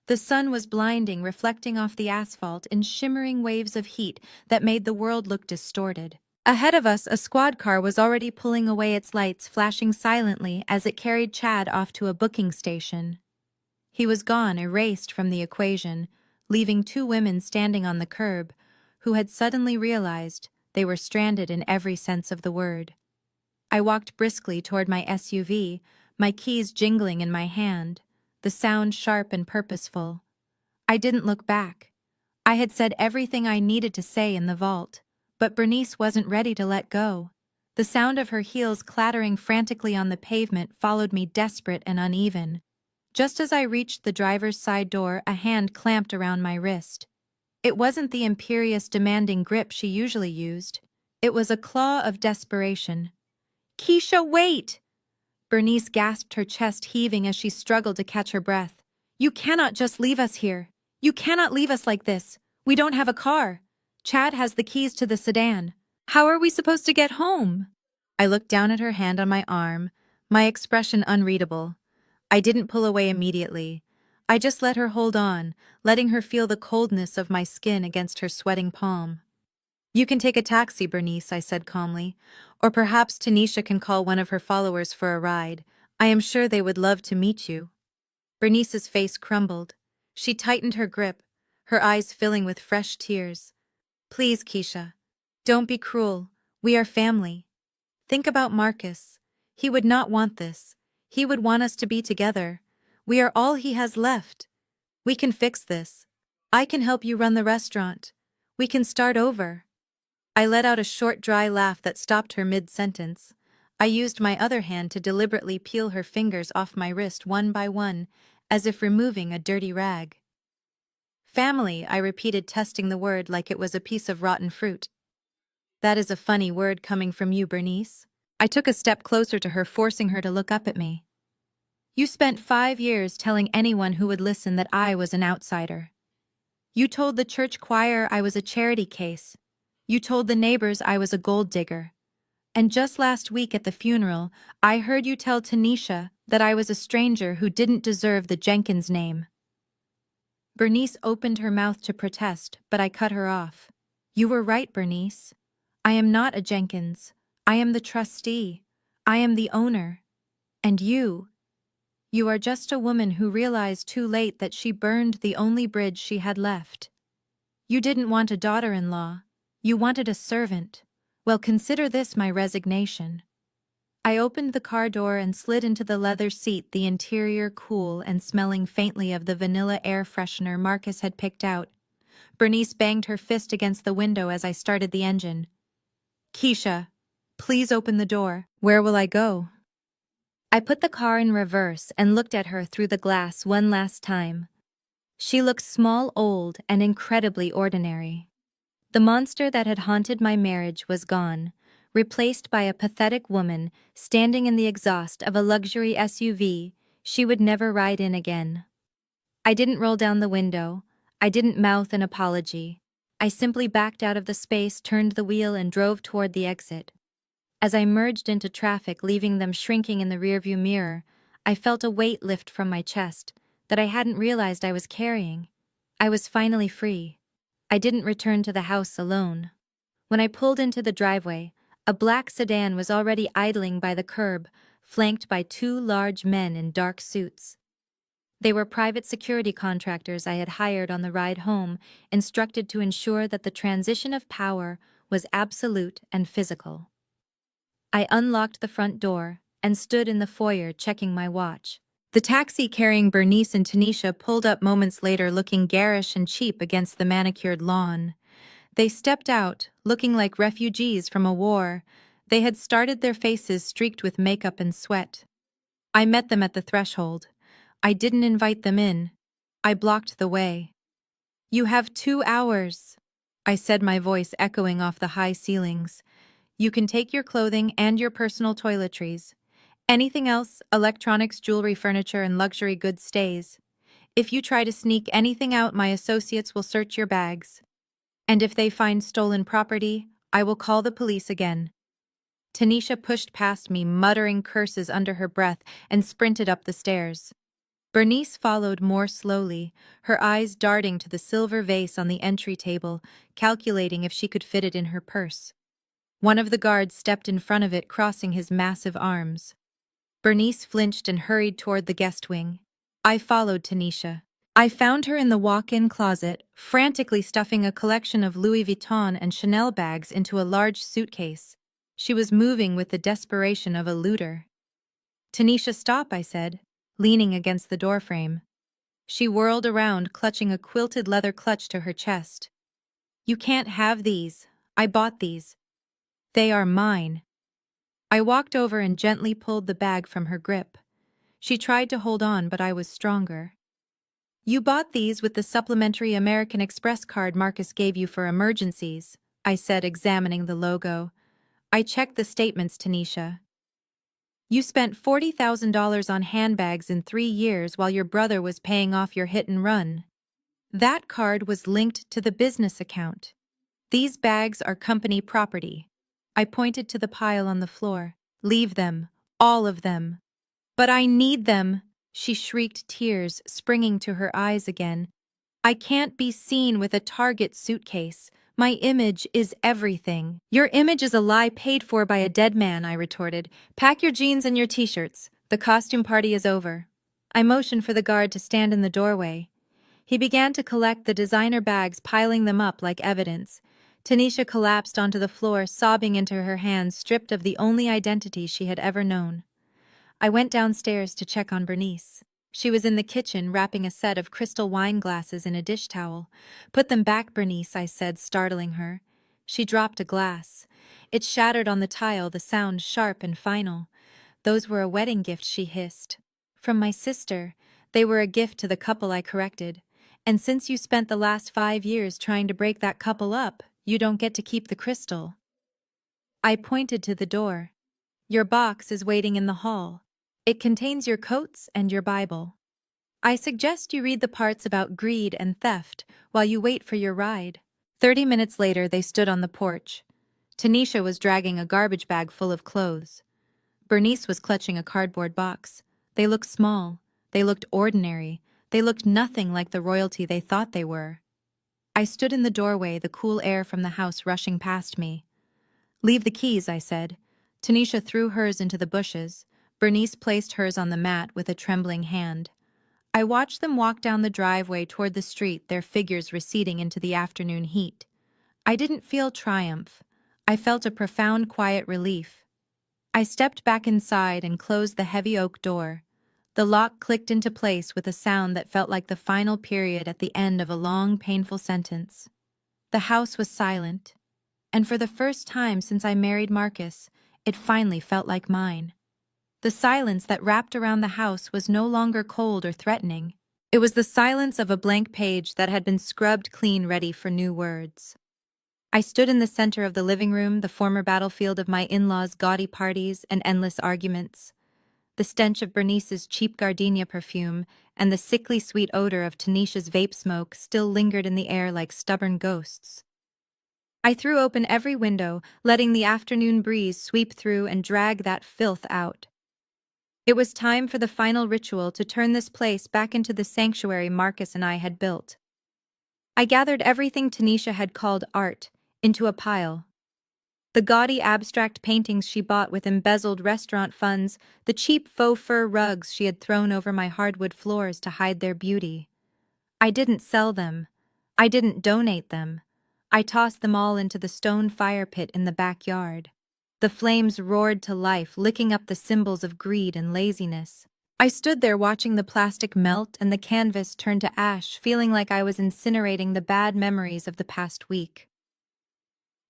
The sun was blinding, reflecting off the asphalt in shimmering waves of heat that made the world look distorted. Ahead of us, a squad car was already pulling away, its lights flashing silently as it carried Chad off to a booking station. He was gone, erased from the equation, leaving two women standing on the curb, who had suddenly realized they were stranded in every sense of the word. I walked briskly toward my SUV, my keys jingling in my hand, the sound sharp and purposeful. I didn't look back. I had said everything I needed to say in the vault, but Bernice wasn't ready to let go. The sound of her heels clattering frantically on the pavement followed me, desperate and uneven. Just as I reached the driver's side door, a hand clamped around my wrist. It wasn't the imperious, demanding grip she usually used. It was a claw of desperation. "Keisha, wait!" Bernice gasped, her chest heaving as she struggled to catch her breath. "You cannot just leave us here. You cannot leave us like this. We don't have a car. Chad has the keys to the sedan. How are we supposed to get home?" I looked down at her hand on my arm, my expression unreadable. I didn't pull away immediately. I just let her hold on, letting her feel the coldness of my skin against her sweating palm. "You can take a taxi, Bernice," I said calmly. "Or perhaps Tanisha can call one of her followers for a ride. I am sure they would love to meet you." Bernice's face crumbled. She tightened her grip, her eyes filling with fresh tears. "Please, Keisha. Don't be cruel. We are family." Think about Marcus. He would not want this. He would want us to be together. We are all he has left. We can fix this. I can help you run the restaurant. We can start over. I let out a short, dry laugh that stopped her mid-sentence. I used my other hand to deliberately peel her fingers off my wrist one by one, as if removing a dirty rag. Family, I repeated, testing the word like it was a piece of rotten fruit. That is a funny word coming from you, Bernice. I took a step closer to her, forcing her to look up at me. You spent 5 years telling anyone who would listen that I was an outsider. You told the church choir I was a charity case. You told the neighbors I was a gold digger. And just last week at the funeral, I heard you tell Tanisha that I was a stranger who didn't deserve the Jenkins name. Bernice opened her mouth to protest, but I cut her off. You were right, Bernice. I am not a Jenkins. I am the trustee. I am the owner. And you are just a woman who realized too late that she burned the only bridge she had left. You didn't want a daughter-in-law. You wanted a servant. Well, consider this my resignation. I opened the car door and slid into the leather seat, the interior cool and smelling faintly of the vanilla air freshener Marcus had picked out. Bernice banged her fist against the window as I started the engine. Keisha, please open the door. Where will I go? I put the car in reverse and looked at her through the glass one last time. She looked small, old, and incredibly ordinary. The monster that had haunted my marriage was gone, replaced by a pathetic woman standing in the exhaust of a luxury SUV she would never ride in again. I didn't roll down the window. I didn't mouth an apology. I simply backed out of the space, turned the wheel, and drove toward the exit. As I merged into traffic, leaving them shrinking in the rearview mirror, I felt a weight lift from my chest that I hadn't realized I was carrying. I was finally free. I didn't return to the house alone. When I pulled into the driveway, a black sedan was already idling by the curb, flanked by 2 large men in dark suits. They were private security contractors I had hired on the ride home, instructed to ensure that the transition of power was absolute and physical. I unlocked the front door and stood in the foyer checking my watch. The taxi carrying Bernice and Tanisha pulled up moments later, looking garish and cheap against the manicured lawn. They stepped out, looking like refugees from a war. They had started, their faces streaked with makeup and sweat. I met them at the threshold. I didn't invite them in. I blocked the way. You have 2 hours, I said, my voice echoing off the high ceilings. You can take your clothing and your personal toiletries. Anything else, electronics, jewelry, furniture, and luxury goods, stays. If you try to sneak anything out, my associates will search your bags. And if they find stolen property, I will call the police again. Tanisha pushed past me, muttering curses under her breath, and sprinted up the stairs. Bernice followed more slowly, her eyes darting to the silver vase on the entry table, calculating if she could fit it in her purse. One of the guards stepped in front of it, crossing his massive arms. Bernice flinched and hurried toward the guest wing. I followed Tanisha. I found her in the walk-in closet, frantically stuffing a collection of Louis Vuitton and Chanel bags into a large suitcase. She was moving with the desperation of a looter. Tanisha, stop, I said, leaning against the doorframe. She whirled around, clutching a quilted leather clutch to her chest. You can't have these. I bought these. They are mine. I walked over and gently pulled the bag from her grip. She tried to hold on, but I was stronger. You bought these with the supplementary American Express card Marcus gave you for emergencies, I said, examining the logo. I checked the statements, Tanisha. You spent $40,000 on handbags in 3 years while your brother was paying off your hit and run. That card was linked to the business account. These bags are company property. I pointed to the pile on the floor. Leave them, all of them. But I need them, she shrieked, tears springing to her eyes again. I can't be seen with a Target suitcase. My image is everything. Your image is a lie paid for by a dead man, I retorted. Pack your jeans and your t-shirts. The costume party is over. I motioned for the guard to stand in the doorway. He began to collect the designer bags, piling them up like evidence. Tanisha collapsed onto the floor, sobbing into her hands, stripped of the only identity she had ever known. I went downstairs to check on Bernice. She was in the kitchen, wrapping a set of crystal wine glasses in a dish towel. "Put them back, Bernice," I said, startling her. She dropped a glass. It shattered on the tile, the sound sharp and final. "Those were a wedding gift," she hissed. "From my sister. They were a gift to the couple," I corrected. "And since you spent the last 5 years trying to break that couple up, you don't get to keep the crystal." I pointed to the door. "Your box is waiting in the hall. It contains your coats and your Bible. I suggest you read the parts about greed and theft while you wait for your ride." 30 minutes later, they stood on the porch. Tanisha was dragging a garbage bag full of clothes. Bernice was clutching a cardboard box. They looked small. They looked ordinary. They looked nothing like the royalty they thought they were. I stood in the doorway, the cool air from the house rushing past me. "Leave the keys," I said. Tanisha threw hers into the bushes. Bernice placed hers on the mat with a trembling hand. I watched them walk down the driveway toward the street, their figures receding into the afternoon heat. I didn't feel triumph. I felt a profound, quiet relief. I stepped back inside and closed the heavy oak door. The lock clicked into place with a sound that felt like the final period at the end of a long, painful sentence. The house was silent, and for the first time since I married Marcus, it finally felt like mine. The silence that wrapped around the house was no longer cold or threatening. It was the silence of a blank page that had been scrubbed clean, ready for new words. I stood in the center of the living room, the former battlefield of my in-laws' gaudy parties and endless arguments. The stench of Bernice's cheap gardenia perfume and the sickly sweet odor of Tanisha's vape smoke still lingered in the air like stubborn ghosts. I threw open every window, letting the afternoon breeze sweep through and drag that filth out. It was time for the final ritual to turn this place back into the sanctuary Marcus and I had built. I gathered everything Tanisha had called art into a pile. The gaudy abstract paintings she bought with embezzled restaurant funds, the cheap faux fur rugs she had thrown over my hardwood floors to hide their beauty. I didn't sell them. I didn't donate them. I tossed them all into the stone fire pit in the backyard. The flames roared to life, licking up the symbols of greed and laziness. I stood there watching the plastic melt and the canvas turn to ash, feeling like I was incinerating the bad memories of the past week.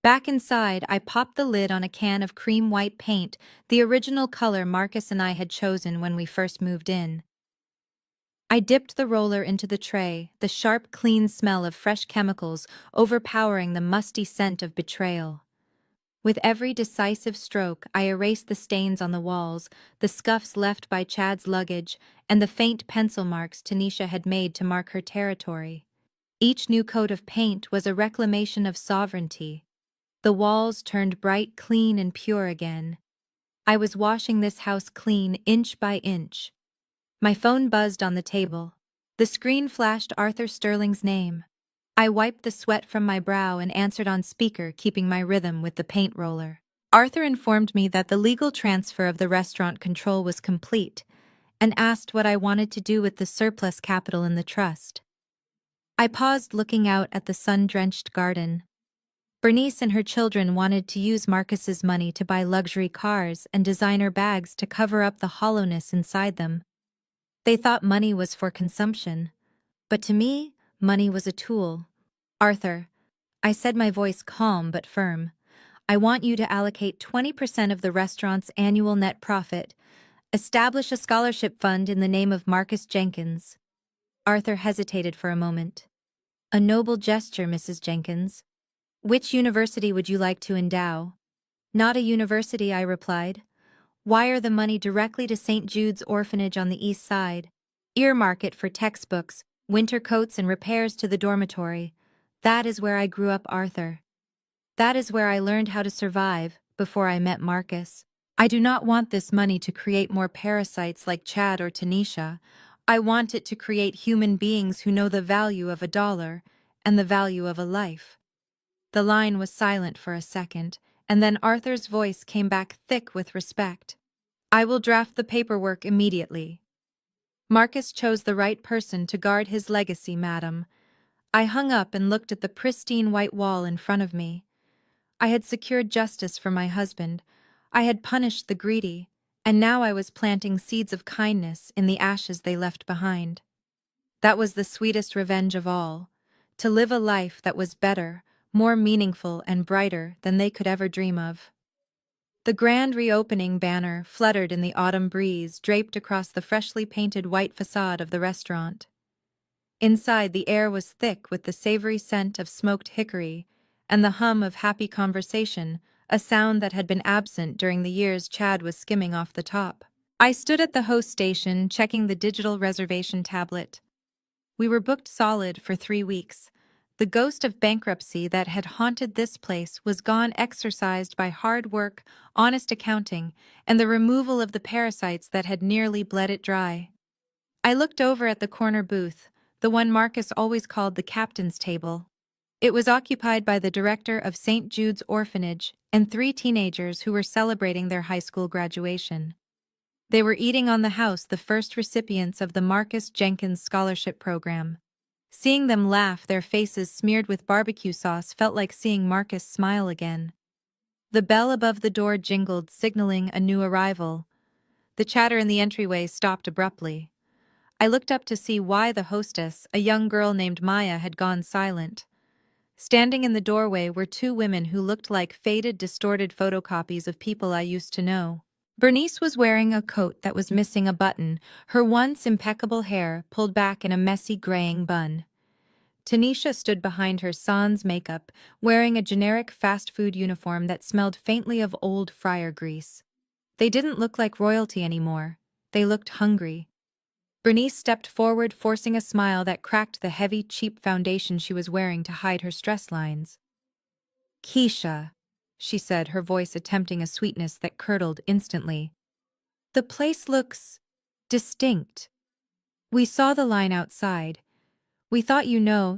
Back inside, I popped the lid on a can of cream white paint, the original color Marcus and I had chosen when we first moved in. I dipped the roller into the tray, the sharp, clean smell of fresh chemicals overpowering the musty scent of betrayal. With every decisive stroke, I erased the stains on the walls, the scuffs left by Chad's luggage, and the faint pencil marks Tanisha had made to mark her territory. Each new coat of paint was a reclamation of sovereignty. The walls turned bright, clean, and pure again. I was washing this house clean, inch by inch. My phone buzzed on the table. The screen flashed Arthur Sterling's name. I wiped the sweat from my brow and answered on speaker, keeping my rhythm with the paint roller. Arthur informed me that the legal transfer of the restaurant control was complete and asked what I wanted to do with the surplus capital in the trust. I paused, looking out at the sun-drenched garden. Bernice and her children wanted to use Marcus's money to buy luxury cars and designer bags to cover up the hollowness inside them. They thought money was for consumption, but to me, money was a tool. "Arthur," I said, my voice calm but firm, "I want you to allocate 20% of the restaurant's annual net profit. Establish a scholarship fund in the name of Marcus Jenkins." Arthur hesitated for a moment. "A noble gesture, Mrs. Jenkins. Which university would you like to endow?" "Not a university," I replied. "Wire the money directly to St. Jude's Orphanage on the East Side. Earmark it for textbooks, winter coats, and repairs to the dormitory. That is where I grew up, Arthur. That is where I learned how to survive before I met Marcus. I do not want this money to create more parasites like Chad or Tanisha. I want it to create human beings who know the value of a dollar and the value of a life." The line was silent for a second, and then Arthur's voice came back thick with respect. "I will draft the paperwork immediately. Marcus chose the right person to guard his legacy, madam." I hung up and looked at the pristine white wall in front of me. I had secured justice for my husband. I had punished the greedy, and now I was planting seeds of kindness in the ashes they left behind. That was the sweetest revenge of all, to live a life that was better, more meaningful and brighter than they could ever dream of. The grand reopening banner fluttered in the autumn breeze draped across the freshly painted white facade of the restaurant. Inside, the air was thick with the savory scent of smoked hickory and the hum of happy conversation, a sound that had been absent during the years Chad was skimming off the top. I stood at the host station checking the digital reservation tablet. We were booked solid for 3 weeks. The ghost of bankruptcy that had haunted this place was gone, exorcised by hard work, honest accounting, and the removal of the parasites that had nearly bled it dry. I looked over at the corner booth, the one Marcus always called the captain's table. It was occupied by the director of St. Jude's Orphanage and 3 teenagers who were celebrating their high school graduation. They were eating on the house, the first recipients of the Marcus Jenkins Scholarship Program. Seeing them laugh, their faces smeared with barbecue sauce, felt like seeing Marcus smile again. The bell above the door jingled, signaling a new arrival. The chatter in the entryway stopped abruptly. I looked up to see why the hostess, a young girl named Maya, had gone silent. Standing in the doorway were 2 women who looked like faded, distorted photocopies of people I used to know. Bernice was wearing a coat that was missing a button, her once impeccable hair pulled back in a messy graying bun. Tanisha stood behind her sans makeup, wearing a generic fast food uniform that smelled faintly of old fryer grease. They didn't look like royalty anymore. They looked hungry. Bernice stepped forward, forcing a smile that cracked the heavy, cheap foundation she was wearing to hide her stress lines. "Keisha," she said, her voice attempting a sweetness that curdled instantly. "The place looks distinct. We saw the line outside. We thought,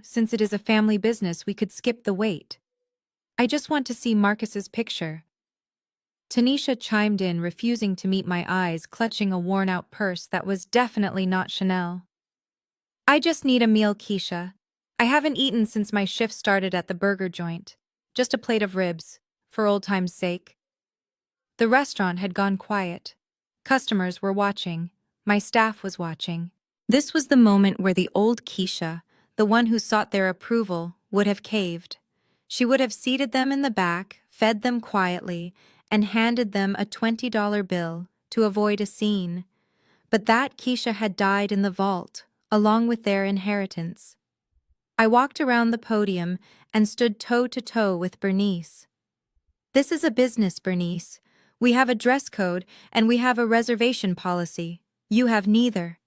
since it is a family business, we could skip the wait. I just want to see Marcus's picture." Tanisha chimed in, refusing to meet my eyes, clutching a worn-out purse that was definitely not Chanel. "I just need a meal, Keisha. I haven't eaten since my shift started at the burger joint. Just a plate of ribs, for old time's sake." The restaurant had gone quiet. Customers were watching. My staff was watching. This was the moment where the old Keisha, the one who sought their approval, would have caved. She would have seated them in the back, fed them quietly, and handed them a $20 bill to avoid a scene. But that Keisha had died in the vault, along with their inheritance. I walked around the podium and stood toe-to-toe with Bernice. "This is a business, Bernice. We have a dress code and we have a reservation policy. You have neither."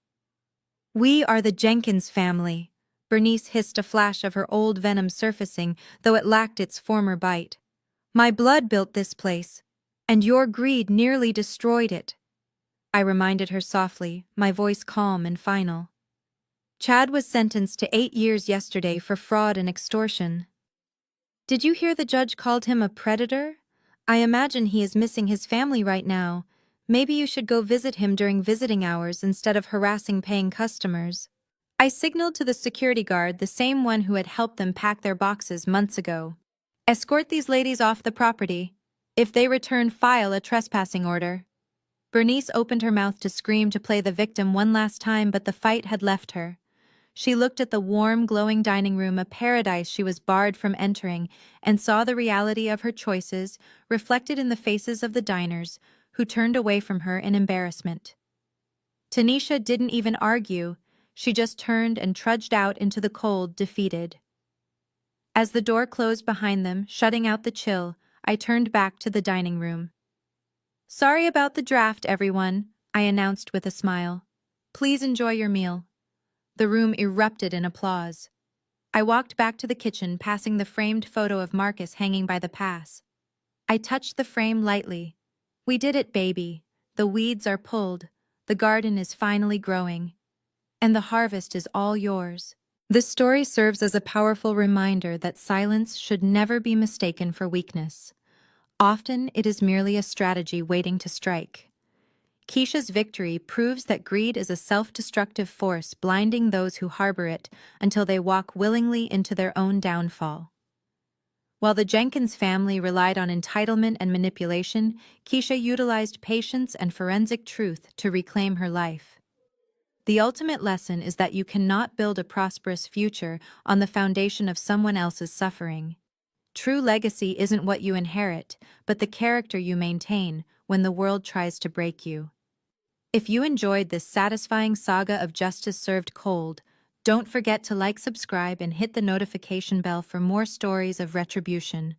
"We are the Jenkins family." Bernice hissed, a flash of her old venom surfacing, though it lacked its former bite. "My blood built this place, and your greed nearly destroyed it." I reminded her softly, my voice calm and final. "Chad was sentenced to 8 years yesterday for fraud and extortion." "Did you hear the judge called him a predator? I imagine he is missing his family right now. Maybe you should go visit him during visiting hours instead of harassing paying customers." I signaled to the security guard, the same one who had helped them pack their boxes months ago. "Escort these ladies off the property. If they return, file a trespassing order." Bernice opened her mouth to scream, to play the victim one last time, but the fight had left her. She looked at the warm, glowing dining room, a paradise she was barred from entering, and saw the reality of her choices reflected in the faces of the diners, who turned away from her in embarrassment. Tanisha didn't even argue. She just turned and trudged out into the cold, defeated. As the door closed behind them, shutting out the chill, I turned back to the dining room. "Sorry about the draft, everyone," I announced with a smile. "Please enjoy your meal." The room erupted in applause. I walked back to the kitchen, passing the framed photo of Marcus hanging by the pass. I touched the frame lightly. "We did it, baby. The weeds are pulled. The garden is finally growing. And the harvest is all yours." This story serves as a powerful reminder that silence should never be mistaken for weakness. Often it is merely a strategy waiting to strike. Keisha's victory proves that greed is a self-destructive force, blinding those who harbor it until they walk willingly into their own downfall. While the Jenkins family relied on entitlement and manipulation, Keisha utilized patience and forensic truth to reclaim her life. The ultimate lesson is that you cannot build a prosperous future on the foundation of someone else's suffering. True legacy isn't what you inherit, but the character you maintain when the world tries to break you. If you enjoyed this satisfying saga of justice served cold, don't forget to like, subscribe, and hit the notification bell for more stories of retribution.